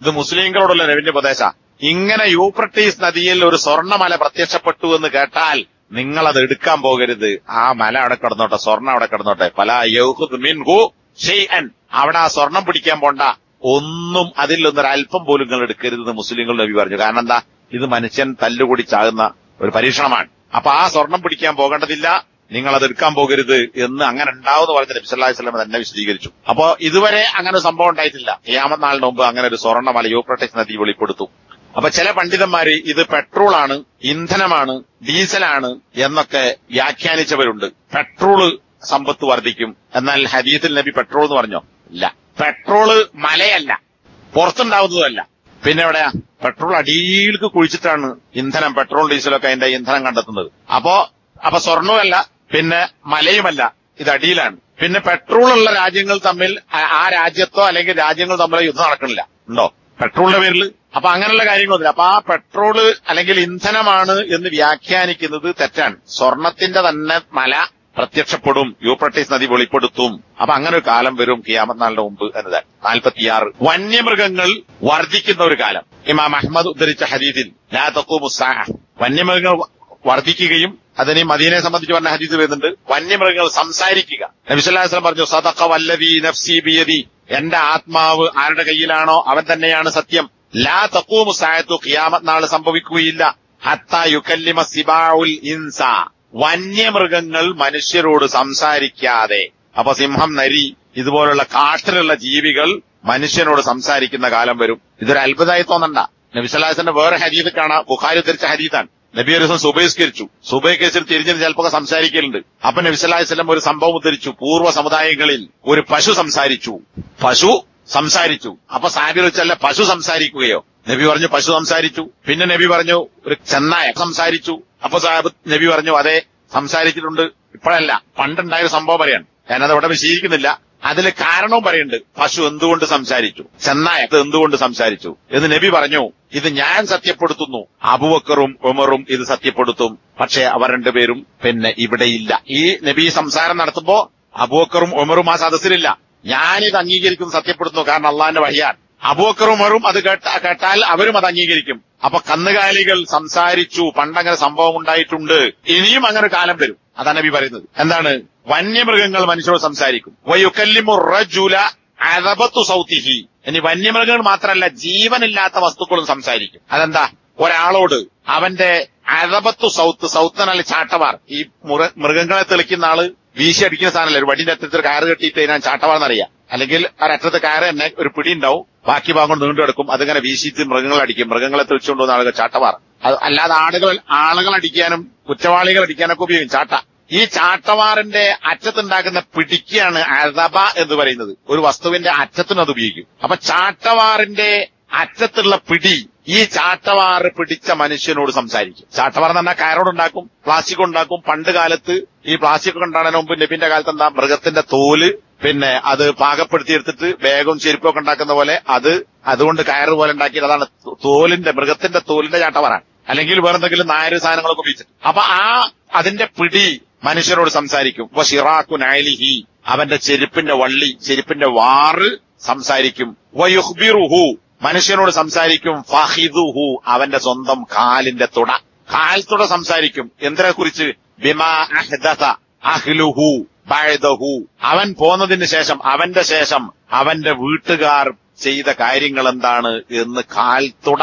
ഇത് മുസ്ലിങ്ങളോടുള്ള നബിന്റെ ഉപദേശം. ഇങ്ങനെ യൂഫ്രട്ടീസ് നദിയിൽ ഒരു സ്വർണ്ണമല പ്രത്യക്ഷപ്പെട്ടു എന്ന് കേട്ടാൽ നിങ്ങൾ അത് എടുക്കാൻ പോകരുത്. ആ മല അവിടെ കിടന്നോട്ടെ, സ്വർണ്ണം അവിടെ കിടന്നോട്ടെ. ഫലാ യഅഖുദു മിൻഹു ഷൈഅൻ, അവിടെ ആ സ്വർണം പിടിക്കാൻ പോണ്ട, ഒന്നും അതിൽ ഒന്നൊരൽപ്പം പോലും നിങ്ങൾ എടുക്കരുതെന്ന് മുസ്ലിങ്ങൾ നബി പറഞ്ഞു. കാരണം എന്താ? ഇത് മനുഷ്യൻ തല്ലുകൂടി ചാകുന്ന ഒരു പരീക്ഷണമാണ്. അപ്പൊ ആ സ്വർണം പിടിക്കാൻ പോകേണ്ടതില്ല, നിങ്ങൾ അത് എടുക്കാൻ പോകരുത് എന്ന് അങ്ങനെ ഉണ്ടാവുമെന്ന് പറഞ്ഞ നബി സല്ലല്ലാഹു അലൈഹി വസല്ലം തന്നെ വിശദീകരിച്ചു. അപ്പോ ഇതുവരെ അങ്ങനെ ഒരു സംഭവം ഉണ്ടായിട്ടില്ല. ഖിയാമത്ത് നാളിന് മുമ്പ് അങ്ങനെ ഒരു സ്വർണ്ണമല യൂഫ്രട്ടീസ് നദി വെളിപ്പെടുത്തു. അപ്പൊ ചില പണ്ഡിതന്മാര് ഇത് പെട്രോളാണ്, ഇന്ധനമാണ്, ഡീസലാണ് എന്നൊക്കെ വ്യാഖ്യാനിച്ചവരുണ്ട്. പെട്രോള് സമ്പത്ത് വർദ്ധിക്കും, എന്നാൽ ഹദീസിൽ നബി പെട്രോൾ എന്ന് പറഞ്ഞോ? ഇല്ല, പെട്രോള് മലയല്ല, പുറത്തുണ്ടാവുന്നതല്ല. പിന്നെ എവിടെയാ? പെട്രോൾ അടിയിലേക്ക് കുഴിച്ചിട്ടാണ് ഇന്ധനം, പെട്രോൾ ഡീസലൊക്കെ അതിന്റെ ഇന്ധനം കണ്ടെത്തുന്നത്. അപ്പൊ സ്വർണ്ണവുമല്ല, പിന്നെ മലയുമല്ല, ഇത് അടിയിലാണ്. പിന്നെ പെട്രോൾ ഉള്ള രാജ്യങ്ങൾ തമ്മിൽ, ആ രാജ്യത്തോ അല്ലെങ്കിൽ രാജ്യങ്ങൾ തമ്മിലോ യുദ്ധം നടക്കണില്ല, ഉണ്ടോ പെട്രോളിന്റെ പേരിൽ? അപ്പൊ അങ്ങനെയുള്ള കാര്യങ്ങളൊന്നുമില്ല. അപ്പൊ ആ പെട്രോള് അല്ലെങ്കിൽ ഇന്ധനമാണ് എന്ന് വ്യാഖ്യാനിക്കുന്നത് തെറ്റാണ്. സ്വർണത്തിന്റെ തന്നെ മല പ്രത്യക്ഷപ്പെടും, യൂഫ്രട്ടീസ് നദി വെളിപ്പെടുത്തും. അപ്പൊ അങ്ങനെ ഒരു കാലം വരും ഖിയാമത്ത് നാളിന് മുമ്പ് എന്നതാണ്. 46 വന്യമൃഗങ്ങൾ വർദ്ധിക്കുന്ന ഒരു കാലം. ഇമാം അഹ്മദ് ഉദ്ധരിച്ച ഹദീസിൽ ലാ തഖൂമു സ്സാഅ, വന്യമൃഗങ്ങൾ വർദ്ധിക്കുകയും അതിന് മദീനയെ സംബന്ധിച്ച് പറഞ്ഞ ഹദീസ് വരുന്നുണ്ട്. വന്യമൃഗങ്ങൾ സംസാരിക്കുക. നബി സല്ലല്ലാഹു അലൈഹി വസല്ലം പറഞ്ഞു, സദഖ വല്ലദീ നഫ്സി ബിയദി, എന്റെ ആത്മാവ് ആരുടെ കയ്യിലാണോ അവൻ തന്നെയാണ് സത്യം. ലാ തഖൂമു സഅതു, ഖിയാമത്ത് നാൾ സംഭവിക്കുകയില്ല. ഹത്താ യുകല്ലിമ സിബാഉൽ ഇൻസ, വന്യമൃഗങ്ങൾ മനുഷ്യരോട് സംസാരിക്കാതെ. അപ്പൊ സിംഹം, നരി ഇതുപോലുള്ള കാട്ടിലുള്ള ജീവികൾ മനുഷ്യനോട് സംസാരിക്കുന്ന കാലം വരും. ഇതൊരു അത്ഭുതമായി തോന്നണ്ട. നബി സല്ലല്ലാഹു അലൈഹി വസല്ലം വേറെ ഹദീസ് കാണാം, ബുഖാരി ഉദ്ധരിച്ച ഹദീസാണ്. നബി ഒരു ദിവസം സുബഹിസ്കരിച്ചു. സുബഹിക്കേസിൽ തിരിഞ്ഞ് ചിലപ്പോ സംസാരിക്കലുണ്ട്. അപ്പൊ നബി സല്ലല്ലാഹു അലൈഹി വസല്ലം ഒരു സംഭവം ഉദ്ധരിച്ചു. പൂർവ്വ സമുദായങ്ങളിൽ ഒരു പശു സംസാരിച്ചു. അപ്പൊ സാഹിബ് വെച്ചല്ല, പശു സംസാരിക്കുകയോ? നബി പറഞ്ഞു പശു സംസാരിച്ചു. പിന്നെ നബി പറഞ്ഞു ഒരു ചെന്നായ സംസാരിച്ചു. അപ്പൊ സാഹിബ് നബി പറഞ്ഞു അതെ സംസാരിച്ചിട്ടുണ്ട്. ഇപ്പോഴല്ല, പണ്ടുണ്ടായ ഒരു സംഭവം പറയാണ്. ഞാനത് അവിടെ വിശദീകരിക്കുന്നില്ല. അതിൽ കാരണവും പറയുന്നുണ്ട്. പശു എന്തുകൊണ്ട് സംസാരിച്ചു, ചെന്നായ എന്തുകൊണ്ട് സംസാരിച്ചു എന്ന് നബി പറഞ്ഞു. ഇത് ഞാൻ സത്യപ്പെടുത്തുന്നു, അബൂബക്കറും ഉമറും ഇത് സത്യപ്പെടുത്തും. പക്ഷെ അവർ രണ്ടുപേരും പിന്നെ ഇവിടെയില്ല. ഈ നബി സംസാരം നടത്തുമ്പോ അബൂബക്കറും ഉമറും ആ സദസ്സിലില്ല. ഞാനിത് അംഗീകരിക്കുന്നു, സത്യപ്പെടുത്തുന്നു, കാരണം അള്ളാന്റെ വഹിയാണ്. അബൂബക്കറും ഉമറും അത് കേട്ടാൽ അവരും അത് അംഗീകരിക്കും. അപ്പൊ കന്നുകാലികൾ സംസാരിച്ചു, പണ്ടങ്ങനെ സംഭവം ഉണ്ടായിട്ടുണ്ട്, ഇനിയും അങ്ങനെ കാലം വരും. അതാണ് നബി പറയുന്നത്. എന്താണ്? വന്യമൃഗങ്ങൾ മനുഷ്യരോട് സംസാരിക്കും. വയുകല്ലിമു റജുല അദബത്തു സൗതിഹി, ഇനി വന്യമൃഗങ്ങൾ മാത്രമല്ല ജീവനില്ലാത്ത വസ്തുക്കളും സംസാരിക്കും. അതെന്താ? ഒരാളോട് അവന്റെ അദബത്തു സൗത്തനല്ല ചാട്ടവാർ. ഈ മൃഗങ്ങളെ തെളിക്കുന്ന ആള് വീശി അടിക്കുന്ന സാധനമല്ല, ഒരു വടിന്റെ അറ്റത്തിൽ കയറ് കെട്ടിയിട്ട് ഞാൻ ചാട്ടവാർന്നറിയാം. അല്ലെങ്കിൽ ഒരറ്റത്ത് കയറ് തന്നെ ഒരു പിടി ഉണ്ടാവും, ബാക്കി ഭാഗം കൊണ്ട് നീണ്ടു കിടക്കും. അതിങ്ങനെ വീശിയിട്ട് മൃഗങ്ങളെ അടിക്കും. മൃഗങ്ങളെ തെളിച്ചുകൊണ്ടുവന്ന ആളുകൾ ചാട്ടവാർ. അത് അല്ലാതെ ആളുകൾ അടിക്കാനും കുറ്റവാളികൾ അടിക്കാനൊക്കെ ഉപയോഗിക്കും ചാട്ട. ഈ ചാട്ടവാറിന്റെ അറ്റത്തുണ്ടാക്കുന്ന പിടിക്കാണ് അദബ എന്ന് പറയുന്നത്. ഒരു വസ്തുവിന്റെ അറ്റത്തിന് അത് ഉപയോഗിക്കും. അപ്പൊ ചാട്ടവാറിന്റെ അറ്റത്തുള്ള പിടി ഈ ചാട്ടവാറ് പിടിച്ച മനുഷ്യനോട് സംസാരിക്കും. ചാട്ടവാർ എന്ന് പറഞ്ഞാൽ കയറോടുണ്ടാക്കും, പ്ലാസ്റ്റിക് ഉണ്ടാക്കും. പണ്ട് കാലത്ത് ഈ പ്ലാസ്റ്റിക് ഉണ്ടാകുന്നതിന് മുമ്പ് നബിന്റെ കാലത്ത് എന്താ, മൃഗത്തിന്റെ തോല് പിന്നെ അത് പാകപ്പെടുത്തിയെടുത്തിട്ട് ബാഗും ചെരുപ്പൊക്കെ ഉണ്ടാക്കുന്ന പോലെ അതുകൊണ്ട് കയറ് പോലെ ഉണ്ടാക്കിയത്. അതാണ് മൃഗത്തിന്റെ തോലിന്റെ ചാട്ടവാറാണ്. അല്ലെങ്കിൽ വേറെന്തെങ്കിലും നായര് സാധനങ്ങളൊക്കെ ഉപയോഗിച്ചിട്ട്. അപ്പൊ അതിന്റെ പിടി മനുഷ്യരോട് സംസാരിക്കും. വശിറാഖു നഅലിഹി, അവന്റെ ചെരുപ്പിന്റെ വാറ് സംസാരിക്കും. വയുഖ്ബിറുഹു, മനുഷ്യനോട് സംസാരിക്കും. ഫഹിദുഹു, അവന്റെ സ്വന്തം കാലിന്റെ കാൽത്തുട സംസാരിക്കും. എന്തിനെ കുറിച്ച്? ബിമാ അഹ്ദസ അഹ്ലുഹു ബഅദഹു, അവൻ പോന്നതിന് ശേഷം അവന്റെ വീട്ടുകാർ ചെയ്ത കാര്യങ്ങൾ എന്താണ് എന്ന് കാൽത്തുട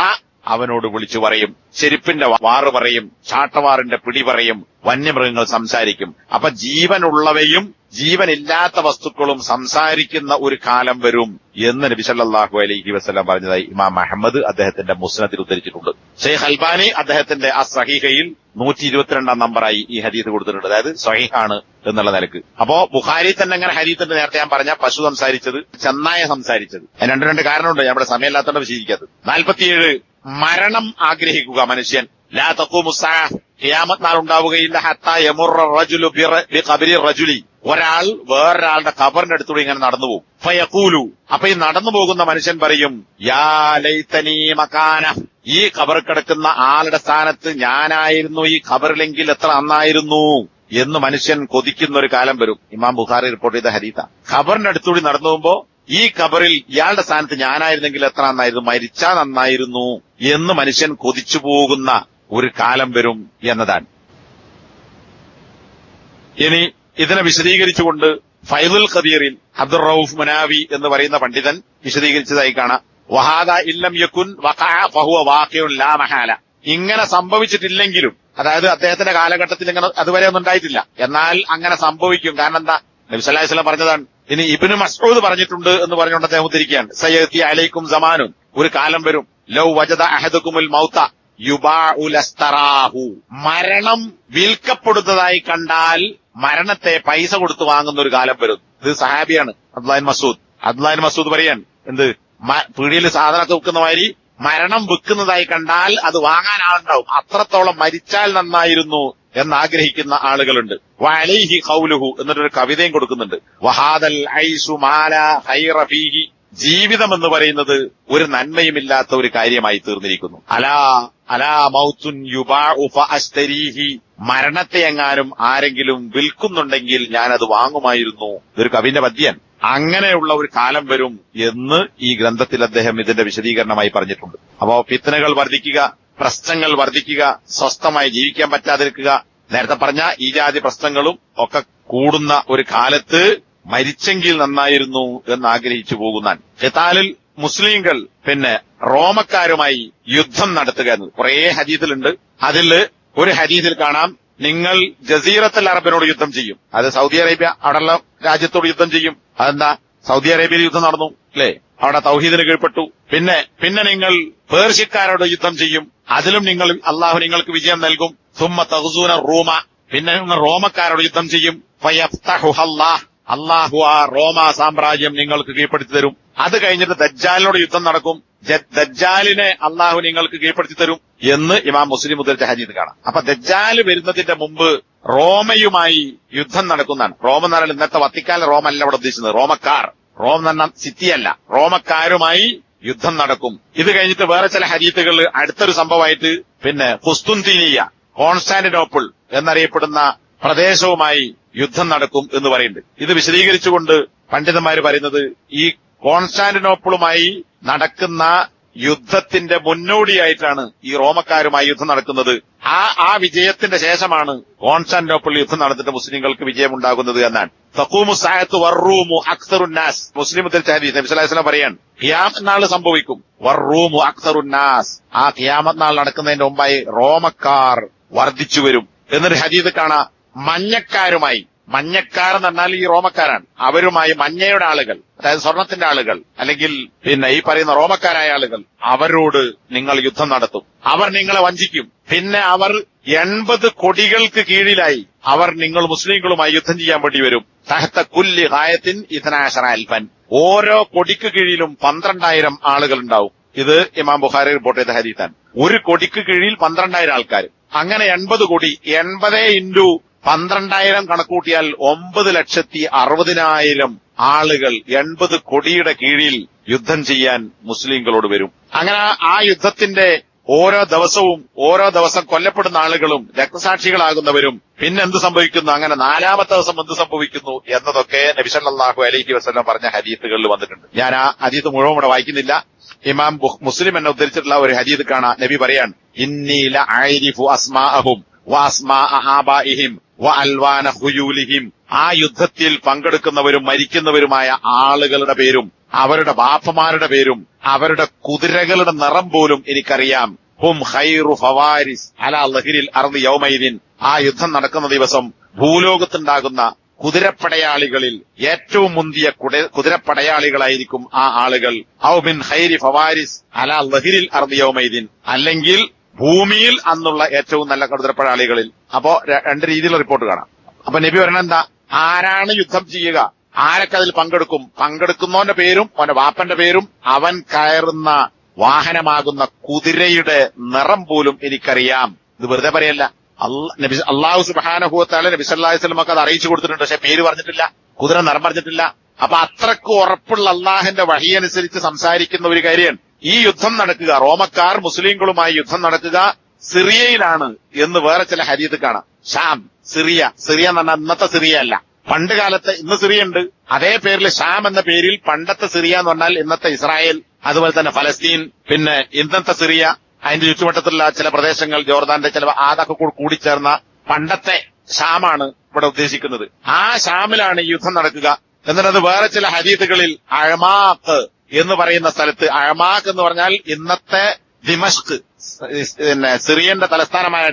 അവനോട് വിളിച്ചു പറയും. ചെരുപ്പിന്റെ വാറ് പറയും, ചാട്ടവാറിന്റെ പിടി പറയും. വന്യമൃഗങ്ങൾ സംസാരിക്കും. അപ്പൊ ജീവനുള്ളവയും ജീവനില്ലാത്ത വസ്തുക്കളും സംസാരിക്കുന്ന ഒരു കാലം വരും എന്ന് നബി സല്ലല്ലാഹു അലൈഹി വസല്ലം പറഞ്ഞതായി ഇമാം അഹ്മദ് അദ്ദേഹത്തിന്റെ മുസ്നദിൽ ഉദ്ധരിച്ചിട്ടുണ്ട്. ഷെയ്ഖ് അൽബാനി അദ്ദേഹത്തിന്റെ അസ്സഹീഹയിൽ 122 നമ്പറായി ഈ ഹദീസ് കൊടുത്തിട്ടുണ്ട്. അതായത് സ്വഹീഹാണ് എന്നുള്ള നിലക്ക്. അപ്പോ ബുഖാരി തന്നെ അങ്ങനെ ഹദീസിന്റെ നേരത്തെ ഞാൻ പറഞ്ഞ പശു സംസാരിച്ചത്, ചെന്നായ സംസാരിച്ചത്, രണ്ട് കാരണമുണ്ട്. ഞാൻ ഇവിടെ സമയമില്ലാത്തതുകൊണ്ട് വിശദീകരിക്കാത്തത്. 47 മരണം ആഗ്രഹിക്കുക മനുഷ്യൻ. ലാ തഖൂമു സ്സഅ, ഖിയാമത്ത് നാൾ ഉണ്ടാവുകയില്ല. ഹത്താ യമുറ റജുലു ബിഖബരി റജുലി, ഒരാൾ വേറൊരാളുടെ ഖബറിന്റെ അടുത്തൂടെ ഇങ്ങനെ നടന്നു പോകും. ഫയഖൂലു, അപ്പൊ ഈ നടന്നു പോകുന്ന മനുഷ്യൻ പറയും, യാ ലൈതനീ മകാന, ഈ ഖബർ കിടക്കുന്ന ആളുടെ സ്ഥാനത്ത് ഞാനായിരുന്നു ഈ ഖബറിലെങ്കിൽ എത്ര നന്നായിരുന്നു എന്ന് മനുഷ്യൻ കൊതിക്കുന്ന ഒരു കാലം വരും. ഇമാം ബുഖാരി റിപ്പോർട്ട് ചെയ്ത ഹദീസാ. ഖബറിന്റെ അടുത്തൂടി നടന്നു പോകുമ്പോ ഈ ഖബറിൽ ഇയാളുടെ സ്ഥാനത്ത് ഞാനായിരുന്നെങ്കിൽ എത്ര നന്നായിരുന്നു, മരിച്ചാ നന്നായിരുന്നു എന്ന് മനുഷ്യൻ കൊതിച്ചു പോകുന്ന ഒരു കാലം വരും എന്നതാണ്. ഇനി ഇതിനെ വിശദീകരിച്ചുകൊണ്ട് ഫൈദുൽ ഖദീറിൽ അബ്ദുർ റഊഫ് മുനാവി എന്ന് പറയുന്ന പണ്ഡിതൻ വിശദീകരിച്ചതായി കാണാം. വഹാദ ഇല്ലം യകുൻ വഖഅ ഫഹുവ വാഖിഉൻ ലാ മഹാല, ഇങ്ങനെ സംഭവിച്ചിട്ടില്ലെങ്കിലും, അതായത് അദ്ദേഹത്തിന്റെ കാലഘട്ടത്തിൽ ഇങ്ങനെ അതുവരെ ഒന്നും ഉണ്ടായിട്ടില്ല, എന്നാൽ അങ്ങനെ സംഭവിക്കും. കാരണം എന്താ? നബി സല്ലല്ലാഹു അലൈഹി വസല്ലം പറഞ്ഞതാണ്. ഇനി ഇബ്നു മസ്ഊദ് പറഞ്ഞിട്ടുണ്ട് എന്ന് പറഞ്ഞുകൊണ്ട് അദ്ദേഹം ഉദ്ധരിക്കുകയാണ്. സയഅതി അലൈക്കും സമാനുൻ, ഒരു കാലം വരും, ലൗ വജദ അഹദുകുമുൽ മൗത യുബാഉ ലസ്തറാഹു, മരണം വിൽക്കപ്പെടുന്നതായി കണ്ടാൽ മരണത്തെ പൈസ കൊടുത്ത് വാങ്ങുന്ന ഒരു കാലം വരും. ഇത് സഹാബിയാണ് അബ്ദുല്ലാഹിബ്നു മസ്ഊദ് പറയാൻ. എന്ത്? പീടിയിൽ സാധനമൊക്കെ വിൽക്കുന്ന മാതിരി മരണം വിൽക്കുന്നതായി കണ്ടാൽ അത് വാങ്ങാൻ ആളുണ്ടാവും. അത്രത്തോളം മരിച്ചാൽ നന്നായിരുന്നു എന്നാഗ്രഹിക്കുന്ന ആളുകളുണ്ട്. വഅലൈഹി ഖൗലുഹു, എന്നിട്ടൊരു കവിതയും കൊടുക്കുന്നുണ്ട്. വഹാദൽ ഐശു മാല ഖൈറ ഫീഹി, ജീവിതം എന്ന് പറയുന്നത് ഒരു നന്മയുമില്ലാത്ത ഒരു കാര്യമായി തീർന്നിരിക്കുന്നു. അലാ മൗത്തുൻ യുബാഉ ഫഅസ്തരീഹി, മരണത്തെ എങ്ങാനും ആരെങ്കിലും വിൽക്കുന്നുണ്ടെങ്കിൽ ഞാനത് വാങ്ങുമായിരുന്നു. ഇതൊരു കവിന്റെ പദ്യൻ. അങ്ങനെയുള്ള ഒരു കാലം വരും എന്ന് ഈ ഗ്രന്ഥത്തിൽ അദ്ദേഹം ഇതിന്റെ വിശദീകരണമായി പറഞ്ഞിട്ടുണ്ട്. അപ്പോ ഫിത്നകൾ വർദ്ധിക്കുക, പ്രശ്നങ്ങൾ വർദ്ധിക്കുക, സ്വസ്ഥമായി ജീവിക്കാൻ പറ്റാതിരിക്കുക, നേരത്തെ പറഞ്ഞ ഈ ജാതി പ്രശ്നങ്ങളും ഒക്കെ കൂടുന്ന ഒരു കാലത്ത് മരിച്ചെങ്കിൽ നന്നായിരുന്നു എന്ന് ആഗ്രഹിച്ചു പോകുന്നാൻ. ഖിതാലിൽ മുസ്ലിങ്ങൾ റോമക്കാരുമായി യുദ്ധം നടത്തുക എന്നത് കുറേ ഹദീസിലുണ്ട്. അതിൽ ഒരു ഹദീസിൽ കാണാം, നിങ്ങൾ ജസീറത്തുൽ അറബിനോട് യുദ്ധം ചെയ്യും. അത് സൗദി അറേബ്യ, അവിടെയുള്ള രാജ്യത്തോട് യുദ്ധം ചെയ്യും. അതെന്താ? സൗദി അറേബ്യയിൽ യുദ്ധം നടന്നു അല്ലേ? അവിടെ തൗഹീദിന് കീഴ്പ്പെട്ടു. പിന്നെ നിങ്ങൾ പേർഷ്യക്കാരോട് യുദ്ധം ചെയ്യും. അതിലും അള്ളാഹു നിങ്ങൾക്ക് വിജയം നൽകും. സുമ്മ തഗ്സൂന റൂമ, പിന്നെ നിങ്ങൾ റോമക്കാരോട് യുദ്ധം ചെയ്യും. ഫയഫ്തഹുഹല്ലാഹ്, അള്ളാഹു ആ റോമ സാമ്രാജ്യം നിങ്ങൾക്ക് കീഴ്പ്പെടുത്തി തരും. അത് കഴിഞ്ഞിട്ട് ദജ്ജാലിനോട് യുദ്ധം നടക്കും. ദജ്ജാലിനെ അള്ളാഹു നിങ്ങൾക്ക് കീഴ്പ്പെടുത്തി തരും എന്ന് ഇമാം മുസ്ലിം ഉദ്ധരിച്ച ഹദീസ് കാണാം. അപ്പൊ ദജ്ജാല് വരുന്നതിന്റെ മുമ്പ് റോമയുമായി യുദ്ധം നടക്കുന്നതാണ്. റോം എന്ന് പറഞ്ഞാൽ ഇന്നത്തെ വത്തിക്കാൻ റോമല്ല ഇവിടെ ഉദ്ദേശിക്കുന്നത്. റോമക്കാർ, റോം എന്ന് പറഞ്ഞാൽ സിറ്റിയല്ല, റോമക്കാരുമായി യുദ്ധം നടക്കും. ഇത് കഴിഞ്ഞിട്ട് വേറെ ചില ഹദീസുകൾ അടുത്തൊരു സംഭവമായിട്ട് ഖുസ്തുൻതീനിയ, കോൺസ്റ്റാന്റിനോപ്പിൾ എന്നറിയപ്പെടുന്ന പ്രദേശവുമായി യുദ്ധം നടക്കും എന്ന് പറയുന്നുണ്ട്. ഇത് വിശദീകരിച്ചുകൊണ്ട് പണ്ഡിതന്മാർ പറയുന്നത്, ഈ കോൺസ്റ്റാന്റിനോപ്പിളുമായി നടക്കുന്ന യുദ്ധത്തിന്റെ മുന്നോടിയായിട്ടാണ് ഈ റോമക്കാരുമായി യുദ്ധം നടക്കുന്നത്. ആ വിജയത്തിന്റെ ശേഷമാണ് കോൺസ്റ്റാന്റിനോപ്പിളിൽ യുദ്ധം നടന്നിട്ട് മുസ്ലിങ്ങൾക്ക് വിജയമുണ്ടാകുന്നത് എന്നാണ്. തഖൂമു സഅത്തു വറൂമു അക്സറുന്നാസ്, മുസ്ലിം ഉദ്ധരിച്ച ഹദീസ്. നബി സല്ലല്ലാഹു അലൈഹി വസല്ലം പറയാണ്, ഖിയാമത്ത് നാൾ സംഭവിക്കും. വറൂമു അക്സറുന്നാസ്, ആ ഖിയാമത്ത് നാൾ നടക്കുന്നതിന്റെ മുമ്പായി റോമക്കാർ വർദ്ധിച്ചു വരും എന്നൊരു ഹദീസ് കാണാം. മഞ്ഞക്കാരുമായി, മഞ്ഞക്കാർ എന്ന് പറഞ്ഞാൽ ഈ റോമക്കാരാണ്, അവരുമായി മഞ്ഞയുടെ ആളുകൾ, അതായത് സ്വർണത്തിന്റെ ആളുകൾ, അല്ലെങ്കിൽ ഈ പറയുന്ന റോമക്കാരായ ആളുകൾ, അവരോട് നിങ്ങൾ യുദ്ധം നടത്തും. അവർ നിങ്ങളെ വഞ്ചിക്കും. പിന്നെ അവർ 80 കൊടികൾക്ക് കീഴിലായി അവർ നിങ്ങൾ മുസ്ലിങ്ങളുമായി യുദ്ധം ചെയ്യാൻ വേണ്ടി വരും. തഹത്ത കുല്ലി ഹായത്തിൻ 12 അൽഫൻ, ഓരോ കൊടിക്ക് കീഴിലും 12,000 ആളുകൾ ഉണ്ടാവും. ഇത് ഇമാം ബുഖാരി റിപ്പോർട്ട് ചെയ്ത ഹദീസാണ്. ഒരു കൊടിക്ക് കീഴിൽ 12,000 ആൾക്കാർ. അങ്ങനെ 80 കൊടി, 80 ഇൻറ്റു 12,000 കണക്കൂട്ടിയാൽ 9,60,000 ആളുകൾ 80 കൊടിയുടെ കീഴിൽ യുദ്ധം ചെയ്യാൻ മുസ്ലിങ്ങളോട് വരും. അങ്ങനെ ആ യുദ്ധത്തിന്റെ ഓരോ ദിവസം കൊല്ലപ്പെടുന്ന ആളുകളും രക്തസാക്ഷികളാകുന്നവരും പിന്നെ എന്ത് സംഭവിക്കുന്നു, അങ്ങനെ 4-ാമത്തെ ദിവസം എന്ത് സംഭവിക്കുന്നു എന്നതൊക്കെ നബി സല്ലല്ലാഹു അലൈഹി വസല്ലം പറഞ്ഞ ഹദീസുകളിൽ വന്നിട്ടുണ്ട്. ഞാൻ ആ ഹദീസ് മുഴുവൻ ഇവിടെ വായിക്കുന്നില്ല. ഇമാം മുസ്ലിം എന്നെ ഉദ്ധരിച്ചിട്ടുള്ള ഒരു ഹദീസ് കാണാം. നബി പറയാൻ, ഇന്നി ലഅരിഫു അസ്മാഅഹും വഅസ്മാഅ ആബാഇഹിം വഅൽവാന ഖുയൂലിഹിം, ആ യുദ്ധത്തിൽ പങ്കെടുക്കുന്നവരും മരിക്കുന്നവരുമായ ആളുകളുടെ പേരും അവരുടെ ബാപ്പമാരുടെ പേരും അവരുടെ കുതിരകളുടെ നിറം പോലും എനിക്കറിയാം. ഹും ഖൈറു ഫവാരിസ് അലാ ലഹ്രിൽ അർദി യൗമൈദിൻ, ആ യുദ്ധം നടക്കുന്ന ദിവസം ഭൂലോകത്തുണ്ടാകുന്ന കുതിരപ്പടയാളികളിൽ ഏറ്റവും മുന്തിയ കുതിരപ്പടയാളികളായിരിക്കും ആ ആളുകൾ. ഔ മിൻ ഖൈരി ഫവാരിസ് അലാ ലഹ്രിൽ അർദി യൗമൈദിൻ, അല്ലെങ്കിൽ ഭൂമിയിൽ അന്നുള്ള ഏറ്റവും നല്ല കുതിരപ്പടയാളികളിൽ. അപ്പോ 2 രീതിയിലുള്ള റിപ്പോർട്ട് കാണാം. അപ്പൊ നബി പറഞ്ഞ എന്താ, ആരാണ് യുദ്ധം ചെയ്യുക, ആരൊക്കെ അതിൽ പങ്കെടുക്കും, പങ്കെടുക്കുന്നവന്റെ പേരും അവന്റെ വാപ്പന്റെ പേരും അവൻ കയറുന്ന വാഹനമാകുന്ന കുതിരയുടെ നിറം പോലും എനിക്കറിയാം. ഇത് വെറുതെ പറയല്ല, അള്ളാഹു സുബ്ഹാനഹു വ തആല നബി സല്ലല്ലാഹു അലൈഹി വസല്ലം അത് അറിയിച്ചു കൊടുത്തിട്ടുണ്ട്. പക്ഷെ പേര് പറഞ്ഞിട്ടില്ല, കുതിര നിറം പറഞ്ഞിട്ടില്ല. അപ്പൊ അത്രക്ക് ഉറപ്പുള്ള അള്ളാഹിന്റെ വഹി അനുസരിച്ച് സംസാരിക്കുന്ന ഒരു കാര്യമാണ് ഈ യുദ്ധം നടക്കുക. റോമക്കാർ മുസ്ലിങ്ങളുമായി യുദ്ധം നടക്കുക സിറിയയിലാണ് എന്ന് വേറെ ചില ഹദീസ് കാണാം. ഷാം, സിറിയ എന്ന് പറഞ്ഞാൽ ഇന്നത്തെ സിറിയ അല്ല, പണ്ട് കാലത്ത്, ഇന്ന് സിറിയ ഉണ്ട്, അതേ പേരിൽ ഷാം എന്ന പേരിൽ പണ്ടത്തെ സിറിയ എന്ന് പറഞ്ഞാൽ ഇന്നത്തെ ഇസ്രായേൽ, അതുപോലെ തന്നെ ഫലസ്തീൻ, പിന്നെ ഇന്നത്തെ സിറിയ, അതിന്റെ ചുറ്റുവട്ടത്തുള്ള ചില പ്രദേശങ്ങൾ, ജോർദാന്റെ ചില അതൊക്കെ കൂടിച്ചേർന്ന പണ്ടത്തെ ഷാമാണ് ഇവിടെ ഉദ്ദേശിക്കുന്നത്. ആ ഷാമിലാണ് ഈ യുദ്ധം നടക്കുക. എന്നിട്ടത് വേറെ ചില ഹദീസുകളിൽ അഴമാക്ക് എന്ന് പറയുന്ന സ്ഥലത്ത്, അഴമാക്ക് എന്ന് പറഞ്ഞാൽ ഇന്നത്തെ ദിമഷ്ക്, സിറിയന്റെ തലസ്ഥാനമായ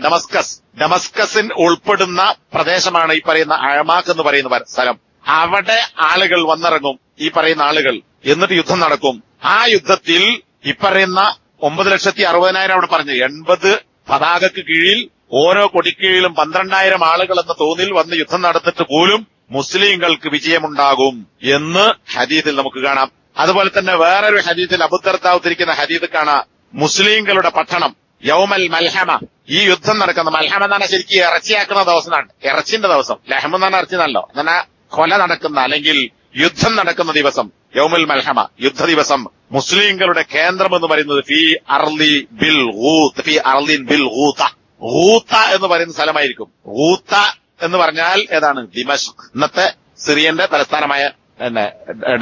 ഡമസ്കസിൽ ഉൾപ്പെടുന്ന പ്രദേശമാണ് ഈ പറയുന്ന അഴമാക്ക് എന്ന് പറയുന്ന സ്ഥലം. അവിടെ ആളുകൾ വന്നിറങ്ങും, ഈ പറയുന്ന ആളുകൾ, എന്നിട്ട് യുദ്ധം നടക്കും. ആ യുദ്ധത്തിൽ ഈ പറയുന്ന 9,60,000 അവിടെ പറഞ്ഞു, 80 പതാകക്ക് കീഴിൽ ഓരോ കൊടിക്കീഴിലും 12,000 ആളുകൾ എന്ന തോതിൽ വന്ന് യുദ്ധം നടത്തിട്ട് പോലും മുസ്ലിങ്ങൾക്ക് വിജയമുണ്ടാകും എന്ന് ഹദീസിൽ നമുക്ക് കാണാം. അതുപോലെ തന്നെ വേറൊരു ഹദീസിൽ അബൂ ദർദാ ഉദ്ധരിക്കുന്ന ഹദീസ് കാണാം, മുസ്ലിങ്ങളുടെ പട്ടണം യൗമൽ മൽഹമ, ഈ യുദ്ധം നടക്കുന്ന, മൽഹമ എന്ന് പറഞ്ഞാൽ ശരിക്കും ഇറച്ചിയാക്കുന്ന ദിവസമാണ്, ഇറച്ചിന്റെ ദിവസം. ലഹം എന്ന് പറഞ്ഞാൽ ഇറച്ചി നല്ലോ, എന്നാൽ കൊല നടക്കുന്ന അല്ലെങ്കിൽ യുദ്ധം നടക്കുന്ന ദിവസം, യൗമുൽ മൽഹമ, യുദ്ധ ദിവസം. മുസ്ലിങ്ങളുടെ കേന്ദ്രം എന്ന് പറയുന്നത് ഫീ അർളി ബിൽ ഗൂത്ത എന്ന് പറയുന്ന സ്ഥലമായിരിക്കും. ഗൂത്ത എന്ന് പറഞ്ഞാൽ ഏതാണ്? ദിമഷ്ക്, ഇന്നത്തെ സിറിയന്റെ തലസ്ഥാനമായ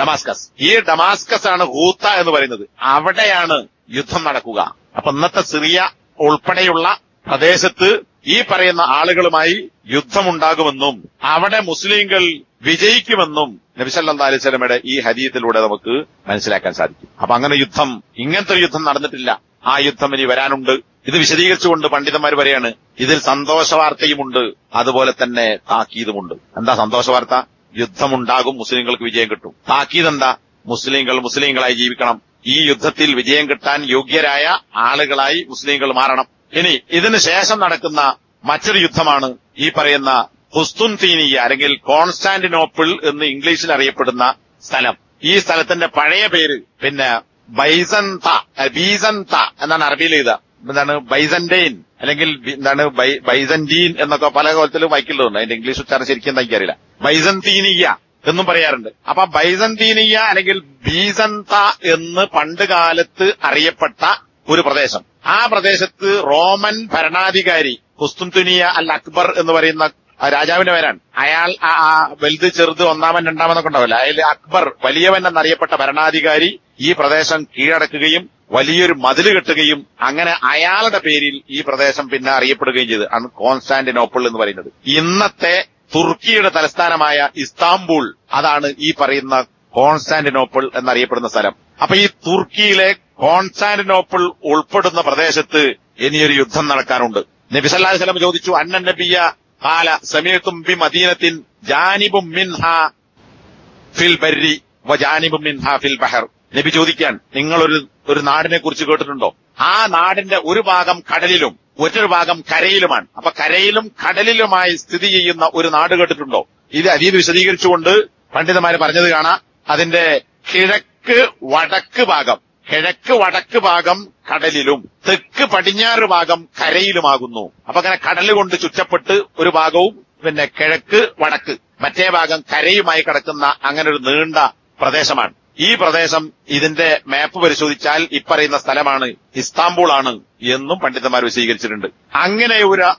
ഡമാസ്കസ്. ഈ ഡമാസ്കസ് ആണ് ഗൂത്ത എന്ന് പറയുന്നത്. അവിടെയാണ് യുദ്ധം നടക്കുക. അപ്പൊ ഇന്നത്തെ സിറിയ ഉൾപ്പെടെയുള്ള പ്രദേശത്ത് ഈ പറയുന്ന ആളുകളുമായി യുദ്ധമുണ്ടാകുമെന്നും അവിടെ മുസ്ലിങ്ങൾ വിജയിക്കുമെന്നും നബി സല്ലല്ലാഹു അലൈഹി വസല്ലമയുടെ ഈ ഹദീസിലൂടെ നമുക്ക് മനസ്സിലാക്കാൻ സാധിക്കും. അപ്പൊ അങ്ങനെ യുദ്ധം, ഇങ്ങനത്തെ ഒരു യുദ്ധം നടന്നിട്ടില്ല, ആ യുദ്ധം ഇനി വരാനുണ്ട്. ഇത് വിശദീകരിച്ചുകൊണ്ട് പണ്ഡിതന്മാർ പറയാണ്, ഇതിൽ സന്തോഷ വാർത്തയുമുണ്ട്, അതുപോലെ തന്നെ താക്കീതുമുണ്ട്. എന്താ സന്തോഷ വാർത്ത? യുദ്ധമുണ്ടാകും, മുസ്ലിങ്ങൾക്ക് വിജയം കിട്ടും. താക്കീത് എന്താ? മുസ്ലിങ്ങൾ മുസ്ലിങ്ങളായി ജീവിക്കണം, ഈ യുദ്ധത്തിൽ വിജയം കിട്ടാൻ യോഗ്യരായ ആളുകളായി മുസ്ലിങ്ങൾ മാറണം. ഇനി ഇതിന് ശേഷം നടക്കുന്ന മറ്റൊരു യുദ്ധമാണ് ഈ പറയുന്ന ഖുസ്തുൻതീനിയ അല്ലെങ്കിൽ കോൺസ്റ്റാന്റിനോപ്പിൾ എന്ന് ഇംഗ്ലീഷിൽ അറിയപ്പെടുന്ന സ്ഥലം. ഈ സ്ഥലത്തിന്റെ പഴയ പേര് പിന്നെ ബീസന്ത എന്നാണ് അറബിയിൽ എഴുതുക. എന്താണ് ബൈസന്റൈൻ അല്ലെങ്കിൽ എന്താണ് ബൈസന്റീൻ എന്നൊക്കെ പല കോലത്തിലും വായിക്കുന്നുണ്ട്. അതിന്റെ ഇംഗ്ലീഷ് ഉച്ചാരണം ശരിക്കും എന്താ എനിക്കറിയില്ല. ബൈസന്തീനിയ എന്നും പറയാറുണ്ട്. അപ്പൊ ബൈസന്റീനിയ അല്ലെങ്കിൽ ബീസന്ത എന്ന് പണ്ട് കാലത്ത് അറിയപ്പെട്ട ഒരു പ്രദേശം. ആ പ്രദേശത്ത് റോമൻ ഭരണാധികാരി ഖുസ്തുൻതുനിയ അൽ അക്ബർ എന്ന് പറയുന്ന രാജാവിന്റെ പേരാണ്. അയാൾ വലുത് ചെറുത് ഒന്നാമൻ രണ്ടാമെന്നൊക്കെ ഉണ്ടാവില്ല, അതിൽ അക്ബർ വലിയവൻ എന്നറിയപ്പെട്ട ഭരണാധികാരി ഈ പ്രദേശം കീഴടക്കുകയും വലിയൊരു മതില് കെട്ടുകയും അങ്ങനെ അയാളുടെ പേരിൽ ഈ പ്രദേശം പിന്നെ അറിയപ്പെടുകയും ചെയ്തു ആണ് കോൺസ്റ്റാന്റിനോപ്പിൾ എന്ന് പറയുന്നത്. ഇന്നത്തെ തുർക്കിയുടെ തലസ്ഥാനമായ ഇസ്താംബൂൾ, അതാണ് ഈ പറയുന്ന കോൺസ്റ്റാന്റിനോപ്പിൾ എന്നറിയപ്പെടുന്ന സ്ഥലം. അപ്പൊ ഈ തുർക്കിയിലെ കോൺസ്റ്റാന്റിനോപ്പിൾ ഉൾപ്പെടുന്ന പ്രദേശത്ത് ഇനിയൊരു യുദ്ധം നടക്കാനുണ്ട്. നബി സല്ലല്ലാഹു അലൈഹി വസല്ലം ചോദിച്ചു, അന്ന നബിയ ഖാല സമീഅതും ബി മദീനത്തിൻ ജാനിബും മിൻഹാ ഫിൽ ബർരി വജാനിബും മിൻഹാ ഫിൽ ബഹർ. നബി ചോദിക്കാൻ, നിങ്ങൾ ഒരു നാടിനെ കുറിച്ച് കേട്ടിട്ടുണ്ടോ? ആ നാടിന്റെ ഒരു ഭാഗം കടലിലും മറ്റൊരു ഭാഗം കരയിലുമാണ്. അപ്പൊ കരയിലും കടലിലുമായി സ്ഥിതി ചെയ്യുന്ന ഒരു നാട് കേട്ടിട്ടുണ്ടോ? ഇത് അതീത് വിശദീകരിച്ചുകൊണ്ട് പണ്ഡിതന്മാര് പറഞ്ഞത് കാണാം. അതിന്റെ കിഴക്ക് വടക്ക് ഭാഗം കടലിലും തെക്ക് പടിഞ്ഞാറ് ഭാഗം കരയിലുമാകുന്നു. അപ്പൊ അങ്ങനെ കടല് കൊണ്ട് ചുറ്റപ്പെട്ട് ഒരു ഭാഗവും പിന്നെ കിഴക്ക് വടക്ക് മറ്റേ ഭാഗം കരയുമായി കിടക്കുന്ന അങ്ങനെ ഒരു നീണ്ട പ്രദേശമാണ്. ഈ പ്രദേശം ഇതിന്റെ മാപ്പ് പരിശോധിച്ചാൽ ഇപ്പറയുന്ന സ്ഥലമാണ്, ഇസ്താംബൂൾ ആണ് എന്നും പണ്ഡിതന്മാർ വിശദീകരിച്ചിട്ടുണ്ട്. അങ്ങനെ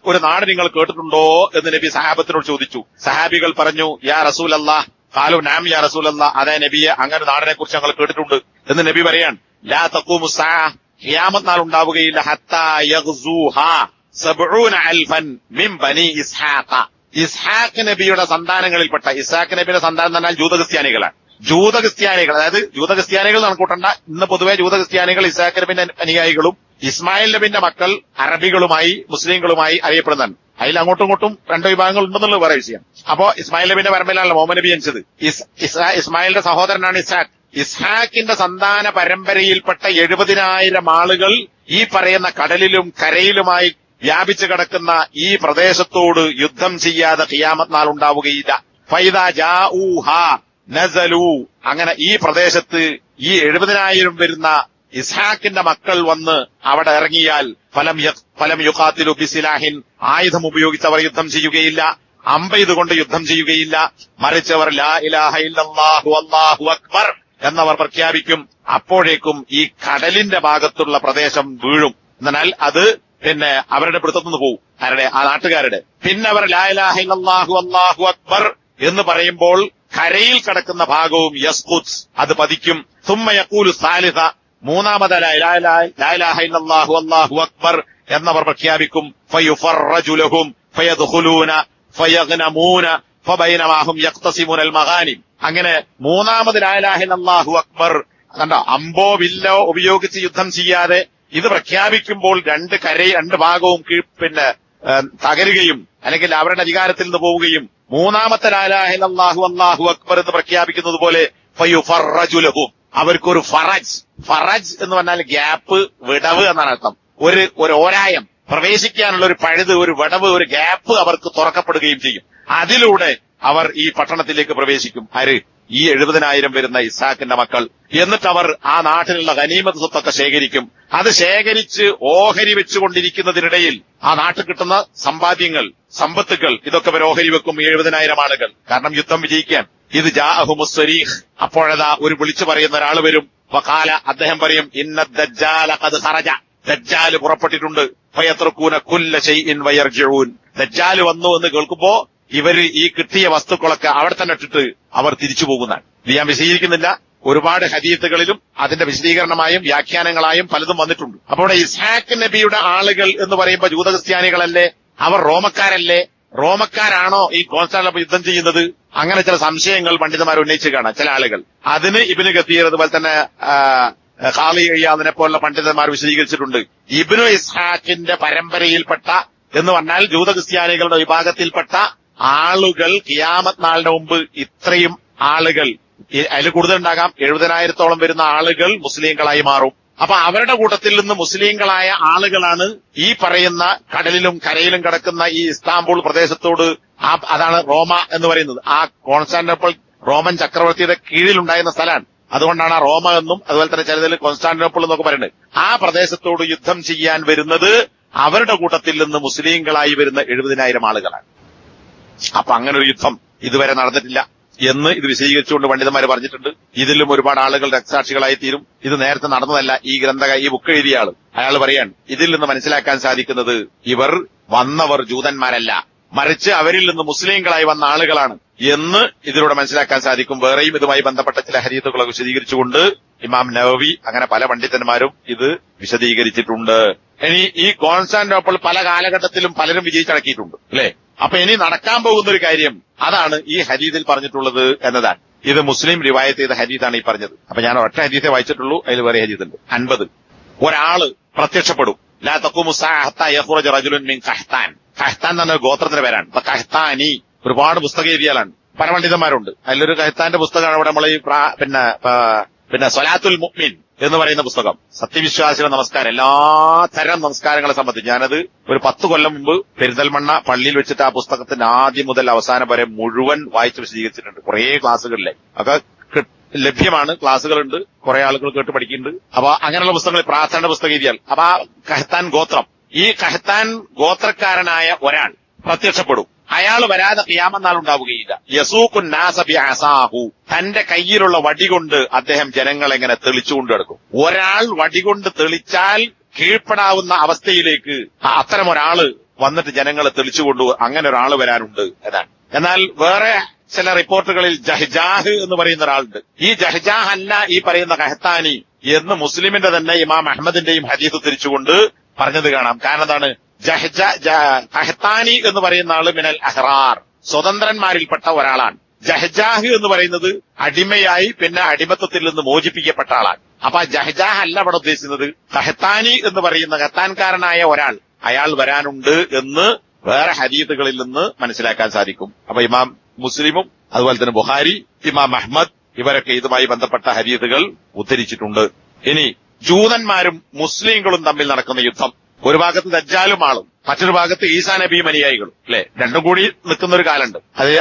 ഒരു നാട് നിങ്ങൾ കേട്ടിട്ടുണ്ടോ എന്ന് നബി സഹാബത്തിനോട് ചോദിച്ചു. സഹാബികൾ പറഞ്ഞു, യാ റസൂലല്ലാഹ്. ഖാലു നഅം യാ റസൂലല്ലാഹ്. അതേ നബിയെ, അങ്ങനെ നാടിനെ കുറിച്ച് ഞങ്ങൾ കേട്ടിട്ടുണ്ട് എന്ന് നബി പറയാൻ. ലാ തഖൂമു സ്സാഅ, ഖിയാമത്ത് നാൾ ഉണ്ടാവുകയില്ല, ഹത്താ യഗ്സൂഹാ 70,000 മിൻ ബനി ഇസ്ഹാഖ. ഇസ്ഹാഖ് നബിയുടെ സന്താനങ്ങളിൽപ്പെട്ട, ഇസ്ഹാഖ് നബിയുടെ സന്താനം എന്ന് പറഞ്ഞാൽ ജൂതക്രിസ്ത്യാനികളാണ്. ജൂതക്രിസ്ത്യാനികൾ, അതായത് ജൂതക്രിസ്ത്യാനികൾ കണക്കൂട്ടണ്ട, ഇന്ന് പൊതുവെ ജൂതക്രിസ്ത്യാനികൾ ഇസ്ഹാഖ് നബിന്റെ അനുയായികളും ഇസ്മായിൽ നബിന്റെ മക്കൾ അറബികളുമായി മുസ്ലിങ്ങളുമായി അറിയപ്പെടുന്നതാണ്. അതിൽ അങ്ങോട്ടും ഇങ്ങോട്ടും രണ്ട് വിഭാഗങ്ങൾ ഉണ്ടെന്നുള്ളത് വേറെ വിഷയം. അപ്പോ ഇസ്മായിൽ നബിന്റെ പരമ്പരയിലാണല്ലോ മുഹമ്മദ് നബി ജനിച്ചത്. ഇസ്മായിലിന്റെ സഹോദരനാണ് ഇസ്ഹാഖ്. ഇസ്ഹാഖിന്റെ സന്താന പരമ്പരയിൽപ്പെട്ട 70,000 ആളുകൾ ഈ പറയുന്ന കടലിലും കരയിലുമായി വ്യാപിച്ചു കിടക്കുന്ന ഈ പ്രദേശത്തോട് യുദ്ധം ചെയ്യാതെ ഖിയാമത്ത് നാൾ ഉണ്ടാവുകയില്ല. ഫൈദാ ജാഊഹാ നസലു. അങ്ങനെ ഈ പ്രദേശത്ത് ഈ 70,000 വരുന്ന ഇസ്ഹാഖിന്റെ മക്കൾ വന്ന് അവിടെ ഇറങ്ങിയാൽ ഫലം യുഖാത്തിലു ബിസിലാഹിൻ, ആയുധം ഉപയോഗിച്ച് അവർ യുദ്ധം ചെയ്യുകയില്ല, അമ്പെയ്തുകൊണ്ട് യുദ്ധം ചെയ്യുകയില്ല, മറിച്ചവർ ലാ ഇലാഹ ഇല്ലല്ലാഹു അല്ലാഹു അക്ബർ എന്നവർ പ്രഖ്യാപിക്കും. അപ്പോഴേക്കും ഈ കടലിന്റെ ഭാഗത്തുള്ള പ്രദേശം വീഴും. എന്നാൽ അത് പിന്നെ അവരുടെ പിടുത്തത്തുനിന്ന് പോവും, ആരുടെ? ആ നാട്ടുകാരുടെ. പിന്നെ അവർ ലാ ഇലാഹ ഇല്ലല്ലാഹു അല്ലാഹു അക്ബർ എന്ന് പറയുമ്പോൾ കരയിൽ കിടക്കുന്ന ഭാഗവും യസ്ഖുത്ത്, അത് പതിക്കും. സുമ്മ യഖൂലു സാലിസ, മൂന്നാമത് ലാ ഇലാഹ ഇല്ലല്ലാഹു അല്ലാഹു അക്ബർ എന്നവർ പ്രഖ്യാപിക്കും. ഫയുഫറജു ലഹും ഫയദ്ഖുലൂന ഫയഗ്നമൂന ഫബൈനമാഹും യഖ്തസിമുനൽ മഗാനിം. അങ്ങനെ മൂന്നാമത് ലാ ഇലാഹ ഇല്ലല്ലാഹു അക്ബർ കണ്ടോ, അമ്പോ വില്ലോ ഉപയോഗിച്ച് യുദ്ധം ചെയ്യാതെ ഇത് പ്രഖ്യാപിക്കുമ്പോൾ രണ്ട് ഭാഗവും പിന്നെ തകരുകയും അല്ലെങ്കിൽ അവരുടെ അധികാരത്തിൽ നിന്ന് പോവുകയും മൂന്നാമത്തെ ലാ ഇലാഹ ഇല്ലല്ലാഹു അല്ലാഹു അക്ബർ എന്ന് പ്രഖ്യാപിക്കുന്നത് പോലെ ഫയുഫറജു ലഹും, അവർക്കൊരു ഫറജ് എന്ന് പറഞ്ഞാൽ ഗ്യാപ്പ്, വിടവ് എന്നാണ് അർത്ഥം. ഒരു ഓരായം, പ്രവേശിക്കാനുള്ള ഒരു പഴുത്, ഒരു വിടവ്, ഒരു ഗ്യാപ്പ് അവർക്ക് തുറക്കപ്പെടുകയും ചെയ്യും. അതിലൂടെ അവർ ഈ പട്ടണത്തിലേക്ക് പ്രവേശിക്കും. ആര്? ഈ 70,000 വരുന്ന ഇസ്ഹാഖിന്റെ മക്കൾ. എന്നിട്ട് അവർ ആ നാട്ടിലുള്ള ഗനീമത്ത് സ്വത്തൊക്കെ ശേഖരിക്കും. അത് ശേഖരിച്ച് ഓഹരി വെച്ചുകൊണ്ടിരിക്കുന്നതിനിടയിൽ ആ നാട്ടിൽ കിട്ടുന്ന സമ്പത്തുകൾ ഇതൊക്കെ അവർ ഓഹരി വെക്കും. 70,000 ആളുകൾ, കാരണം യുദ്ധം വിജയിക്കാൻ. ഇത് ജാഅഹുമുസ്സരീഖ്, അപ്പോഴതാ ഒരു വിളിച്ചു പറയുന്ന ഒരാൾ വരും. വഖാല, അദ്ദേഹം പറയും, ഇന്ന ദജ്ജാല ഖദ് ഖറജ, ദജ്ജാല് പുറപ്പെട്ടിട്ടുണ്ട്. ഫയത്റുകൂന കുല്ല ശൈഇൻ വയർജിഊൻ, ദജ്ജാല് വന്നു എന്ന് കേൾക്കുമ്പോ ഇവര് ഈ കിട്ടിയ വസ്തുക്കളൊക്കെ അവിടെ തന്നെ ഇട്ടിട്ട് അവർ തിരിച്ചു പോകുന്നതാണ്. ഇത് ഞാൻ വിശദീകരിക്കുന്നില്ല. ഒരുപാട് ഹദീത്തുകളിലും അതിന്റെ വിശദീകരണമായും വ്യാഖ്യാനങ്ങളായും പലതും വന്നിട്ടുണ്ട്. അപ്പോൾ ഇവിടെ ഇസ്ഹാഖ് നബിയുടെ ആളുകൾ എന്ന് പറയുമ്പോൾ ജൂത ക്രിസ്ത്യാനികളല്ലേ? അവർ റോമക്കാരല്ലേ? റോമക്കാരാണോ ഈ കോൺസ്റ്റാന്റിനോപ്പിൾ യുദ്ധം ചെയ്യുന്നത്? അങ്ങനെ ചില സംശയങ്ങൾ പണ്ഡിതന്മാർ ഉന്നയിച്ചു കാണാം ചില ആളുകൾ. അതിന് ഇബ്നു കസീർ അതുപോലെ തന്നെ ഖാളി ഇയ്യാദിനെ പോലുള്ള പണ്ഡിതന്മാർ വിശദീകരിച്ചിട്ടുണ്ട്. ഇബ്നു ഇസ്ഹാഖിന്റെ പരമ്പരയിൽപ്പെട്ട എന്ന് പറഞ്ഞാൽ ജൂത ക്രിസ്ത്യാനികളുടെ വിഭാഗത്തിൽപ്പെട്ട ആളുകൾ ഖിയാമത്ത് നാളിന് മുമ്പ് ഇത്രയും ആളുകൾ, അതിൽ കൂടുതലുണ്ടാകാം, 70,000-ഓളം വരുന്ന ആളുകൾ മുസ്ലിങ്ങളായി മാറും. അപ്പൊ അവരുടെ കൂട്ടത്തിൽ നിന്ന് മുസ്ലിങ്ങളായ ആളുകളാണ് ഈ പറയുന്ന കടലിലും കരയിലും കിടക്കുന്ന ഈ ഇസ്താംബൂൾ പ്രദേശത്തോട്, അതാണ് റോമ എന്ന് പറയുന്നത്. ആ കോൺസ്റ്റാന്റിനോപ്പിൾ റോമൻ ചക്രവർത്തിയുടെ കീഴിലുണ്ടായിരുന്ന സ്ഥലമാണ്. അതുകൊണ്ടാണ് ആ റോമ എന്നും അതുപോലെ തന്നെ ചിലതിൽ കോൺസ്റ്റാന്റിനോപ്പിൾ എന്നൊക്കെ പറയുന്നത്. ആ പ്രദേശത്തോട് യുദ്ധം ചെയ്യാൻ വരുന്നത് അവരുടെ കൂട്ടത്തിൽ നിന്ന് മുസ്ലിങ്ങളായി വരുന്ന 70,000 ആളുകളാണ്. അപ്പൊ അങ്ങനെ ഒരു യുദ്ധം ഇതുവരെ നടന്നിട്ടില്ല എന്ന് ഇത് വിശദീകരിച്ചുകൊണ്ട് പണ്ഡിതന്മാർ പറഞ്ഞിട്ടുണ്ട്. ഇതിലും ഒരുപാട് ആളുകൾ രക്തസാക്ഷികളായി തീരും. ഇത് നേരത്തെ നടന്നതല്ല. ഈ ബുക്ക് എഴുതിയ അയാൾ പറയാണ്, ഇതിൽ നിന്ന് മനസ്സിലാക്കാൻ സാധിക്കുന്നത് ഇവർ വന്നവർ ജൂതന്മാരല്ല, മറിച്ച് അവരിൽ നിന്ന് മുസ്ലിങ്ങളായി വന്ന ആളുകളാണ് എന്ന് ഇതിലൂടെ മനസ്സിലാക്കാൻ സാധിക്കും. വേറെയും ഇതുമായി ബന്ധപ്പെട്ട ചില ഹദീസുകളെ വിശദീകരിച്ചുകൊണ്ട് ഇമാം നവവി അങ്ങനെ പല പണ്ഡിതന്മാരും ഇത് വിശദീകരിച്ചിട്ടുണ്ട്. ഇനി ഈ കോൺസ്റ്റാന്റിനോപ്പിൾ പല കാലഘട്ടത്തിലും പലരും വിജയിച്ചടക്കിയിട്ടുണ്ട് അല്ലെ? അപ്പൊ ഇനി നടക്കാൻ പോകുന്ന ഒരു കാര്യം അതാണ് ഈ ഹദീസിൽ പറഞ്ഞിട്ടുള്ളത് എന്നതാണ്. ഇത് മുസ്ലിം റിവായത്ത് ചെയ്ത ഹദീസാണ് ഈ പറഞ്ഞത്. അപ്പൊ ഞാൻ ഒറ്റ ഹദീസേ വായിച്ചിട്ടുള്ളൂ, അതിൽ വേറെ ഹദീസുണ്ട്. 50 ഒരാള് പ്രത്യക്ഷപ്പെടും. ലാ തഖൂമു സാഅ ഹത്താ യഖ്റുജ റജുലുൻ മിൻ ഖഹ്താൻ. ഖഹ്താൻ എന്ന് പറഞ്ഞ ഗോത്രത്തിന്റെ പേരാണ്. അപ്പൊ ഖഹ്താനി ഒരുപാട് പുസ്തകം എഴുതിയാലാണ്, പല പണ്ഡിതന്മാരുണ്ട്. അതിലൊരു ഖഹ്താന്റെ പുസ്തകമാണ് ഇവിടെ നമ്മൾ ഈ പിന്നെ സ്വലാത്തുൽ മുഅ്മിൻ എന്ന് പറയുന്ന പുസ്തകം. സത്യവിശ്വാസിയുടെ നമസ്കാരം, എല്ലാ തരം നമസ്കാരങ്ങളെ സംബന്ധിച്ച് ഞാനത് ഒരു 10 കൊല്ലം മുമ്പ് പെരിന്തൽമണ്ണ പള്ളിയിൽ വെച്ചിട്ട് ആ പുസ്തകത്തിന്റെ ആദ്യം മുതൽ അവസാനം വരെ മുഴുവൻ വായിച്ച് വിശദീകരിച്ചിട്ടുണ്ട്. കുറേ ക്ലാസ്സുകളിലെ ഒക്കെ ലഭ്യമാണ്, ക്ലാസ്സുകളുണ്ട്, കുറെ ആളുകൾ കേട്ട് പഠിക്കുന്നുണ്ട്. അപ്പൊ അങ്ങനെയുള്ള പുസ്തകങ്ങൾ, പ്രാർത്ഥനയുടെ പുസ്തകം എഴുതിയാൽ അപ്പൊ ആ ഖഹ്താൻ ഗോത്രം, ഈ ഖഹ്താൻ ഗോത്രക്കാരനായ ഒരാൾ പ്രത്യക്ഷപ്പെടും. അയാൾ വരാതെ ഖിയാമത്ത് നാൾ ഉണ്ടാവുകയില്ല. യസൂഖുൻ നാസ ബിഅസാഹു, തന്റെ കയ്യിലുള്ള വടികൊണ്ട് അദ്ദേഹം ജനങ്ങളെ എങ്ങനെ തെളിച്ചുകൊണ്ട് കിടക്കും. ഒരാൾ വടികൊണ്ട് തെളിച്ചാൽ കീഴ്പ്പെടാവുന്ന അവസ്ഥയിലേക്ക് അത്തരം ഒരാള് വന്നിട്ട് ജനങ്ങളെ തെളിച്ചുകൊണ്ട് അങ്ങനെ ഒരാൾ വരാനുണ്ട് എന്നാണ്. എന്നാൽ വേറെ ചില റിപ്പോർട്ടുകളിൽ ജഹ്ജാഹ് എന്ന് പറയുന്ന ഒരാളുണ്ട്. ഈ ജഹ്ജാഹ് അല്ല ഈ പറയുന്ന ഖഹ്താനി എന്ന് മുസ്ലിമിന്റെ തന്നെ ഇമാം അഹമ്മദിന്റെയും ഹദീസ് തിരിച്ചുകൊണ്ട് പറഞ്ഞത് കാണാം. കാരണം എന്താണ്? ഖഹ്താനി എന്ന് പറയുന്ന ആള് മിനൽ അഹ്റാർ, സ്വതന്ത്രന്മാരിൽപ്പെട്ട ഒരാളാണ്. ജഹ്ജാഹ് എന്ന് പറയുന്നത് അടിമയായി പിന്നെ അടിമത്തത്തിൽ നിന്ന് മോചിപ്പിക്കപ്പെട്ട ആളാണ്. അപ്പൊ ജഹ്ജാഹ് അല്ല അവിടെ ഉദ്ദേശിക്കുന്നത്. ഖഹ്താനി എന്ന് പറയുന്ന ഖഹ്താൻകാരനായ ഒരാൾ അയാൾ വരാനുണ്ട് എന്ന് വേറെ ഹദീസുകളിൽ നിന്ന് മനസ്സിലാക്കാൻ സാധിക്കും. അപ്പൊ ഇമാം മുസ്ലിമും അതുപോലെ തന്നെ ബുഖാരി, ഇമാം അഹ്മദ് ഇവരൊക്കെ ഇതുമായി ബന്ധപ്പെട്ട ഹദീസുകൾ ഉദ്ധരിച്ചിട്ടുണ്ട്. ഇനി ജൂതന്മാരും മുസ്ലിങ്ങളും തമ്മിൽ നടക്കുന്ന യുദ്ധം, ഒരു ഭാഗത്ത് ദജ്ജാലും ആളും, മറ്റൊരു ഭാഗത്ത് ഈസാ നബിയും അനുയായികളും അല്ലെ, രണ്ടും കൂടി നിൽക്കുന്ന ഒരു കാലുണ്ട്.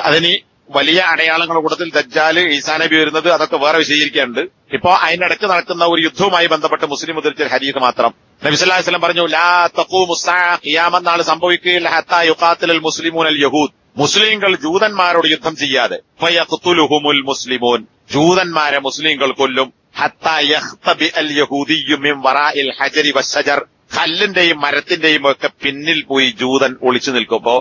അതിന് വലിയ അടയാളങ്ങളുടെ കൂട്ടത്തിൽ ദജ്ജാല്, ഈസാ നബി വരുന്നത്, അതൊക്കെ വേറെ വിശദീകരിക്കാനുണ്ട്. ഇപ്പോ അതിനിടയ്ക്ക് നടക്കുന്ന ഒരു യുദ്ധവുമായി ബന്ധപ്പെട്ട് മുസ്ലിം ഉദ്ധരിച്ച ഹദീസ് മാത്രം. നബി സല്ലല്ലാഹു അലൈഹി വസല്ലം പറഞ്ഞു, ലാ തഖൂമു സ്സാഅ, ഖിയാമത്ത് നാൾ സംഭവിക്കുകയില്ല, ഹത്താ യുഖാതിലൽ മുസ്ലിമൂന അൽ യഹൂദ്, മുസ്ലിങ്ങൾ ജൂതന്മാരോട് യുദ്ധം ചെയ്യാതെ, ഫയഖ്തുലുഹുമുൽ മുസ്ലിമൂൻ, ജൂതന്മാരെ മുസ്ലിങ്ങൾ കൊല്ലും, ഹത്താ യഖ്തബി അൽ യഹൂദിയ്യു മിൻ വറാഇൽ ഹജരി വശജർ, കല്ലിന്റെയും മരത്തിന്റെയും ഒക്കെ പിന്നിൽ പോയി ജൂതൻ ഒളിച്ചു നിൽക്കുമ്പോ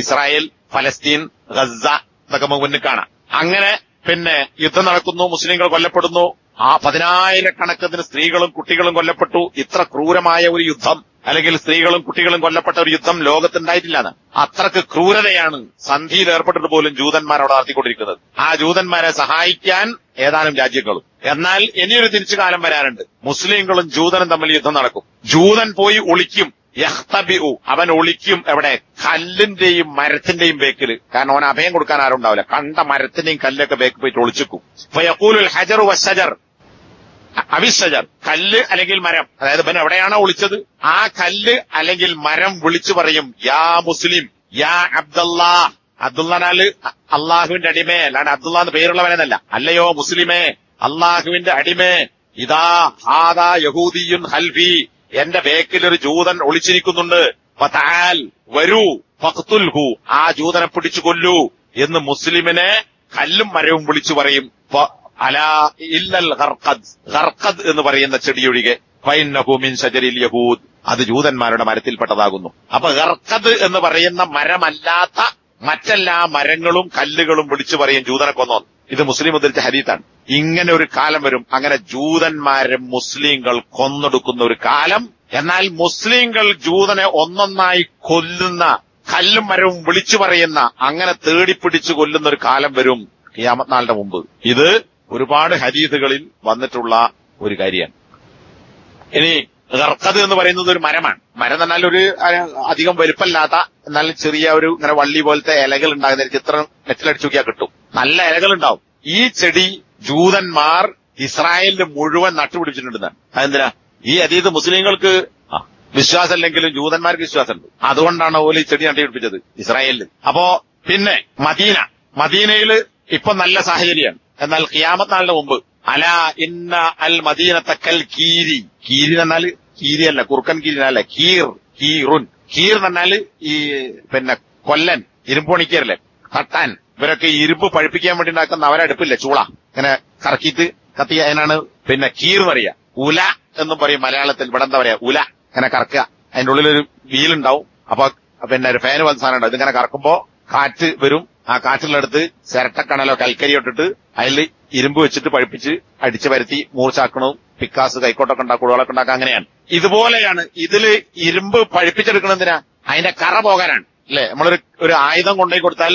ഇസ്രായേൽ, ഫലസ്തീൻ, ഗസ ഇതൊക്കെ മുന്നിൽ കാണാം. അങ്ങനെ പിന്നെ യുദ്ധം നടക്കുന്നു, മുസ്ലിങ്ങൾ കൊല്ലപ്പെടുന്നു, ആ 10,000-കണക്കിന് സ്ത്രീകളും കുട്ടികളും കൊല്ലപ്പെട്ടു. ഇത്ര ക്രൂരമായ ഒരു യുദ്ധം, അല്ലെങ്കിൽ സ്ത്രീകളും കുട്ടികളും കൊല്ലപ്പെട്ട ഒരു യുദ്ധം ലോകത്തുണ്ടായിട്ടില്ലാന്ന്. അത്രക്ക് ക്രൂരതയാണ് സന്ധിയിൽ ഏർപ്പെട്ടിട്ട് പോലും ജൂതന്മാരോട് നടത്തിക്കൊണ്ടിരിക്കുന്നത്. ആ ജൂതന്മാരെ സഹായിക്കാൻ ഏതാനും രാജ്യങ്ങളും. എന്നാൽ ഇനിയൊരു തിരിച്ചു കാലം വരാനുണ്ട്. മുസ്ലിങ്ങളും ജൂതനും തമ്മിൽ യുദ്ധം നടക്കും. ജൂതൻ പോയി ഒളിക്കും, യഖ്തബിഉ, അവൻ ഒളിക്കും എവിടെ? കല്ലിന്റെയും മരത്തിന്റെയും ബേക്കില്. കാരണം അവൻ അഭയം കൊടുക്കാൻ ആരും ഉണ്ടാവില്ല. കണ്ട മരത്തിന്റെയും കല്ലൊക്കെ ബേക്ക് പോയിട്ട് ഒളിച്ചിക്കും. ഫയഖൂലുൽ ഹജറു വശജർ അവിശജർ, കല്ല് അല്ലെങ്കിൽ മരം, അതായത് ഇവൻ എവിടെയാണോ ഒളിച്ചത് ആ കല്ല് അല്ലെങ്കിൽ മരം വിളിച്ചു പറയും, യാ മുസ്ലിം, യാ അബ്ദുല്ലാ. അബ്ദുല്ലാനാല് അള്ളാഹുവിന്റെ അടിമേ, അല്ലാണ്ട് അബ്ദുള്ള എന്ന് പേരുള്ളവനെന്നല്ല. അല്ലയോ മുസ്ലിമേ, അള്ളാഹുവിന്റെ അടിമേ, ഇതാ ഹാദാ യഹൂദിയുൻ ഹൽഫി, എന്റെ ബേക്കിലൊരു ജൂതൻ ഒളിച്ചിരിക്കുന്നുണ്ട്, ഫതആൽ, വരൂ, ഫഖ്തുൽഹു, ആ ജൂതനെ പിടിച്ചു കൊല്ലൂ എന്ന് മുസ്ലിമിനെ കല്ലും മരവും വിളിച്ചു പറയും. അലാ ഇല്ലൽ ഗർഖദ്, ഗർഖദ് എന്ന് പറയുന്ന ചെടിയൊഴികെ, ഫൈന്നഹു മിൻ ശജരിൽ യഹൂദ്, അത് ജൂതന്മാരുടെ മരത്തിൽപ്പെട്ടതാകുന്നു. അപ്പൊ ഗർഖദ് എന്ന് പറയുന്ന മരമല്ലാത്ത മറ്റെല്ലാ മരങ്ങളും കല്ലുകളും വിളിച്ചു പറയും ജൂതനെ കൊന്നോ. ഇത് മുസ്ലിം ഉദ്ധരിച്ച ഹദീസാണ്. ഇങ്ങനെ ഒരു കാലം വരും. അങ്ങനെ ജൂതന്മാരെ മുസ്ലിങ്ങൾ കൊന്നൊടുക്കുന്ന ഒരു കാലം. എന്നാൽ മുസ്ലിങ്ങൾ ജൂതനെ ഒന്നൊന്നായി കൊല്ലുന്ന, കല്ലും മരവും വിളിച്ചു പറയുന്ന, അങ്ങനെ തേടിപ്പിടിച്ചു കൊല്ലുന്ന ഒരു കാലം വരും ഖിയാമത്ത് നാളിന്റെ മുമ്പ്. ഇത് ഒരുപാട് ഹദീസുകളിൽ വന്നിട്ടുള്ള ഒരു കാര്യമാണ്. ഇനി ഗർഖദ് എന്ന് പറയുന്നത് ഒരു മരമാണ്. മരം എന്നാൽ ഒരു അധികം വലുപ്പമില്ലാത്ത, എന്നാൽ ചെറിയ ഒരു ഇങ്ങനെ വള്ളി പോലത്തെ ഇലകൾ ഉണ്ടാകുന്ന ചിത്രം നെറ്റിലടിച്ചു നോക്കിയാൽ കിട്ടും. നല്ല ഇലകൾ ഉണ്ടാവും. ഈ ചെടി ജൂതന്മാർ ഇസ്രായേലിന് മുഴുവൻ നട്ടുപിടിച്ചിട്ടുണ്ടെന്നാണ്. അതെന്തിനാ? ഈ അതീത് മുസ്ലിങ്ങൾക്ക് വിശ്വാസമില്ലെങ്കിലും ജൂതന്മാർക്ക് വിശ്വാസമുണ്ട്. അതുകൊണ്ടാണ് ഓല് ഈ ചെടി നട്ടുപിടിപ്പിച്ചത് ഇസ്രായേലിൽ. അപ്പോ പിന്നെ മദീനയില് ഇപ്പൊ നല്ല സാഹചര്യമാണ്. എന്നാൽ ഖിയാമത്ത് നാളിന് മുമ്പ് അലാ ഇന്ന അൽ മദീനത്തക്കൽ കീരി. കീരി എന്നാൽ കീരിയല്ല, കുറുക്കൻ കീരിനല്ല, കീറുൻ. കീർ എന്നാല് ഈ പിന്നെ കൊല്ലൻ, ഇരുമ്പ് പണിക്കരല്ലേ, തട്ടാൻ. ഇവരൊക്കെ ഇരുമ്പ് പഴിപ്പിക്കാൻ വേണ്ടി ഉണ്ടാക്കുന്ന അവരടുപ്പില്ലേ, ചൂള ഇങ്ങനെ കറക്കിയിട്ട് കത്തി, അതിനാണ് പിന്നെ കീർ പറയാ. ഉല എന്നും പറയും മലയാളത്തിൽ. ഇവിടെ എന്താ പറയാ, ഉല. ഇങ്ങനെ കറക്കുക, അതിന്റെ ഉള്ളിലൊരു വീലുണ്ടാവും. അപ്പൊ പിന്നെ ഒരു ഫാന് വന്ന സാധനം ഉണ്ടാവും. ഇതിങ്ങനെ കറക്കുമ്പോ കാറ്റ് വരും. ആ കാറ്റിലെടുത്ത് ചിരട്ടക്കണലോ കൽക്കരിയോ ഇട്ടിട്ട് അതിൽ ഇരുമ്പ് വെച്ചിട്ട് പഴിപ്പിച്ച് അടിച്ചു വരുത്തി മൂർച്ചാക്കണവും പിക്കാസ് കൈക്കോട്ടൊക്കെ ഉണ്ടാക്കും, കുടുകളൊക്കെ ഉണ്ടാക്കാം. അങ്ങനെയാണ്. ഇതുപോലെയാണ് ഇതില് ഇരുമ്പ് പഴിപ്പിച്ചെടുക്കണെന്തിനാ? അതിന്റെ കറ പോകാനാണ്. അല്ലെ, നമ്മളൊരു ആയുധം കൊണ്ടുപോയി കൊടുത്താൽ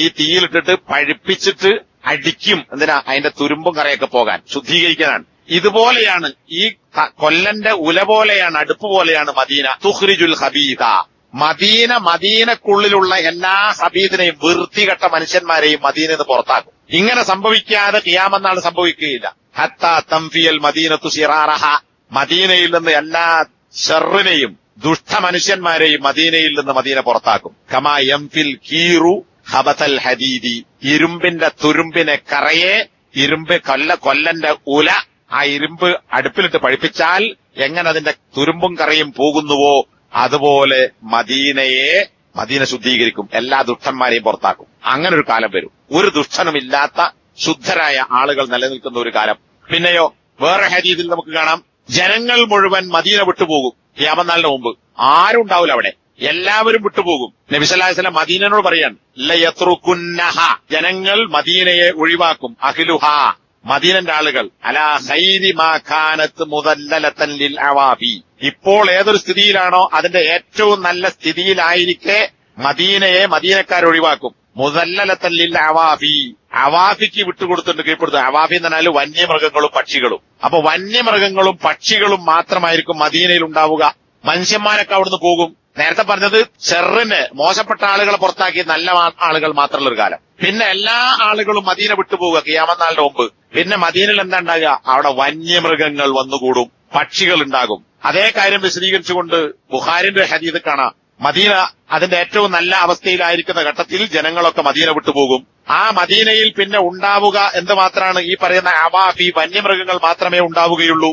ഈ തീയിലിട്ടിട്ട് പഴിപ്പിച്ചിട്ട് അടിക്കും. എന്തിനാ? അതിന്റെ തുരുമ്പും കറയൊക്കെ പോകാൻ, ശുദ്ധീകരിക്കാനാണ്. ഇതുപോലെയാണ് ഈ കൊല്ലന്റെ ഉല പോലെയാണ്, അടുപ്പ് പോലെയാണ് മദീന. തുഖ്രിജുൽ ഖബീഥ. മദീനക്കുള്ളിലുള്ള എല്ലാ ഹബീദിനെയും, വൃത്തികെട്ട മനുഷ്യന്മാരെയും മദീനന്ന് പുറത്താക്കും. ഇങ്ങനെ സംഭവിക്കാതെ ഖിയാമത്ത് നാൾ സംഭവിക്കുകയില്ല. ഹത്താ തംഫിയൽ മദീനത്തു സിറാറഹ. മദീനയിൽ നിന്ന് എല്ലാ ഷർറിനെയും ദുഷ്ട മനുഷ്യന്മാരെയും മദീനയിൽ നിന്ന് മദീന പുറത്താക്കും. കമാ യംഫിൽ കീറു ഹബതൽ ഹദീദി. ഇരുമ്പിന്റെ തുരുമ്പിനെ കറയെ, ഇരുമ്പ് കൊല്ലന്റെ ഉല, ആ ഇരുമ്പ് അടുപ്പിലിട്ട് പഴിപ്പിച്ചാൽ എങ്ങനെ അതിന്റെ തുരുമ്പും കറയും പോകുന്നുവോ അതുപോലെ മദീന ശുദ്ധീകരിക്കും, എല്ലാ ദുഷ്ടന്മാരെയും പുറത്താക്കും. അങ്ങനെ ഒരു കാലം വരും. ഒരു ദുഷ്ടനുമില്ലാത്ത ശുദ്ധരായ ആളുകൾ നിലനിൽക്കുന്ന ഒരു കാലം. പിന്നെയോ വേറെ ഹദീസിൽ നമുക്ക് കാണാം, ജനങ്ങൾ മുഴുവൻ മദീന വിട്ടുപോകും ഖിയാമത്ത് നാളിന് മുമ്പ്. ആരും ഉണ്ടാവില്ല അവിടെ, എല്ലാവരും വിട്ടുപോകും. നബി സല്ലല്ലാഹു അലൈഹി വസല്ലം മദീനയോട് പറയാണ്, ലയത്റുകുന്നഹ. ജനങ്ങൾ മദീനയെ ഒഴിവാക്കും. അഹ്ലുഹ, മദീനന്റെ ആളുകൾ. അലാ ഖൈരി മാ കാനത്ത് മുദല്ലലതൻ ലിൽ അവാഫി. ഇപ്പോൾ ഏതൊരു സ്ഥിതിയിലാണോ അതിന്റെ ഏറ്റവും നല്ല സ്ഥിതിയിലായിരിക്കെ മദീനക്കാർ ഒഴിവാക്കും. മുദല്ലലതൻ ലിൽ അവാഫി. അവാഫിക്ക് വിട്ടുകൊടുത്തിട്ട് കീഴ്പ്പെടുത്തും. അവാഫി എന്ന് പറഞ്ഞാൽ വന്യമൃഗങ്ങളും പക്ഷികളും. അപ്പൊ വന്യമൃഗങ്ങളും പക്ഷികളും മാത്രമായിരിക്കും മദീനയിൽ ഉണ്ടാവുക. മനുഷ്യന്മാരൊക്കെ അവിടുന്ന് പോകും. നേരത്തെ പറഞ്ഞത് ഷെറിന് മോശപ്പെട്ട ആളുകളെ പുറത്താക്കി നല്ല ആളുകൾ മാത്രമുള്ള ഒരു കാലം. പിന്നെ എല്ലാ ആളുകളും മദീന വിട്ടുപോവുക ഖിയാമത്ത് നാളിന്റെ മുമ്പ്. പിന്നെ മദീനയിൽ എന്താ ഉണ്ടാകുക? അവിടെ വന്യമൃഗങ്ങൾ വന്നുകൂടും, പക്ഷികൾ ഉണ്ടാകും. അതേ കാര്യം വിശദീകരിച്ചുകൊണ്ട് ബുഖാരിന്റെ ഹദീസ് കാണാം. മദീന അതിന്റെ ഏറ്റവും നല്ല അവസ്ഥയിലായിരിക്കുന്ന ഘട്ടത്തിൽ ജനങ്ങളൊക്കെ മദീന വിട്ടുപോകും. ആ മദീനയിൽ പിന്നെ ഉണ്ടാവുക എന്ത് മാത്രമാണ്? ഈ പറയുന്ന അവാഫി, വന്യമൃഗങ്ങൾ മാത്രമേ ഉണ്ടാവുകയുള്ളൂ.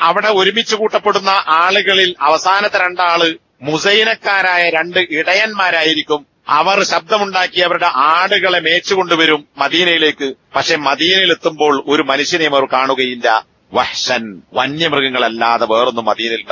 അവിടെ ഒരുമിച്ച് കൂട്ടപ്പെടുന്ന ആളുകളിൽ അവസാനത്തെ രണ്ടാള് മുസൈനക്കാരായ രണ്ട് ഇടയന്മാരായിരിക്കും. അവർ ശബ്ദമുണ്ടാക്കി അവരുടെ ആടുകളെ മേച്ചുകൊണ്ടുവരും മദീനയിലേക്ക്. പക്ഷെ മദീനയിലെത്തുമ്പോൾ ഒരു മനുഷ്യനെയും അവർ കാണുകയില്ല. വഹ്ഷൻ, വന്യമൃഗങ്ങളല്ലാതെ വേറൊന്നും മദീനയിൽ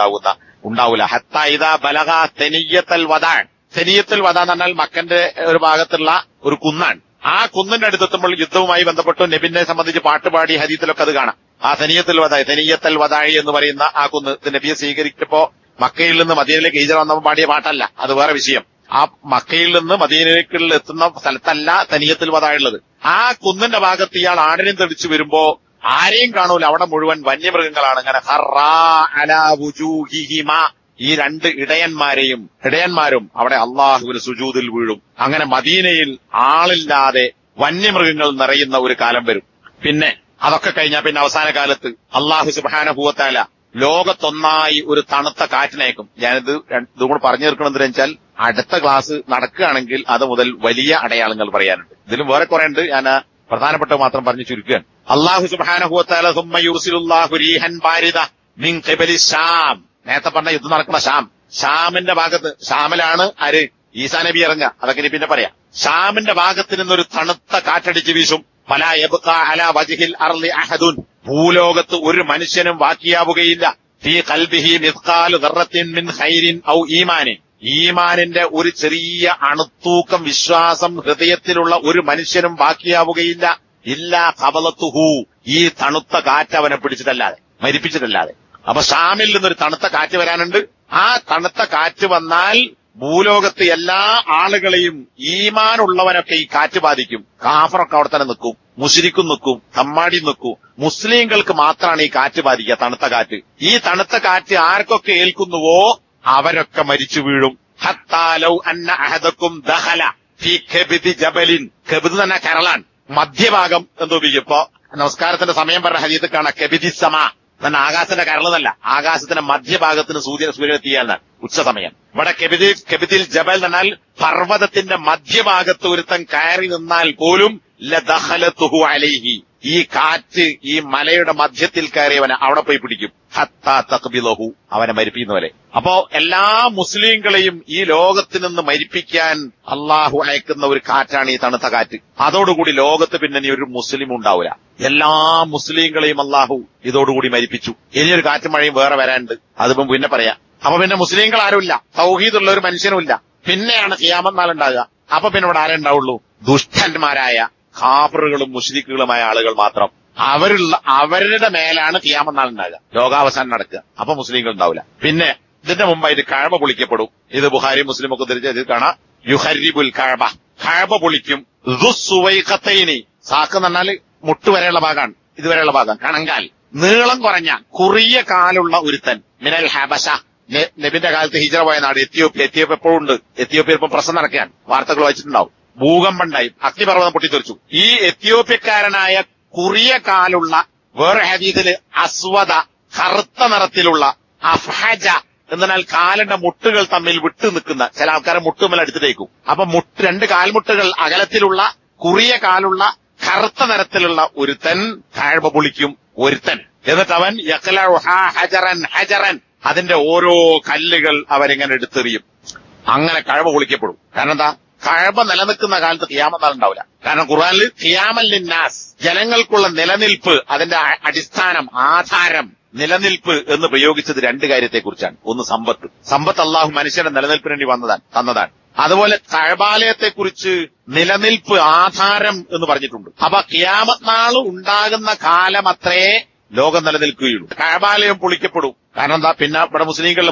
ഉണ്ടാവില്ല. ഹത്താ ഇദാ ബലഗ തനിയ്യത്തൽ വദാ. തനിയ്യത്തുൽ വദാ എന്ന് പറഞ്ഞാൽ മക്കന്റെ ഒരു ഭാഗത്തുള്ള ഒരു കുന്നാണ്. ആ കുന്നിന്റെ അടുത്തെത്തുമ്പോൾ യുദ്ധവുമായി ബന്ധപ്പെട്ട് നബിനെ സംബന്ധിച്ച് പാട്ടുപാടി ഹദീസിലൊക്കെ അത് കാണാം. ആ തനിയ്യത്തുൽ വദാഇ എന്ന് പറയുന്ന ആ കുന്ന് നബിയെ സ്വീകരിച്ചപ്പോ മക്കയിൽ നിന്ന് മദീനയിലേക്ക് ഹിജ്റ വന്നപ്പോൾ പാടിയ പാട്ടല്ല, അത് വേറെ വിഷയം. ആ മക്കയിൽ നിന്ന് മദീനയിലേക്ക് എത്തുന്ന സ്ഥലത്തല്ല തനിയ്യത്തുൽ വദാഇ ഉള്ളത്. ആ കുന്നിന്റെ ഭാഗത്ത് ഇയാൾ ആടിനെയും തെളിച്ചു വരുമ്പോ ആരെയും കാണൂല, അവിടെ മുഴുവൻ വന്യമൃഗങ്ങളാണ്. അങ്ങനെ ഹറാ അലാ വുജൂഹിഹിമ. ഈ രണ്ട് ഇടയന്മാരും അവിടെ അള്ളാഹുവിന് സുജൂദിൽ വീഴും. അങ്ങനെ മദീനയിൽ ആളില്ലാതെ വന്യമൃഗങ്ങൾ നിറയുന്ന ഒരു കാലം വരും. പിന്നെ അതൊക്കെ കഴിഞ്ഞാൽ പിന്നെ അവസാന കാലത്ത് അള്ളാഹു സുബ്ഹാനഹു വ തആല ലോകത്തൊന്നായി ഒരു തണുത്ത കാറ്റിനയക്കും. ഇതും കൂടെ പറഞ്ഞു തീർക്കണമെന്ന് വെച്ചാൽ അടുത്ത ക്ലാസ് നടക്കുകയാണെങ്കിൽ അത് മുതൽ വലിയ അടയാളങ്ങൾ പറയാനുണ്ട്. ഇതിലും വേറെ കുറെ ഉണ്ട്, ഞാൻ പ്രധാനപ്പെട്ട മാത്രം പറഞ്ഞു ചുരുക്കുകയാണ്. അള്ളാഹു സുബ്ഹാനഹു വ തആല സുമ്മ യുർസിലുല്ലാഹു റീഹൻ ബാരിദ മിൻ ഖിബലി ശാം. നേരത്തെ പറഞ്ഞ യുദ്ധം നടക്കുന്ന ഷാമിന്റെ ഭാഗത്ത്, ഷാമിലാണ് ആര് ഈസാ നബി ഇറങ്ങുക, അതൊക്കെ ഇനി പിന്നെ പറയാം. ഷാമിന്റെ ഭാഗത്ത് നിന്നൊരു തണുത്ത കാറ്റടിച്ച് വീശും. ഫലാ യബ്ഖാ അലാ വജ്ഹിൽ അർളി അഹദുൻ. ഭൂലോകത്ത് ഒരു മനുഷ്യനും ബാക്കിയാവുകയില്ല. ഫീ ഖൽബിഹി മിസ്ഖാലു ദർറത്തിൻ മിൻ ഖൈരിൻ ഔ ഈമാനിൻ. ഈമാനിന്റെ ഒരു ചെറിയ അണുത്തൂക്കം വിശ്വാസം ഹൃദയത്തിലുള്ള ഒരു മനുഷ്യനും ബാക്കിയാവുകയില്ല. ഇല്ലാ ഖബലത്തുഹു, ഈ തണുത്ത കാറ്റ് അവനെ പിടിച്ചിട്ടല്ലാതെ, മരിപ്പിച്ചിട്ടല്ലാതെ. അപ്പൊ ഷാമിൽ നിന്നൊരു തണുത്ത കാറ്റ് വരാനുണ്ട്. ആ തണുത്ത കാറ്റ് വന്നാൽ ഭൂലോകത്ത് എല്ലാ ആളുകളെയും, ഈമാനുള്ളവരൊക്കെ ഈ കാറ്റ് ബാധിക്കും. കാഫറൊക്കെ അവിടെ തന്നെ നിൽക്കും, മുശ്രിക്കും നിൽക്കും, തമ്മാടി നിൽക്കും. മുസ്ലിങ്ങൾക്ക് മാത്രമാണ് ഈ കാറ്റ് ബാധിക്കുക, തണുത്ത കാറ്റ്. ഈ തണുത്ത കാറ്റ് ആർക്കൊക്കെ ഏൽക്കുന്നുവോ അവരൊക്കെ മരിച്ചു വീഴും. ഹത്താ ലൗ അന്ന അഹദക്കും ദഖല ഫീ കബിദി ജബലിൻ. കബിദ് തന്നെ കരളാൻ, മധ്യഭാഗം എന്തോ ഇപ്പോ നമസ്കാരത്തിന്റെ സമയം പറഞ്ഞ ഹദീത്ത് കാണാം. കബിദി സമ തന്നെ ആകാശത്തിന്റെ കരളെന്നല്ല, ആകാശത്തിന്റെ മധ്യഭാഗത്തിന് സൂര്യനെത്തിയാൽ ഉച്ച സമയം. ഇവിടെ കെബിദിൽ ജബൽ എന്നാൽ പർവ്വതത്തിന്റെ മധ്യഭാഗത്ത് ഒരുത്തൻ കയറി നിന്നാൽ പോലും ലദഖലതുഹു അലൈഹി, ഈ കാറ്റ് ഈ മലയുടെ മധ്യത്തിൽ കയറിയവനെ അവിടെ പോയി പിടിക്കും. ഹത്താ തഖ്ബിലഹു, അവനെ മരിപ്പിക്കുന്നവരെ. അപ്പോ എല്ലാ മുസ്ലിങ്ങളെയും ഈ ലോകത്തിൽ നിന്ന് മരിപ്പിക്കാൻ അള്ളാഹു അയക്കുന്ന ഒരു കാറ്റാണ് ഈ തണുത്ത കാറ്റ്. അതോടുകൂടി ലോകത്ത് പിന്നെ ഇനി ഒരു മുസ്ലിം ഉണ്ടാവില്ല. എല്ലാ മുസ്ലിങ്ങളെയും അള്ളാഹു ഇതോടുകൂടി മരിപ്പിച്ചു. ഇനിയൊരു കാറ്റും മഴയും വേറെ വരാനുണ്ട്, അതിപ്പം പിന്നെ പറയാം. അപ്പൊ പിന്നെ മുസ്ലിങ്ങൾ ആരുമില്ല, തൗഹീദുള്ള ഒരു മനുഷ്യനുമില്ല. പിന്നെയാണ് ഖിയാമത്ത് നാൾ ഉണ്ടാകുക. അപ്പൊ പിന്നെ ഇവിടെ ആരേ ഉണ്ടാവുള്ളൂ? ദുഷ്ടന്മാരായ കാഫറുകളും മുശ്രിക്കുകളുമായ ആളുകൾ മാത്രം. അവരുടെ മേലാണ് ഖിയാമത്ത് നാൾ ഉണ്ടാകുക, ലോകാവസാനം നടക്കുക. അപ്പൊ മുസ്ലിങ്ങൾ ഉണ്ടാവില്ല. പിന്നെ ഇതിന്റെ മുമ്പായിട്ട് കഅബ പൊളിക്കപ്പെടും. ഇത് ബുഖാരി മുസ്ലിം ഒക്കെ ഉദ്ധരിച്ച കാണാം. യുഹരിബുൽ കഅബ, കഅബ പൊളിക്കും. ദുസ്സുവൈഖത്തൈനി, സാക്ക് എന്ന് പറഞ്ഞാൽ മുട്ടുവരെയുള്ള ഭാഗമാണ്, ഇതുവരെയുള്ള ഭാഗം കണങ്കാൽ. നീളം കുറഞ്ഞ കുറിയ കാലുള്ള ഒരുത്തൻ മിനൽ ഹബശ, നബിന്റെ കാലത്ത് ഹിജറ പോയ നാട് എത്യോപ്യ. എത്യോപ്യ എപ്പോഴും ഉണ്ട്. എത്യോപ്യ ഇപ്പം പ്രശ്നം നടക്കുകയാണ്, വാർത്തകൾ വായിച്ചിട്ടുണ്ടാവും. ഭൂകമ്പണ്ടായി, അഗ്നിപർവ്വതം പൊട്ടിത്തെറിച്ചു. ഈ എത്യോപ്യക്കാരനായ കുറിയ കാലുള്ള, വേറെ ഹദീസില് അസ്വദ, കറുത്ത നിറത്തിലുള്ള, അഫ്ഹജ എന്നാൽ കാലിന്റെ മുട്ടുകൾ തമ്മിൽ വിട്ടു നിൽക്കുന്ന, ചില ആൾക്കാരെ മുട്ടുമേൽ എടുത്തിട്ടേക്കും. അപ്പൊ രണ്ട് കാൽമുട്ടുകൾ അകലത്തിലുള്ള, കുറിയ കാലുള്ള, കറുത്ത നിറത്തിലുള്ള ഒരുത്തൻ കഅബ പൊളിക്കും. ഒരുത്തൻ എന്നിട്ട് അവൻ യഖ്ലഉഹാ ഹജറൻ ഹജറൻ, അതിന്റെ ഓരോ കല്ലുകൾ അവരിങ്ങനെ എടുത്തെറിയും. അങ്ങനെ കഅബ പൊളിക്കപ്പെടും. കാരണം എന്താ? കഅബ നിലനിൽക്കുന്ന കാലത്ത് ഖിയാമത്ത് നാൾ ഉണ്ടാവില്ല. കാരണം ഖുർആനിൽ ഖിയാമൽ ലിന്നാസ്, ജനങ്ങൾക്കുള്ള നിലനിൽപ്പ്, അതിന്റെ അടിസ്ഥാനം, ആധാരം, നിലനിൽപ്പ് എന്ന് പ്രയോഗിച്ചത് രണ്ട് കാര്യത്തെക്കുറിച്ചാണ്. ഒന്ന് സമ്പത്ത്. സമ്പത്ത് അള്ളാഹു മനുഷ്യന്റെ നിലനിൽപ്പിന് വേണ്ടി തന്നതാണ്. അതുപോലെ കഅബാലയത്തെക്കുറിച്ച് നിലനിൽപ്പ്, ആധാരം എന്ന് പറഞ്ഞിട്ടുണ്ട്. അപ്പൊ ഖിയാമത്ത് നാൾ ഉണ്ടാകുന്ന കാലമത്രേ ലോകം നിലനിൽക്കുകയുള്ളൂ. കഅബാലയം പൊളിക്കപ്പെടും. കാരണം എന്താ? പിന്നെ ഇവിടെ മുസ്ലിങ്ങൾ